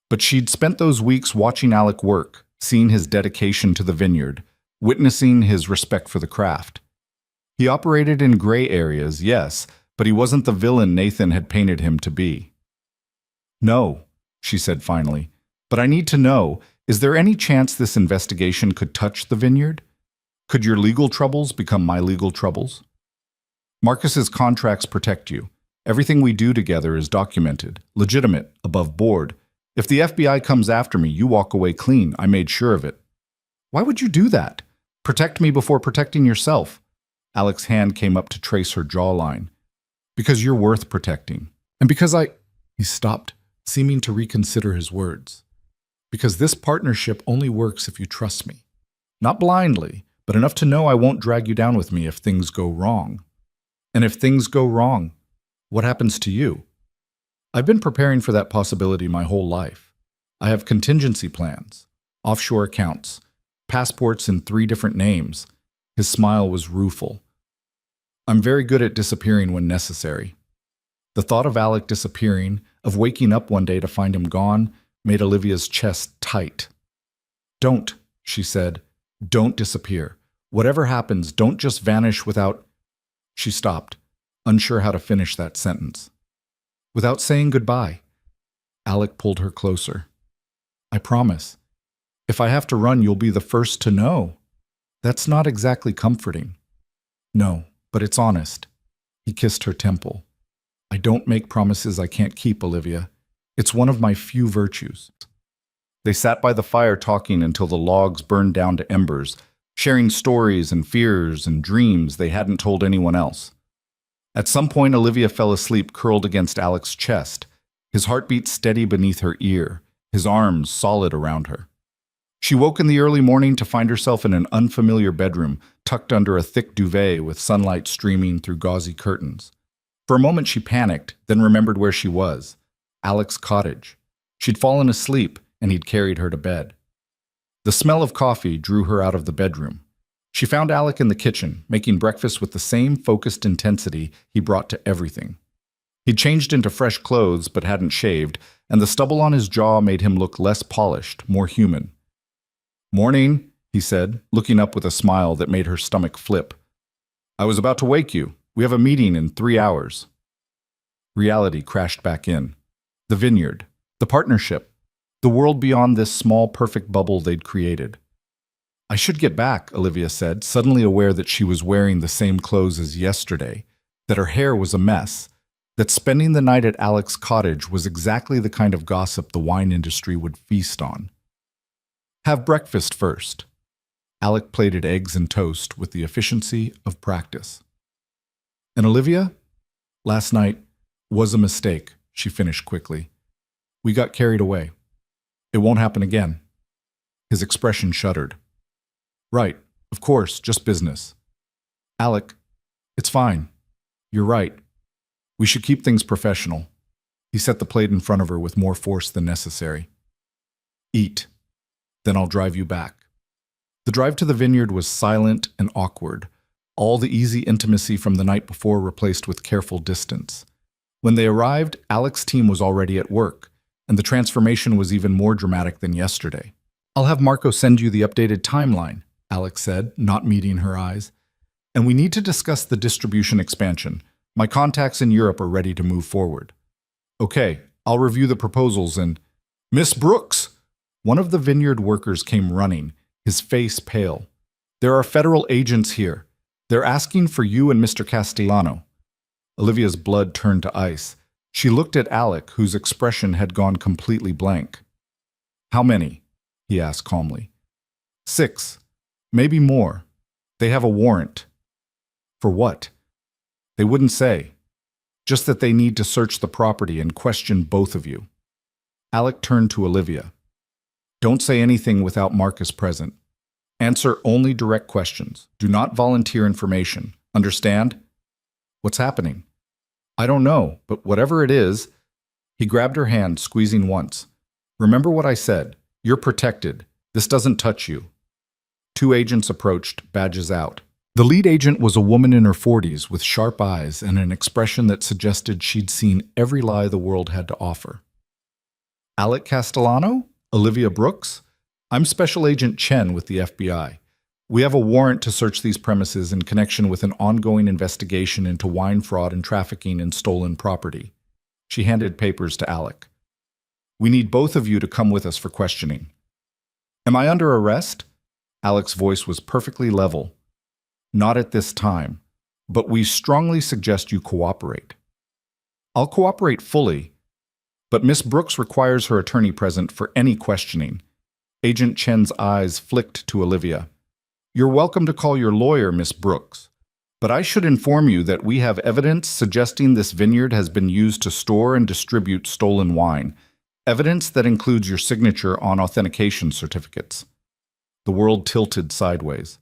But she'd spent those weeks watching Alec work, seeing his dedication to the vineyard, witnessing his respect for the craft. He operated in gray areas, yes, but he wasn't the villain Nathan had painted him to be. "No," she said finally, "but I need to know, is there any chance this investigation could touch the vineyard? Could your legal troubles become my legal troubles?" "Marcus's contracts protect you. Everything we do together is documented, legitimate, above board. If the FBI comes after me, you walk away clean. I made sure of it." "Why would you do that? Protect me before protecting yourself." Alec's hand came up to trace her jawline. "Because you're worth protecting. And because He stopped, seeming to reconsider his words. "Because this partnership only works if you trust me. Not blindly, but enough to know I won't drag you down with me if things go wrong. And if things go wrong, what happens to you? I've been preparing for that possibility my whole life. I have contingency plans, offshore accounts, passports in 3 different names." His smile was rueful. "I'm very good at disappearing when necessary." The thought of Alec disappearing, of waking up one day to find him gone, made Olivia's chest tight. "Don't," she said. "Don't disappear. Whatever happens, don't just vanish without—" She stopped, unsure how to finish that sentence. "Without saying goodbye." Alec pulled her closer. "I promise. If I have to run, you'll be the first to know." "That's not exactly comforting." "No, but it's honest." He kissed her temple. "I don't make promises I can't keep, Olivia. It's one of my few virtues." They sat by the fire talking until the logs burned down to embers, sharing stories and fears and dreams they hadn't told anyone else. At some point, Olivia fell asleep curled against Alex's chest, his heartbeat steady beneath her ear, his arms solid around her. She woke in the early morning to find herself in an unfamiliar bedroom, tucked under a thick duvet with sunlight streaming through gauzy curtains. For a moment she panicked, then remembered where she was. Alex's cottage. She'd fallen asleep, and he'd carried her to bed. The smell of coffee drew her out of the bedroom. She found Alec in the kitchen, making breakfast with the same focused intensity he brought to everything. He'd changed into fresh clothes but hadn't shaved, and the stubble on his jaw made him look less polished, more human. "Morning," he said, looking up with a smile that made her stomach flip. "I was about to wake you. We have a meeting in 3 hours." Reality crashed back in. The vineyard, the partnership, the world beyond this small, perfect bubble they'd created. "I should get back," Olivia said, suddenly aware that she was wearing the same clothes as yesterday, that her hair was a mess, that spending the night at Alec's cottage was exactly the kind of gossip the wine industry would feast on. "Have breakfast first." Alec plated eggs and toast with the efficiency of practice. "And Olivia? Last night was a mistake," she finished quickly. "We got carried away. It won't happen again." His expression shuddered. "Right, of course, just business." "Alec, it's fine. You're right. We should keep things professional." He set the plate in front of her with more force than necessary. "Eat. Then I'll drive you back." The drive to the vineyard was silent and awkward, all the easy intimacy from the night before replaced with careful distance. When they arrived, Alec's team was already at work, and the transformation was even more dramatic than yesterday. "I'll have Marco send you the updated timeline," Alex said, not meeting her eyes. "And we need to discuss the distribution expansion. My contacts in Europe are ready to move forward." "Okay, I'll review the proposals and—" "Miss Brooks!" One of the vineyard workers came running, his face pale. "There are federal agents here. They're asking for you and Mr. Castellano." Olivia's blood turned to ice. She looked at Alec, whose expression had gone completely blank. "How many?" he asked calmly. "6. Maybe more. They have a warrant." "For what?" "They wouldn't say. Just that they need to search the property and question both of you." Alec turned to Olivia. "Don't say anything without Marcus present. Answer only direct questions. Do not volunteer information. Understand?" "What's happening?" "I don't know, but whatever it is—" He grabbed her hand, squeezing once. "Remember what I said. You're protected. This doesn't touch you." 2 agents approached, badges out. The lead agent was a woman in her 40s with sharp eyes and an expression that suggested she'd seen every lie the world had to offer. "Alec Castellano? Olivia Brooks? I'm Special Agent Chen with the FBI. We have a warrant to search these premises in connection with an ongoing investigation into wine fraud and trafficking in stolen property." She handed papers to Alec. "We need both of you to come with us for questioning." "Am I under arrest?" Alec's voice was perfectly level. "Not at this time, but we strongly suggest you cooperate." "I'll cooperate fully, but Miss Brooks requires her attorney present for any questioning." Agent Chen's eyes flicked to Olivia. "You're welcome to call your lawyer, Miss Brooks, but I should inform you that we have evidence suggesting this vineyard has been used to store and distribute stolen wine, evidence that includes your signature on authentication certificates." The world tilted sideways.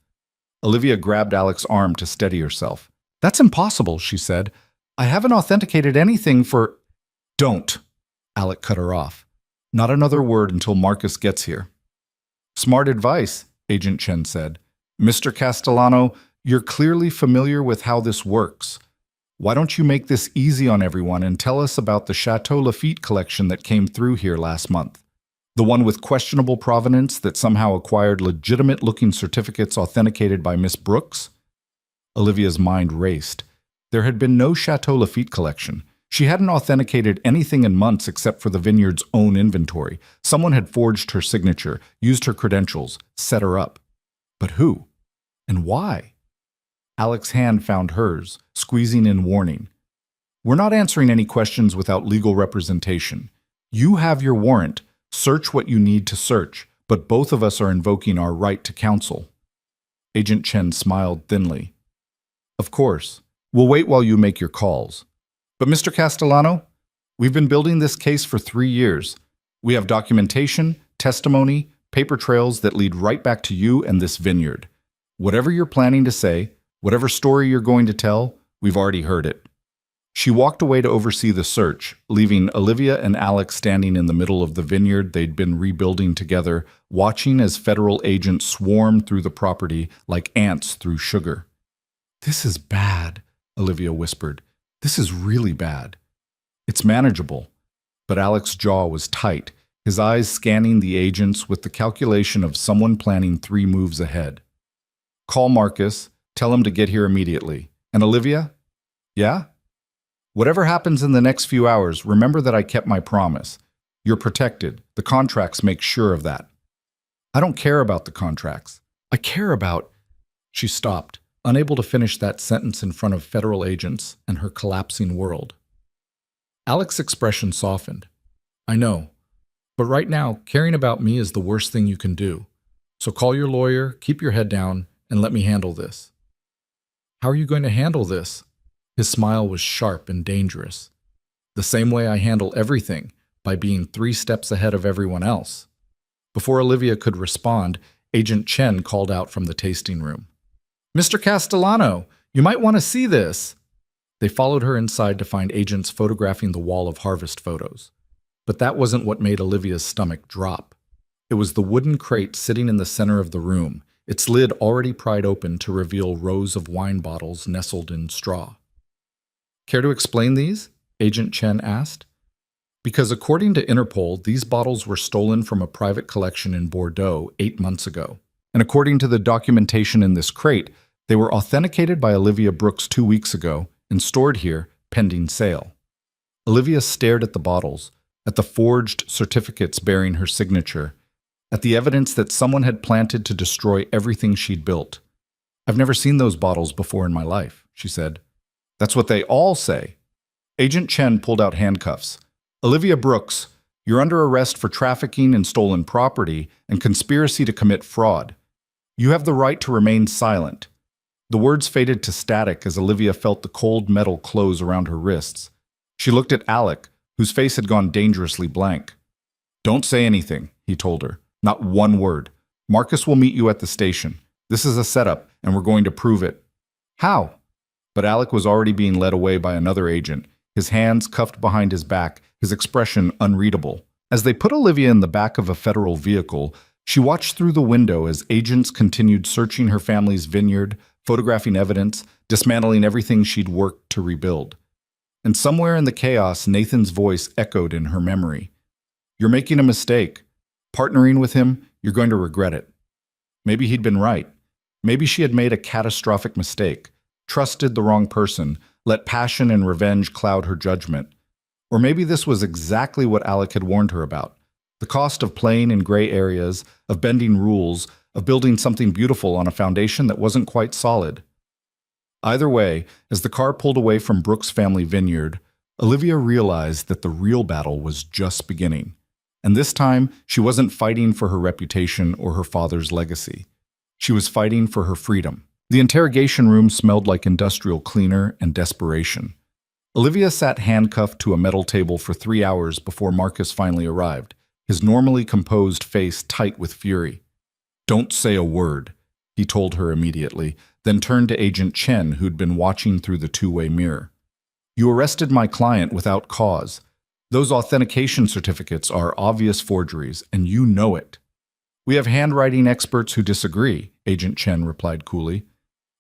Olivia grabbed Alec's arm to steady herself. "That's impossible," she said. "I haven't authenticated anything for—" "Don't," Alec cut her off. "Not another word until Marcus gets here." "Smart advice," Agent Chen said. "Mr. Castellano, you're clearly familiar with how this works. Why don't you make this easy on everyone and tell us about the Chateau Lafite collection that came through here last month? The one with questionable provenance that somehow acquired legitimate-looking certificates authenticated by Miss Brooks?" Olivia's mind raced. There had been no Chateau Lafite collection. She hadn't authenticated anything in months except for the vineyard's own inventory. Someone had forged her signature, used her credentials, set her up. But who? And why? Alec's hand found hers, squeezing in warning. "We're not answering any questions without legal representation. You have your warrant. Search what you need to search, but both of us are invoking our right to counsel." Agent Chen smiled thinly. Of course. We'll wait while you make your calls. But Mr. Castellano, we've been building this case for 3 years. We have documentation, testimony, paper trails that lead right back to you and this vineyard. Whatever you're planning to say, whatever story you're going to tell, we've already heard it. She walked away to oversee the search, leaving Olivia and Alex standing in the middle of the vineyard they'd been rebuilding together, watching as federal agents swarmed through the property like ants through sugar. "This is bad," Olivia whispered. "This is really bad." "It's manageable." But Alex's jaw was tight, his eyes scanning the agents with the calculation of someone planning 3 moves ahead. "Call Marcus, tell him to get here immediately. And Olivia?" "Yeah?" "Whatever happens in the next few hours, remember that I kept my promise. You're protected. The contracts make sure of that." "I don't care about the contracts. I care about—" She stopped, unable to finish that sentence in front of federal agents and her collapsing world. Alex's expression softened. "I know. But right now, caring about me is the worst thing you can do. So call your lawyer, keep your head down, and let me handle this." "How are you going to handle this?" His smile was sharp and dangerous. "The same way I handle everything, by being 3 steps ahead of everyone else." Before Olivia could respond, Agent Chen called out from the tasting room. "Mr. Castellano, you might want to see this." They followed her inside to find agents photographing the wall of harvest photos. But that wasn't what made Olivia's stomach drop. It was the wooden crate sitting in the center of the room, its lid already pried open to reveal rows of wine bottles nestled in straw. "Care to explain these?" Agent Chen asked. "Because according to Interpol, these bottles were stolen from a private collection in Bordeaux 8 months ago. And according to the documentation in this crate, they were authenticated by Olivia Brooks 2 weeks ago and stored here pending sale." Olivia stared at the bottles, at the forged certificates bearing her signature, at the evidence that someone had planted to destroy everything she'd built. "I've never seen those bottles before in my life," she said. "That's what they all say." Agent Chen pulled out handcuffs. "Olivia Brooks, you're under arrest for trafficking in stolen property and conspiracy to commit fraud. You have the right to remain silent." The words faded to static as Olivia felt the cold metal close around her wrists. She looked at Alec, whose face had gone dangerously blank. "Don't say anything," he told her. "Not one word. Marcus will meet you at the station. This is a setup, and we're going to prove it." "How?" But Alec was already being led away by another agent, his hands cuffed behind his back, his expression unreadable. As they put Olivia in the back of a federal vehicle, she watched through the window as agents continued searching her family's vineyard, photographing evidence, dismantling everything she'd worked to rebuild. And somewhere in the chaos, Nathan's voice echoed in her memory. "You're making a mistake. Partnering with him, you're going to regret it." Maybe he'd been right. Maybe she had made a catastrophic mistake, trusted the wrong person, let passion and revenge cloud her judgment. Or maybe this was exactly what Alec had warned her about. The cost of playing in gray areas, of bending rules, of building something beautiful on a foundation that wasn't quite solid. Either way, as the car pulled away from Brooks' family vineyard, Olivia realized that the real battle was just beginning. And this time, she wasn't fighting for her reputation or her father's legacy. She was fighting for her freedom. The interrogation room smelled like industrial cleaner and desperation. Olivia sat handcuffed to a metal table for 3 hours before Marcus finally arrived, his normally composed face tight with fury. "Don't say a word," he told her immediately, then turned to Agent Chen, who'd been watching through the two-way mirror. "You arrested my client without cause. Those authentication certificates are obvious forgeries, and you know it." "We have handwriting experts who disagree," Agent Chen replied coolly.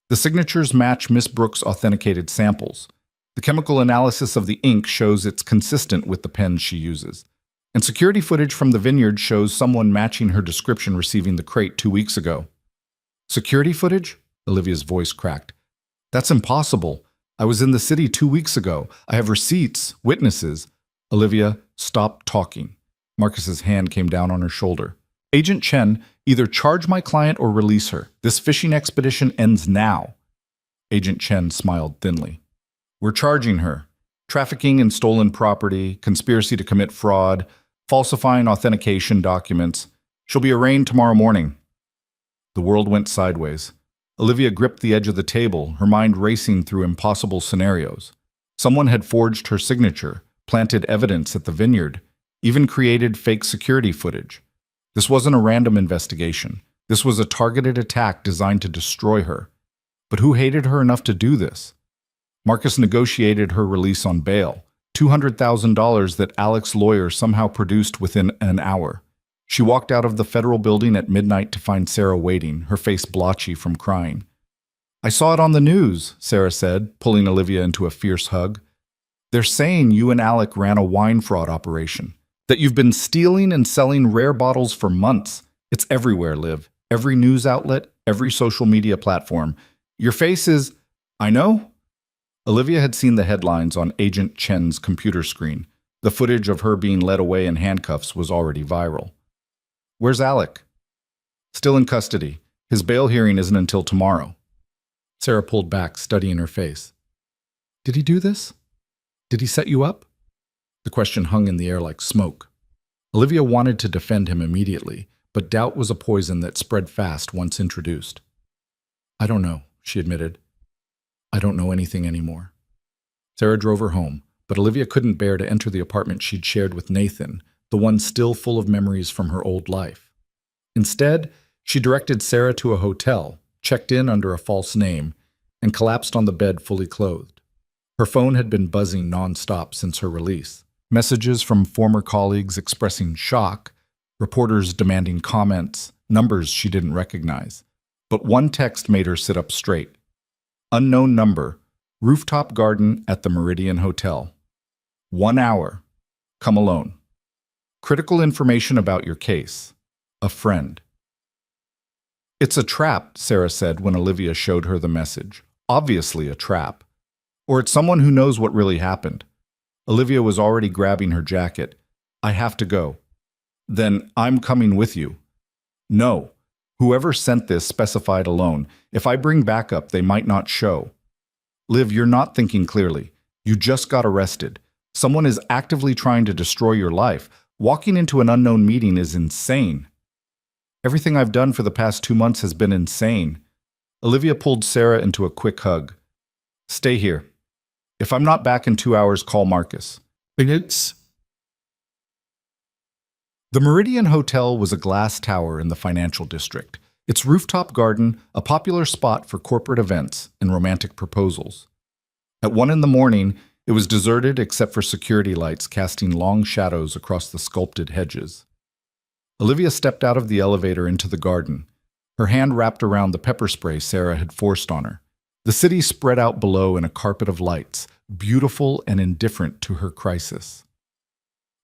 "The signatures match Miss Brooks' authenticated samples. The chemical analysis of the ink shows it's consistent with the pens she uses. And security footage from the vineyard shows someone matching her description receiving the crate 2 weeks ago." "Security footage?" Olivia's voice cracked. "That's impossible. I was in the city 2 weeks ago. I have receipts, witnesses." "Olivia, stop talking." Marcus's hand came down on her shoulder. "Agent Chen, either charge my client or release her. This fishing expedition ends now." Agent Chen smiled thinly. "We're charging her. Trafficking in stolen property, conspiracy to commit fraud, falsifying authentication documents. She'll be arraigned tomorrow morning." The world went sideways. Olivia gripped the edge of the table, her mind racing through impossible scenarios. Someone had forged her signature, planted evidence at the vineyard, even created fake security footage. This wasn't a random investigation. This was a targeted attack designed to destroy her. But who hated her enough to do this? Marcus negotiated her release on bail, $200,000 that Alec's lawyer somehow produced within an hour. She walked out of the federal building at midnight to find Sarah waiting, her face blotchy from crying. "I saw it on the news," Sarah said, pulling Olivia into a fierce hug. "They're saying you and Alec ran a wine fraud operation, that you've been stealing and selling rare bottles for months. It's everywhere, Liv. Every news outlet, every social media platform. Your face is—" "I know." Olivia had seen the headlines on Agent Chen's computer screen. The footage of her being led away in handcuffs was already viral. "Where's Alec?" "Still in custody. His bail hearing isn't until tomorrow." Sarah pulled back, studying her face. "Did he do this? Did he set you up?" The question hung in the air like smoke. Olivia wanted to defend him immediately, but doubt was a poison that spread fast once introduced. "I don't know," she admitted. "I don't know anything anymore." Sarah drove her home, but Olivia couldn't bear to enter the apartment she'd shared with Nathan, the one still full of memories from her old life. Instead, she directed Sarah to a hotel, checked in under a false name, and collapsed on the bed fully clothed. Her phone had been buzzing nonstop since her release. Messages from former colleagues expressing shock, reporters demanding comments, numbers she didn't recognize. But one text made her sit up straight. Unknown number, rooftop garden at the Meridian Hotel. 1 hour. Come alone. Critical information about your case. A friend. "It's a trap," Sarah said when Olivia showed her the message. "Obviously a trap. Or it's someone who knows what really happened." Olivia was already grabbing her jacket. "I have to go." "Then I'm coming with you." "No. Whoever sent this specified alone. If I bring backup, they might not show." "Liv, you're not thinking clearly. You just got arrested. Someone is actively trying to destroy your life. Walking into an unknown meeting is insane." "Everything I've done for the past 2 months has been insane." Olivia pulled Sarah into a quick hug. "Stay here. If I'm not back in 2 hours, call Marcus." The Meridian Hotel was a glass tower in the financial district. Its rooftop garden, a popular spot for corporate events and romantic proposals. At 1 a.m, it was deserted except for security lights casting long shadows across the sculpted hedges. Olivia stepped out of the elevator into the garden, her hand wrapped around the pepper spray Sarah had forced on her. The city spread out below in a carpet of lights, beautiful and indifferent to her crisis.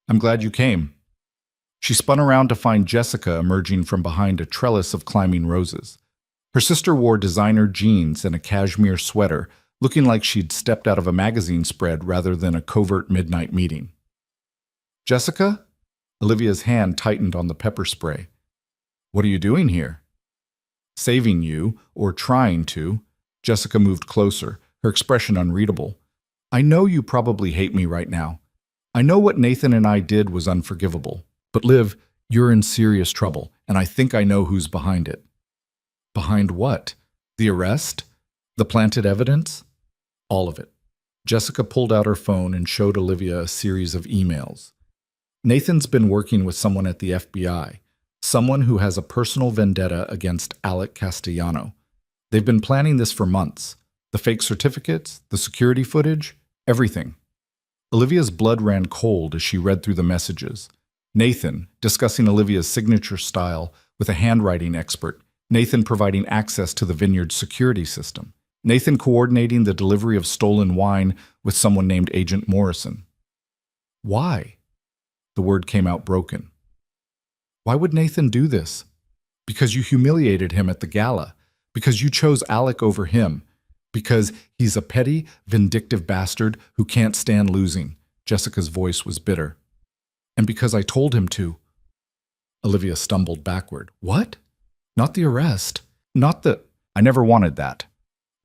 "I'm glad you came." She spun around to find Jessica emerging from behind a trellis of climbing roses. Her sister wore designer jeans and a cashmere sweater, looking like she'd stepped out of a magazine spread rather than a covert midnight meeting. "Jessica?" Olivia's hand tightened on the pepper spray. "What are you doing here?" "Saving you, or trying to." Jessica moved closer, her expression unreadable. "I know you probably hate me right now. I know what Nathan and I did was unforgivable. But Liv, you're in serious trouble, and I think I know who's behind it." "Behind what? The arrest? The planted evidence?" "All of it." Jessica pulled out her phone and showed Olivia a series of emails. "Nathan's been working with someone at the FBI, someone who has a personal vendetta against Alec Castellano. They've been planning this for months. The fake certificates, the security footage, everything." Olivia's blood ran cold as she read through the messages. Nathan, discussing Olivia's signature style with a handwriting expert. Nathan providing access to the vineyard's security system. Nathan coordinating the delivery of stolen wine with someone named Agent Morrison. "Why?" The word came out broken. "Why would Nathan do this?" "Because you humiliated him at the gala. Because you chose Alec over him. Because he's a petty, vindictive bastard who can't stand losing." Jessica's voice was bitter. "And because I told him to." Olivia stumbled backward. "What? Not the arrest? Not the—" "I never wanted that.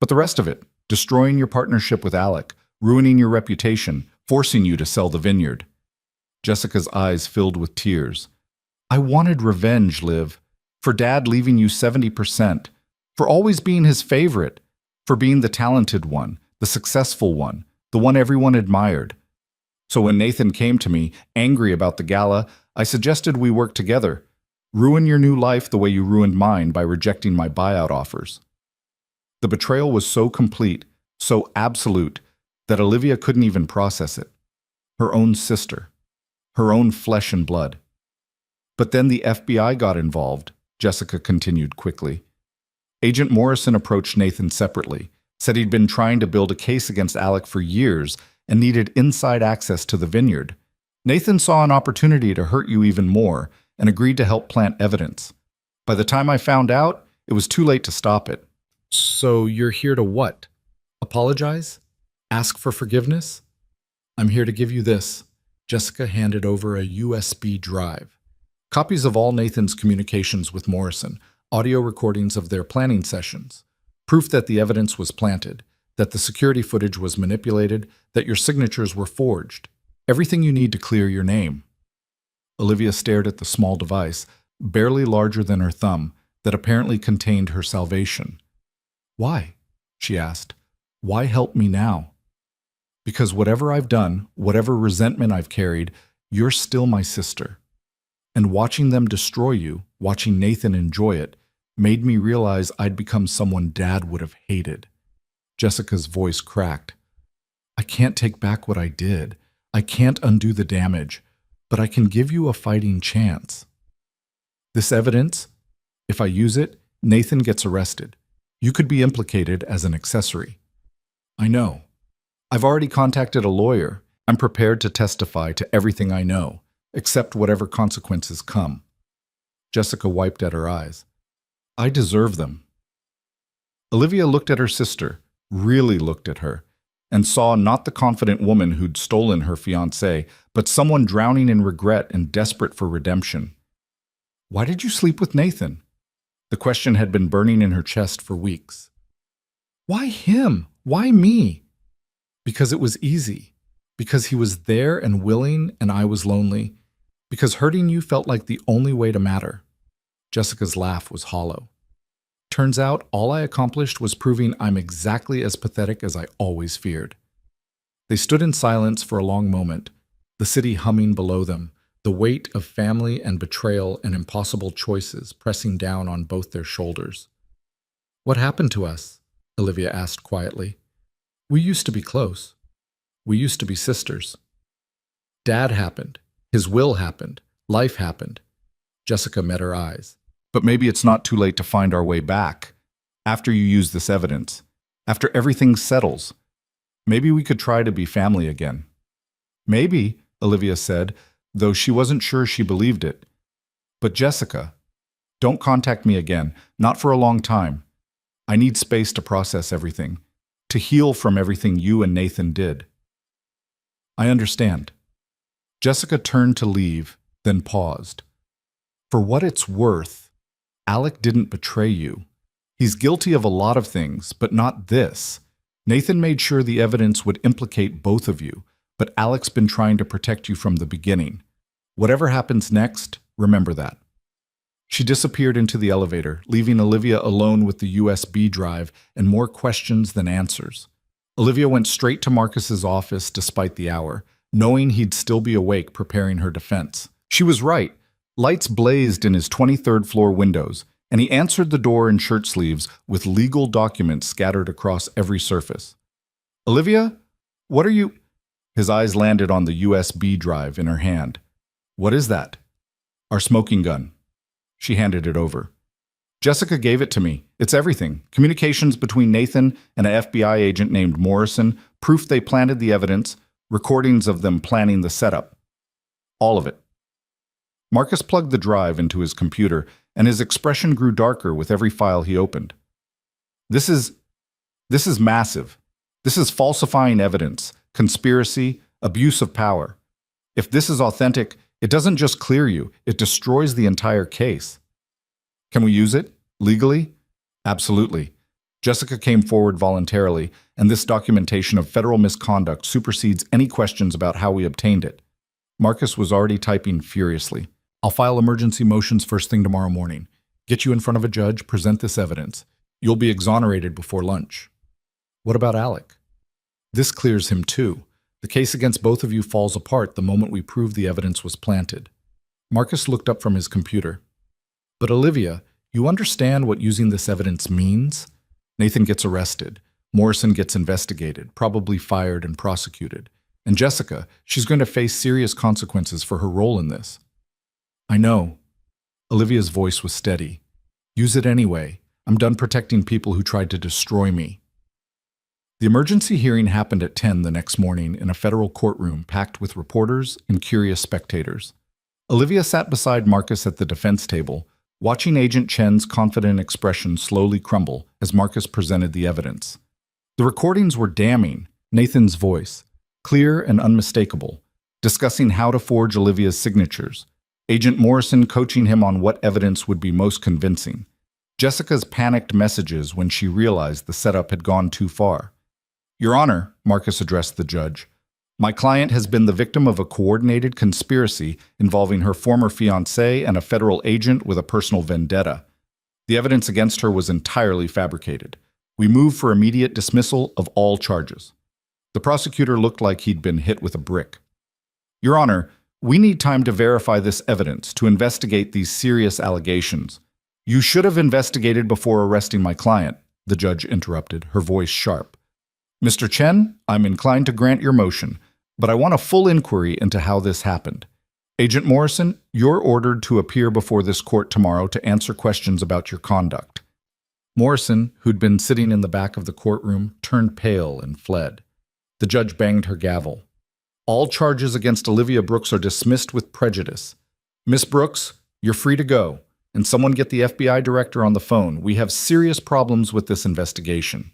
But the rest of it, destroying your partnership with Alec, ruining your reputation, forcing you to sell the vineyard." Jessica's eyes filled with tears. "I wanted revenge, Liv. For Dad leaving you 70%. for always being his favorite, for being the talented one, the successful one, the one everyone admired. So when Nathan came to me, angry about the gala, I suggested we work together. Ruin your new life the way you ruined mine by rejecting my buyout offers. The betrayal was so complete, so absolute, that Olivia couldn't even process it. Her own sister. Her own flesh and blood. But then the FBI got involved, Jessica continued quickly. Agent Morrison approached Nathan separately, said he'd been trying to build a case against Alec for years and needed inside access to the vineyard. Nathan saw an opportunity to hurt you even more and agreed to help plant evidence. By the time I found out, it was too late to stop it. So you're here to what? Apologize? Ask for forgiveness? I'm here to give you this. Jessica handed over a USB drive. Copies of all Nathan's communications with Morrison, audio recordings of their planning sessions, proof that the evidence was planted, that the security footage was manipulated, that your signatures were forged. Everything you need to clear your name. Olivia stared at the small device, barely larger than her thumb, that apparently contained her salvation. Why? She asked. Why help me now? Because whatever I've done, whatever resentment I've carried, you're still my sister. And watching them destroy you, watching Nathan enjoy it, made me realize I'd become someone Dad would have hated. Jessica's voice cracked. I can't take back what I did. I can't undo the damage, but I can give you a fighting chance. This evidence, if I use it, Nathan gets arrested. You could be implicated as an accessory. I know. I've already contacted a lawyer. I'm prepared to testify to everything I know, accept whatever consequences come. Jessica wiped at her eyes. I deserve them. Olivia looked at her sister, really looked at her, and saw not the confident woman who'd stolen her fiancé, but someone drowning in regret and desperate for redemption. Why did you sleep with Nathan? The question had been burning in her chest for weeks. Why him? Why me? Because it was easy. Because he was there and willing and I was lonely. Because hurting you felt like the only way to matter. Jessica's laugh was hollow. Turns out all I accomplished was proving I'm exactly as pathetic as I always feared. They stood in silence for a long moment, the city humming below them, the weight of family and betrayal and impossible choices pressing down on both their shoulders. What happened to us? Olivia asked quietly. We used to be close. We used to be sisters. Dad happened. His will happened. Life happened. Jessica met her eyes. But maybe it's not too late to find our way back. After you use this evidence, after everything settles, maybe we could try to be family again. Maybe, Olivia said, though she wasn't sure she believed it. But Jessica, don't contact me again, not for a long time. I need space to process everything, to heal from everything you and Nathan did. I understand. Jessica turned to leave, then paused. For what it's worth, Alec didn't betray you. He's guilty of a lot of things, but not this. Nathan made sure the evidence would implicate both of you, but Alec's been trying to protect you from the beginning. Whatever happens next, remember that. She disappeared into the elevator, leaving Olivia alone with the USB drive and more questions than answers. Olivia went straight to Marcus's office despite the hour, knowing he'd still be awake preparing her defense. She was right. Lights blazed in his 23rd floor windows, and he answered the door in shirt sleeves with legal documents scattered across every surface. Olivia, what are you? His eyes landed on the USB drive in her hand. What is that? Our smoking gun. She handed it over. Jessica gave it to me. It's everything. Communications between Nathan and an FBI agent named Morrison, proof they planted the evidence, recordings of them planning the setup. All of it. Marcus plugged the drive into his computer, and his expression grew darker with every file he opened. This is massive. This is falsifying evidence, conspiracy, abuse of power. If this is authentic, it doesn't just clear you, it destroys the entire case. Can we use it? Legally? Absolutely. Jessica came forward voluntarily, and this documentation of federal misconduct supersedes any questions about how we obtained it. Marcus was already typing furiously. I'll file emergency motions first thing tomorrow morning. Get you in front of a judge, present this evidence. You'll be exonerated before lunch. What about Alec? This clears him too. The case against both of you falls apart the moment we prove the evidence was planted. Marcus looked up from his computer. But Olivia, you understand what using this evidence means? Nathan gets arrested. Morrison gets investigated, probably fired and prosecuted. And Jessica, she's going to face serious consequences for her role in this. I know. Olivia's voice was steady. Use it anyway. I'm done protecting people who tried to destroy me. The emergency hearing happened at 10 the next morning in a federal courtroom packed with reporters and curious spectators. Olivia sat beside Marcus at the defense table, watching Agent Chen's confident expression slowly crumble as Marcus presented the evidence. The recordings were damning. Nathan's voice, clear and unmistakable, discussing how to forge Olivia's signatures. Agent Morrison coaching him on what evidence would be most convincing. Jessica's panicked messages when she realized the setup had gone too far. Your Honor, Marcus addressed the judge, my client has been the victim of a coordinated conspiracy involving her former fiancé and a federal agent with a personal vendetta. The evidence against her was entirely fabricated. We move for immediate dismissal of all charges. The prosecutor looked like he'd been hit with a brick. Your Honor, we need time to verify this evidence to investigate these serious allegations. You should have investigated before arresting my client, the judge interrupted, her voice sharp. Mr. Chen, I'm inclined to grant your motion, but I want a full inquiry into how this happened. Agent Morrison, you're ordered to appear before this court tomorrow to answer questions about your conduct. Morrison, who'd been sitting in the back of the courtroom, turned pale and fled. The judge banged her gavel. All charges against Olivia Brooks are dismissed with prejudice. Miss Brooks, you're free to go. And someone get the FBI director on the phone. We have serious problems with this investigation.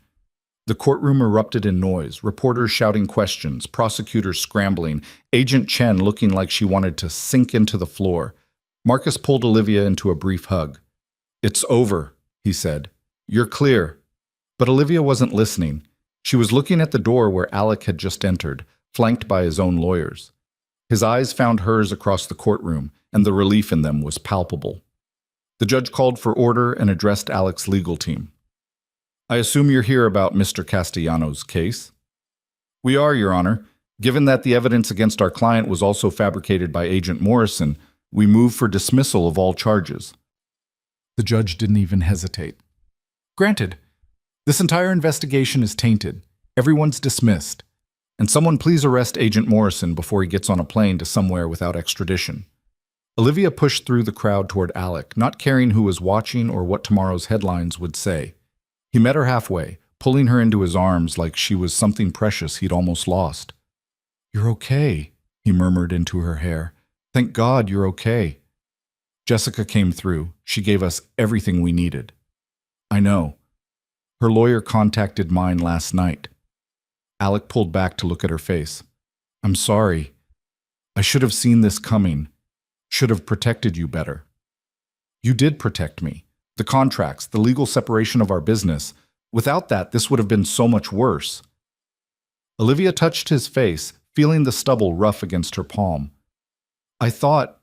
The courtroom erupted in noise, reporters shouting questions, prosecutors scrambling, Agent Chen looking like she wanted to sink into the floor. Marcus pulled Olivia into a brief hug. It's over, he said. You're clear. But Olivia wasn't listening. She was looking at the door where Alec had just entered, flanked by his own lawyers. His eyes found hers across the courtroom, and the relief in them was palpable. The judge called for order and addressed Alec's legal team. I assume you're here about Mr. Castellano's case? We are, Your Honor. Given that the evidence against our client was also fabricated by Agent Morrison, we move for dismissal of all charges. The judge didn't even hesitate. Granted. This entire investigation is tainted. Everyone's dismissed. And someone please arrest Agent Morrison before he gets on a plane to somewhere without extradition. Olivia pushed through the crowd toward Alec, not caring who was watching or what tomorrow's headlines would say. He met her halfway, pulling her into his arms like she was something precious he'd almost lost. You're okay, he murmured into her hair. Thank God you're okay. Jessica came through. She gave us everything we needed. I know. Her lawyer contacted mine last night. Alec pulled back to look at her face. I'm sorry. I should have seen this coming. Should have protected you better. You did protect me. The contracts, the legal separation of our business. Without that, this would have been so much worse. Olivia touched his face, feeling the stubble rough against her palm. I thought,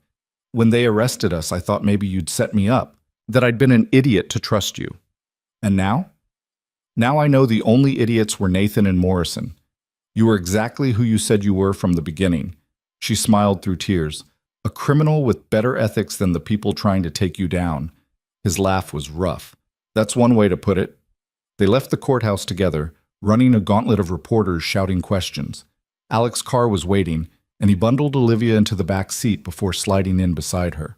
when they arrested us, I thought maybe you'd set me up, that I'd been an idiot to trust you. And now? Now I know the only idiots were Nathan and Morrison. You were exactly who you said you were from the beginning. She smiled through tears. A criminal with better ethics than the people trying to take you down. His laugh was rough. That's one way to put it. They left the courthouse together, running a gauntlet of reporters shouting questions. Alec's car was waiting, and he bundled Olivia into the back seat before sliding in beside her.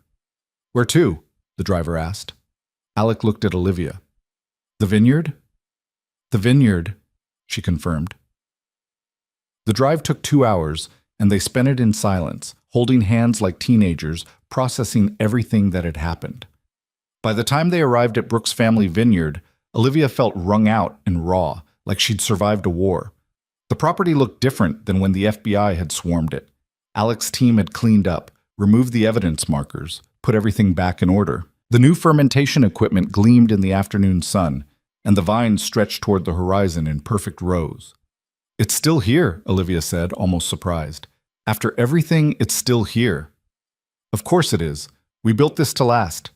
Where to? The driver asked. Alec looked at Olivia. The vineyard? The vineyard, she confirmed. The drive took 2 hours, and they spent it in silence, holding hands like teenagers, processing everything that had happened. By the time they arrived at Brooks' family vineyard, Olivia felt wrung out and raw, like she'd survived a war. The property looked different than when the FBI had swarmed it. Alec's team had cleaned up, removed the evidence markers, put everything back in order. The new fermentation equipment gleamed in the afternoon sun, and the vines stretched toward the horizon in perfect rows. It's still here, Olivia said, almost surprised. After everything, it's still here. Of course it is. We built this to last.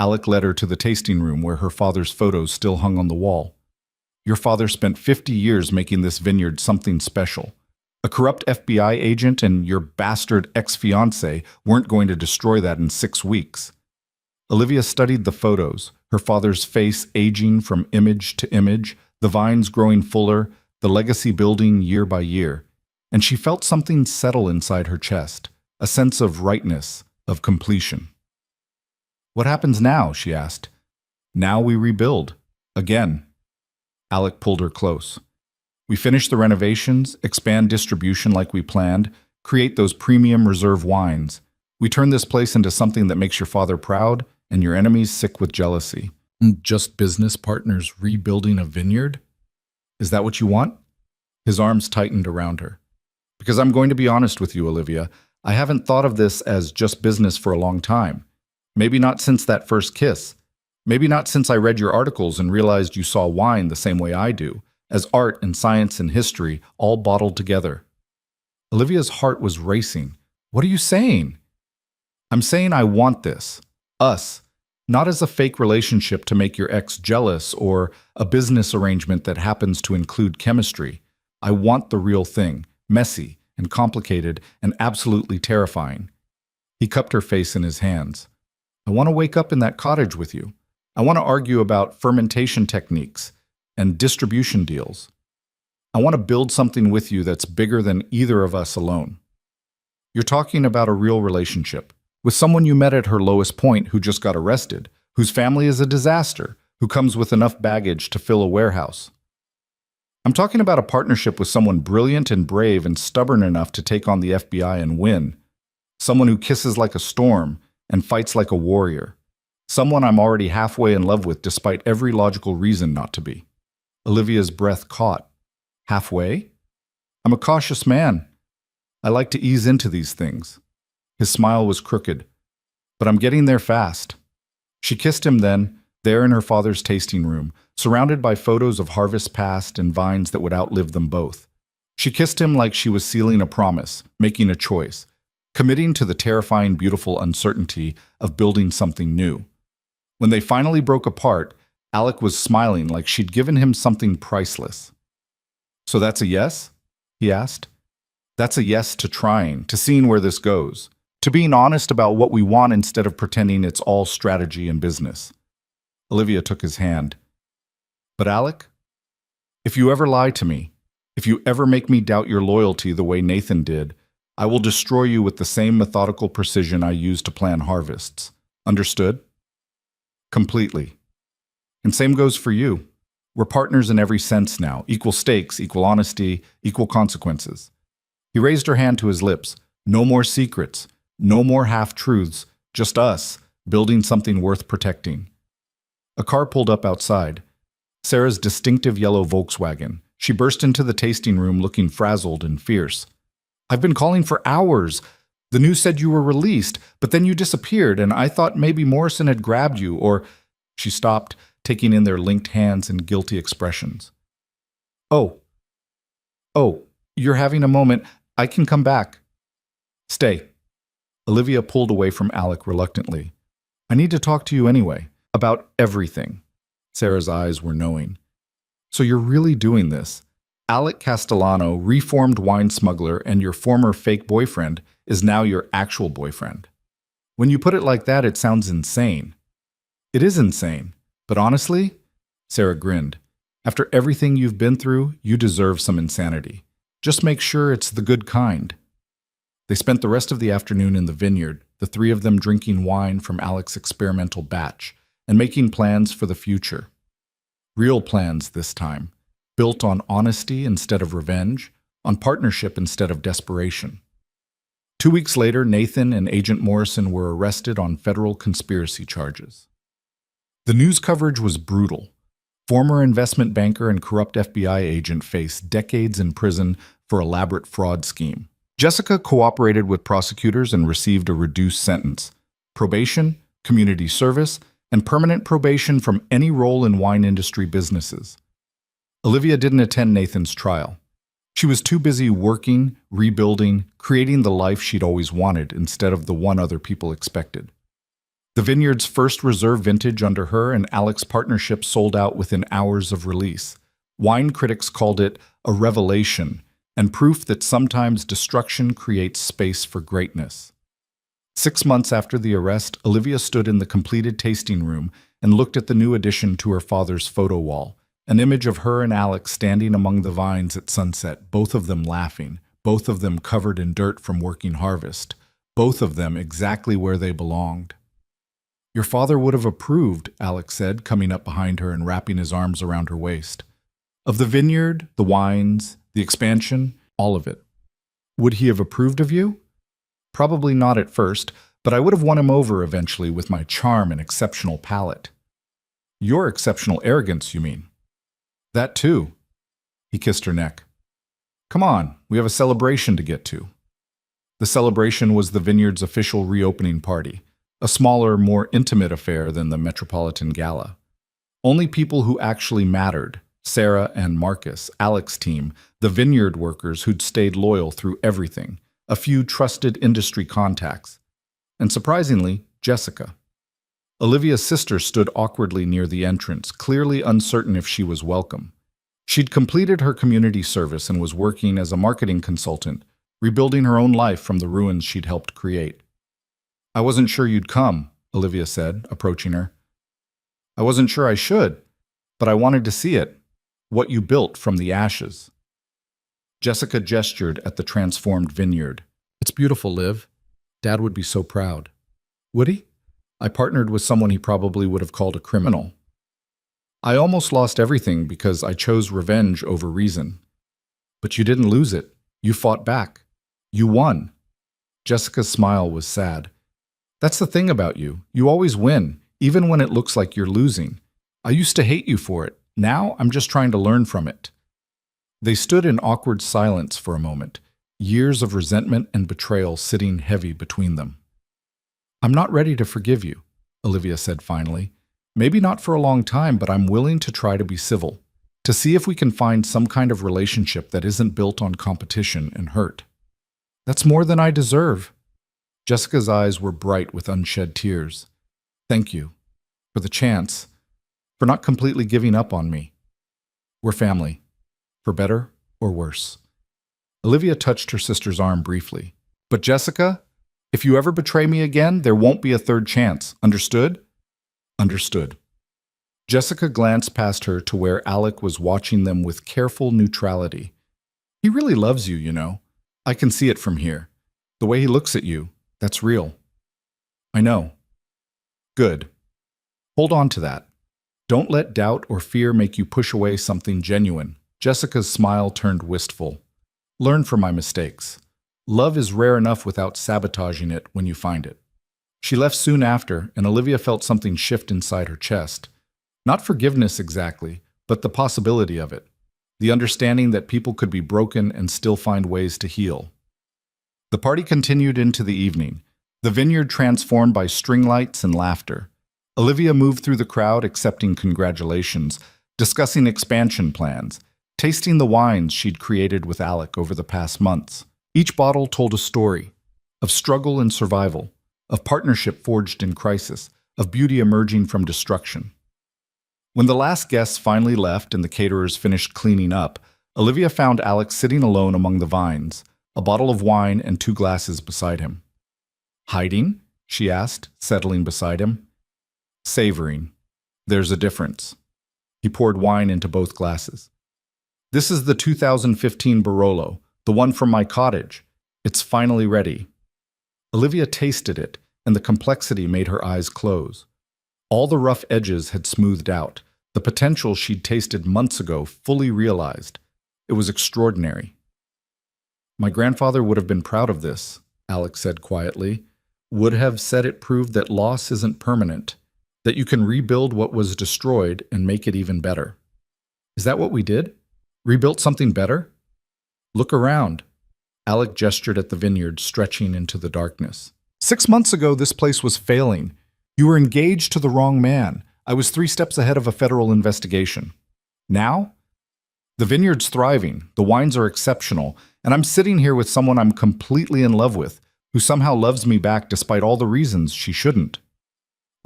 Alec led her to the tasting room where her father's photos still hung on the wall. Your father spent 50 years making this vineyard something special. A corrupt FBI agent and your bastard ex-fiancé weren't going to destroy that in 6 weeks. Olivia studied the photos, her father's face aging from image to image, the vines growing fuller, the legacy building year by year, and she felt something settle inside her chest, a sense of rightness, of completion. "What happens now?" she asked. "Now we rebuild. Again." Alec pulled her close. "We finish the renovations, expand distribution like we planned, create those premium reserve wines. We turn this place into something that makes your father proud and your enemies sick with jealousy." "Just business partners rebuilding a vineyard? Is that what you want?" His arms tightened around her. "Because I'm going to be honest with you, Olivia, I haven't thought of this as just business for a long time. Maybe not since that first kiss. Maybe not since I read your articles and realized you saw wine the same way I do, as art and science and history all bottled together." Olivia's heart was racing. "What are you saying?" "I'm saying I want this. Us. Not as a fake relationship to make your ex jealous or a business arrangement that happens to include chemistry. I want the real thing, messy and complicated and absolutely terrifying." He cupped her face in his hands. "I want to wake up in that cottage with you. I want to argue about fermentation techniques and distribution deals. I want to build something with you that's bigger than either of us alone. You're talking about a real relationship, with someone you met at her lowest point who just got arrested, whose family is a disaster, who comes with enough baggage to fill a warehouse. I'm talking about a partnership with someone brilliant and brave and stubborn enough to take on the FBI and win. Someone who kisses like a storm and fights like a warrior. Someone I'm already halfway in love with despite every logical reason not to be." Olivia's breath caught. "Halfway? I'm a cautious man. I like to ease into these things." His smile was crooked. "But I'm getting there fast." She kissed him then, there in her father's tasting room, surrounded by photos of harvests past and vines that would outlive them both. She kissed him like she was sealing a promise, making a choice, committing to the terrifying, beautiful uncertainty of building something new. When they finally broke apart, Alec was smiling like she'd given him something priceless. "So that's a yes?" he asked. "That's a yes to trying, to seeing where this goes, to being honest about what we want instead of pretending it's all strategy and business." Olivia took his hand. "But Alec, if you ever lie to me, if you ever make me doubt your loyalty the way Nathan did, I will destroy you with the same methodical precision I used to plan harvests. Understood?" "Completely. And same goes for you. We're partners in every sense now, equal stakes, equal honesty, equal consequences." He raised her hand to his lips. "No more secrets, no more half-truths, just us, building something worth protecting." A car pulled up outside. Sarah's distinctive yellow Volkswagen. She burst into the tasting room looking frazzled and fierce. "I've been calling for hours. The news said you were released, but then you disappeared, and I thought maybe Morrison had grabbed you, or—" She stopped, taking in their linked hands and guilty expressions. Oh, you're having a moment. I can come back." "Stay." Olivia pulled away from Alec reluctantly. "I need to talk to you anyway, about everything." Sarah's eyes were knowing. "So you're really doing this? Alec Castellano, reformed wine smuggler and your former fake boyfriend, is now your actual boyfriend. When you put it like that, it sounds insane." "It is insane, but honestly," Sarah grinned, "after everything you've been through, you deserve some insanity. Just make sure it's the good kind." They spent the rest of the afternoon in the vineyard, the three of them drinking wine from Alec's experimental batch and making plans for the future. Real plans this time, built on honesty instead of revenge, on partnership instead of desperation. 2 weeks later, Nathan and Agent Morrison were arrested on federal conspiracy charges. The news coverage was brutal. Former investment banker and corrupt FBI agent faced decades in prison for elaborate fraud scheme. Jessica cooperated with prosecutors and received a reduced sentence: probation, community service, and permanent probation from any role in wine industry businesses. Olivia didn't attend Nathan's trial. She was too busy working, rebuilding, creating the life she'd always wanted instead of the one other people expected. The vineyard's first reserve vintage under her and Alec's partnership sold out within hours of release. Wine critics called it a revelation and proof that sometimes destruction creates space for greatness. 6 months after the arrest, Olivia stood in the completed tasting room and looked at the new addition to her father's photo wall, an image of her and Alec standing among the vines at sunset, both of them laughing, both of them covered in dirt from working harvest, both of them exactly where they belonged. "Your father would have approved," Alec said, coming up behind her and wrapping his arms around her waist. "Of the vineyard, the wines, the expansion, all of it. Would he have approved of you? Probably not at first, but I would have won him over eventually with my charm and exceptional palate." "Your exceptional arrogance, you mean?" "That too." He kissed her neck. "Come on, we have a celebration to get to." The celebration was the vineyard's official reopening party, a smaller, more intimate affair than the Metropolitan Gala. Only people who actually mattered, Sarah and Marcus, Alec's team, the vineyard workers who'd stayed loyal through everything, a few trusted industry contacts, and surprisingly, Jessica. Olivia's sister stood awkwardly near the entrance, clearly uncertain if she was welcome. She'd completed her community service and was working as a marketing consultant, rebuilding her own life from the ruins she'd helped create. "I wasn't sure you'd come," Olivia said, approaching her. "I wasn't sure I should, but I wanted to see it, what you built from the ashes." Jessica gestured at the transformed vineyard. "It's beautiful, Liv. Dad would be so proud." "Would he? I partnered with someone he probably would have called a criminal. I almost lost everything because I chose revenge over reason. But you didn't lose it. You fought back. You won." Jessica's smile was sad. "That's the thing about you. You always win, even when it looks like you're losing. I used to hate you for it. Now I'm just trying to learn from it." They stood in awkward silence for a moment, years of resentment and betrayal sitting heavy between them. "I'm not ready to forgive you," Olivia said finally. "Maybe not for a long time, but I'm willing to try to be civil, to see if we can find some kind of relationship that isn't built on competition and hurt." "That's more than I deserve." Jessica's eyes were bright with unshed tears. "Thank you. For the chance. For not completely giving up on me. We're family. For better or worse." Olivia touched her sister's arm briefly. "But Jessica, if you ever betray me again, there won't be a third chance. Understood?" "Understood." Jessica glanced past her to where Alec was watching them with careful neutrality. "He really loves you, you know. I can see it from here. The way he looks at you, that's real." "I know." "Good. Hold on to that. Don't let doubt or fear make you push away something genuine." Jessica's smile turned wistful. "Learn from my mistakes. Love is rare enough without sabotaging it when you find it." She left soon after, and Olivia felt something shift inside her chest. Not forgiveness exactly, but the possibility of it. The understanding that people could be broken and still find ways to heal. The party continued into the evening, the vineyard transformed by string lights and laughter. Olivia moved through the crowd accepting congratulations, discussing expansion plans, tasting the wines she'd created with Alec over the past months. Each bottle told a story of struggle and survival, of partnership forged in crisis, of beauty emerging from destruction. When the last guests finally left and the caterers finished cleaning up, Olivia found Alec sitting alone among the vines, a bottle of wine and 2 glasses beside him. "Hiding?" she asked, settling beside him. "Savoring. There's a difference." He poured wine into both glasses. "This is the 2015 Barolo, the one from my cottage. It's finally ready." Olivia tasted it, and the complexity made her eyes close. All the rough edges had smoothed out, the potential she'd tasted months ago fully realized. It was extraordinary. "My grandfather would have been proud of this," Alex said quietly. "Would have said it proved that loss isn't permanent, that you can rebuild what was destroyed and make it even better." "Is that what we did? Rebuilt something better?" "Look around." Alec gestured at the vineyard stretching into the darkness. 6 months ago, this place was failing. You were engaged to the wrong man. I was 3 steps ahead of a federal investigation. Now? The vineyard's thriving, the wines are exceptional, and I'm sitting here with someone I'm completely in love with, who somehow loves me back despite all the reasons she shouldn't.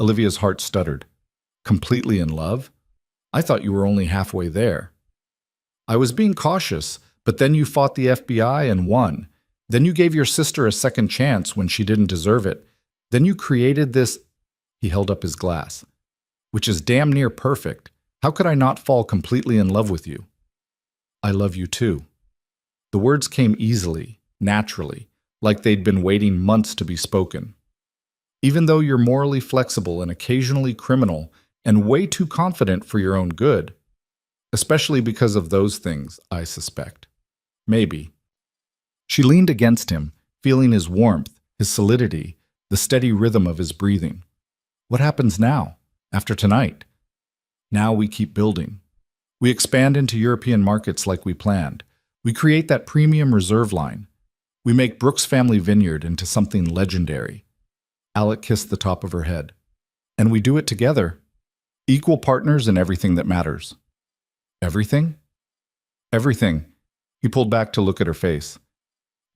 Olivia's heart stuttered. Completely in love? I thought you were only halfway there. I was being cautious, but then you fought the FBI and won. Then you gave your sister a second chance when she didn't deserve it. Then you created this— He held up his glass. Which is damn near perfect. How could I not fall completely in love with you? I love you too. The words came easily, naturally, like they'd been waiting months to be spoken. Even though you're morally flexible and occasionally criminal and way too confident for your own good. Especially because of those things, I suspect. Maybe. She leaned against him, feeling his warmth, his solidity, the steady rhythm of his breathing. What happens now, after tonight? Now we keep building. We expand into European markets like we planned. We create that premium reserve line. We make Brooks Family Vineyard into something legendary. Alec kissed the top of her head. And we do it together. Equal partners in everything that matters. Everything? Everything. He pulled back to look at her face.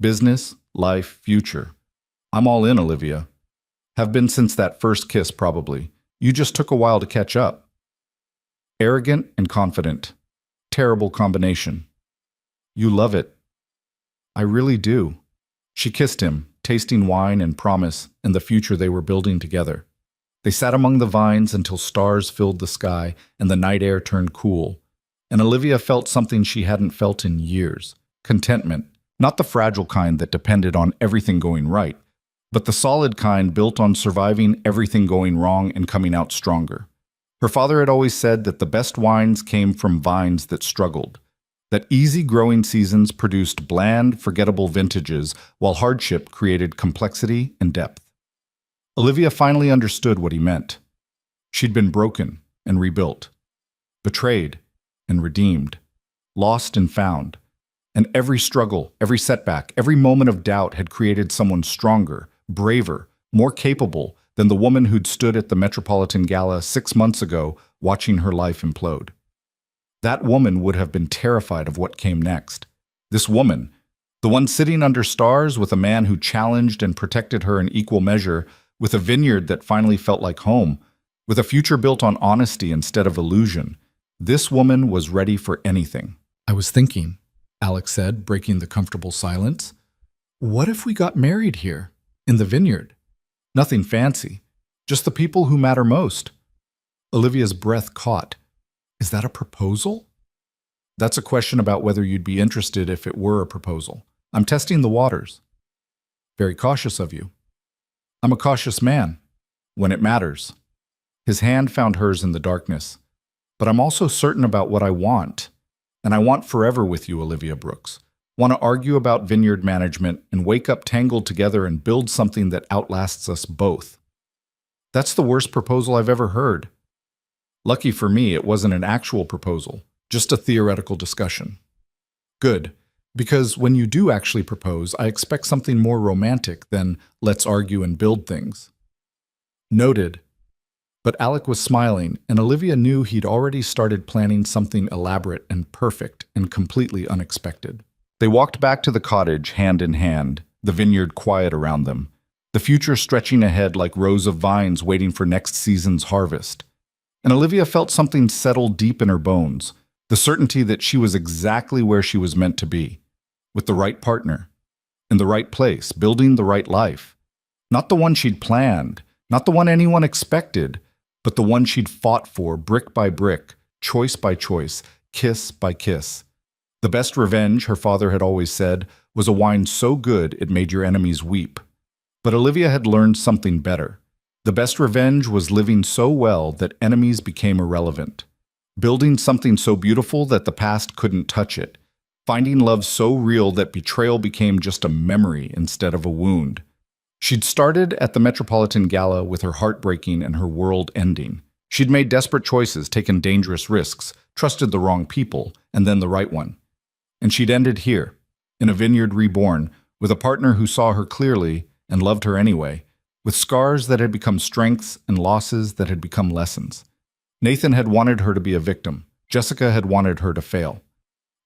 Business, life, future. I'm all in, Olivia. Have been since that first kiss, probably. You just took a while to catch up. Arrogant and confident. Terrible combination. You love it. I really do. She kissed him, tasting wine and promise and the future they were building together. They sat among the vines until stars filled the sky and the night air turned cool. And Olivia felt something she hadn't felt in years. Contentment. Not the fragile kind that depended on everything going right, but the solid kind built on surviving everything going wrong and coming out stronger. Her father had always said that the best wines came from vines that struggled, that easy growing seasons produced bland, forgettable vintages, while hardship created complexity and depth. Olivia finally understood what he meant. She'd been broken and rebuilt, betrayed and redeemed, lost and found. And every struggle, every setback, every moment of doubt had created someone stronger, braver, more capable than the woman who'd stood at the Metropolitan Gala 6 months ago watching her life implode. That woman would have been terrified of what came next. This woman, the one sitting under stars with a man who challenged and protected her in equal measure, with a vineyard that finally felt like home, with a future built on honesty instead of illusion. This woman was ready for anything. I was thinking, Alex said, breaking the comfortable silence. What if we got married here, in the vineyard? Nothing fancy, just the people who matter most. Olivia's breath caught. Is that a proposal? That's a question about whether you'd be interested if it were a proposal. I'm testing the waters. Very cautious of you. I'm a cautious man, when it matters. His hand found hers in the darkness. But I'm also certain about what I want. And I want forever with you, Olivia Brooks. Want to argue about vineyard management and wake up tangled together and build something that outlasts us both. That's the worst proposal I've ever heard. Lucky for me, it wasn't an actual proposal, just a theoretical discussion. Good, because when you do actually propose, I expect something more romantic than let's argue and build things. Noted. But Alec was smiling, and Olivia knew he'd already started planning something elaborate and perfect and completely unexpected. They walked back to the cottage hand in hand, the vineyard quiet around them, the future stretching ahead like rows of vines waiting for next season's harvest. And Olivia felt something settle deep in her bones, the certainty that she was exactly where she was meant to be, with the right partner, in the right place, building the right life. Not the one she'd planned, not the one anyone expected, but the one she'd fought for brick by brick, choice by choice, kiss by kiss. The best revenge, her father had always said, was a wine so good it made your enemies weep. But Olivia had learned something better. The best revenge was living so well that enemies became irrelevant. Building something so beautiful that the past couldn't touch it. Finding love so real that betrayal became just a memory instead of a wound. She'd started at the Metropolitan Gala with her heart breaking and her world ending. She'd made desperate choices, taken dangerous risks, trusted the wrong people, and then the right one. And she'd ended here, in a vineyard reborn, with a partner who saw her clearly and loved her anyway, with scars that had become strengths and losses that had become lessons. Nathan had wanted her to be a victim. Jessica had wanted her to fail.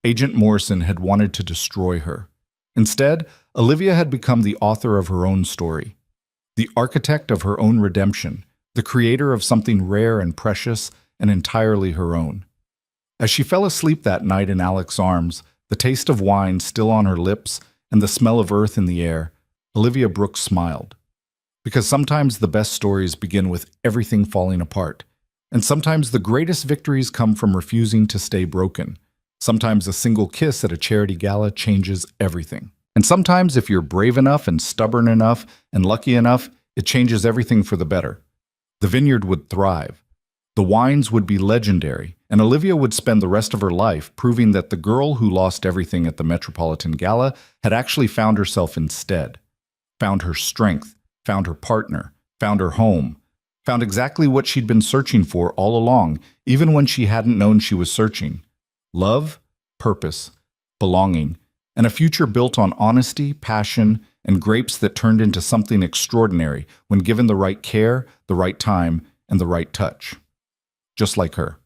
Agent Morrison had wanted to destroy her. Instead, Olivia had become the author of her own story, the architect of her own redemption, the creator of something rare and precious and entirely her own. As she fell asleep that night in Alex's arms, the taste of wine still on her lips and the smell of earth in the air, Olivia Brooks smiled. Because sometimes the best stories begin with everything falling apart, and sometimes the greatest victories come from refusing to stay broken. Sometimes a single kiss at a charity gala changes everything. And sometimes if you're brave enough and stubborn enough and lucky enough, it changes everything for the better. The vineyard would thrive. The wines would be legendary, and Olivia would spend the rest of her life proving that the girl who lost everything at the Metropolitan Gala had actually found herself instead. Found her strength, found her partner, found her home, found exactly what she'd been searching for all along, even when she hadn't known she was searching. Love, purpose, belonging, and a future built on honesty, passion, and grapes that turned into something extraordinary when given the right care, the right time, and the right touch. Just like her.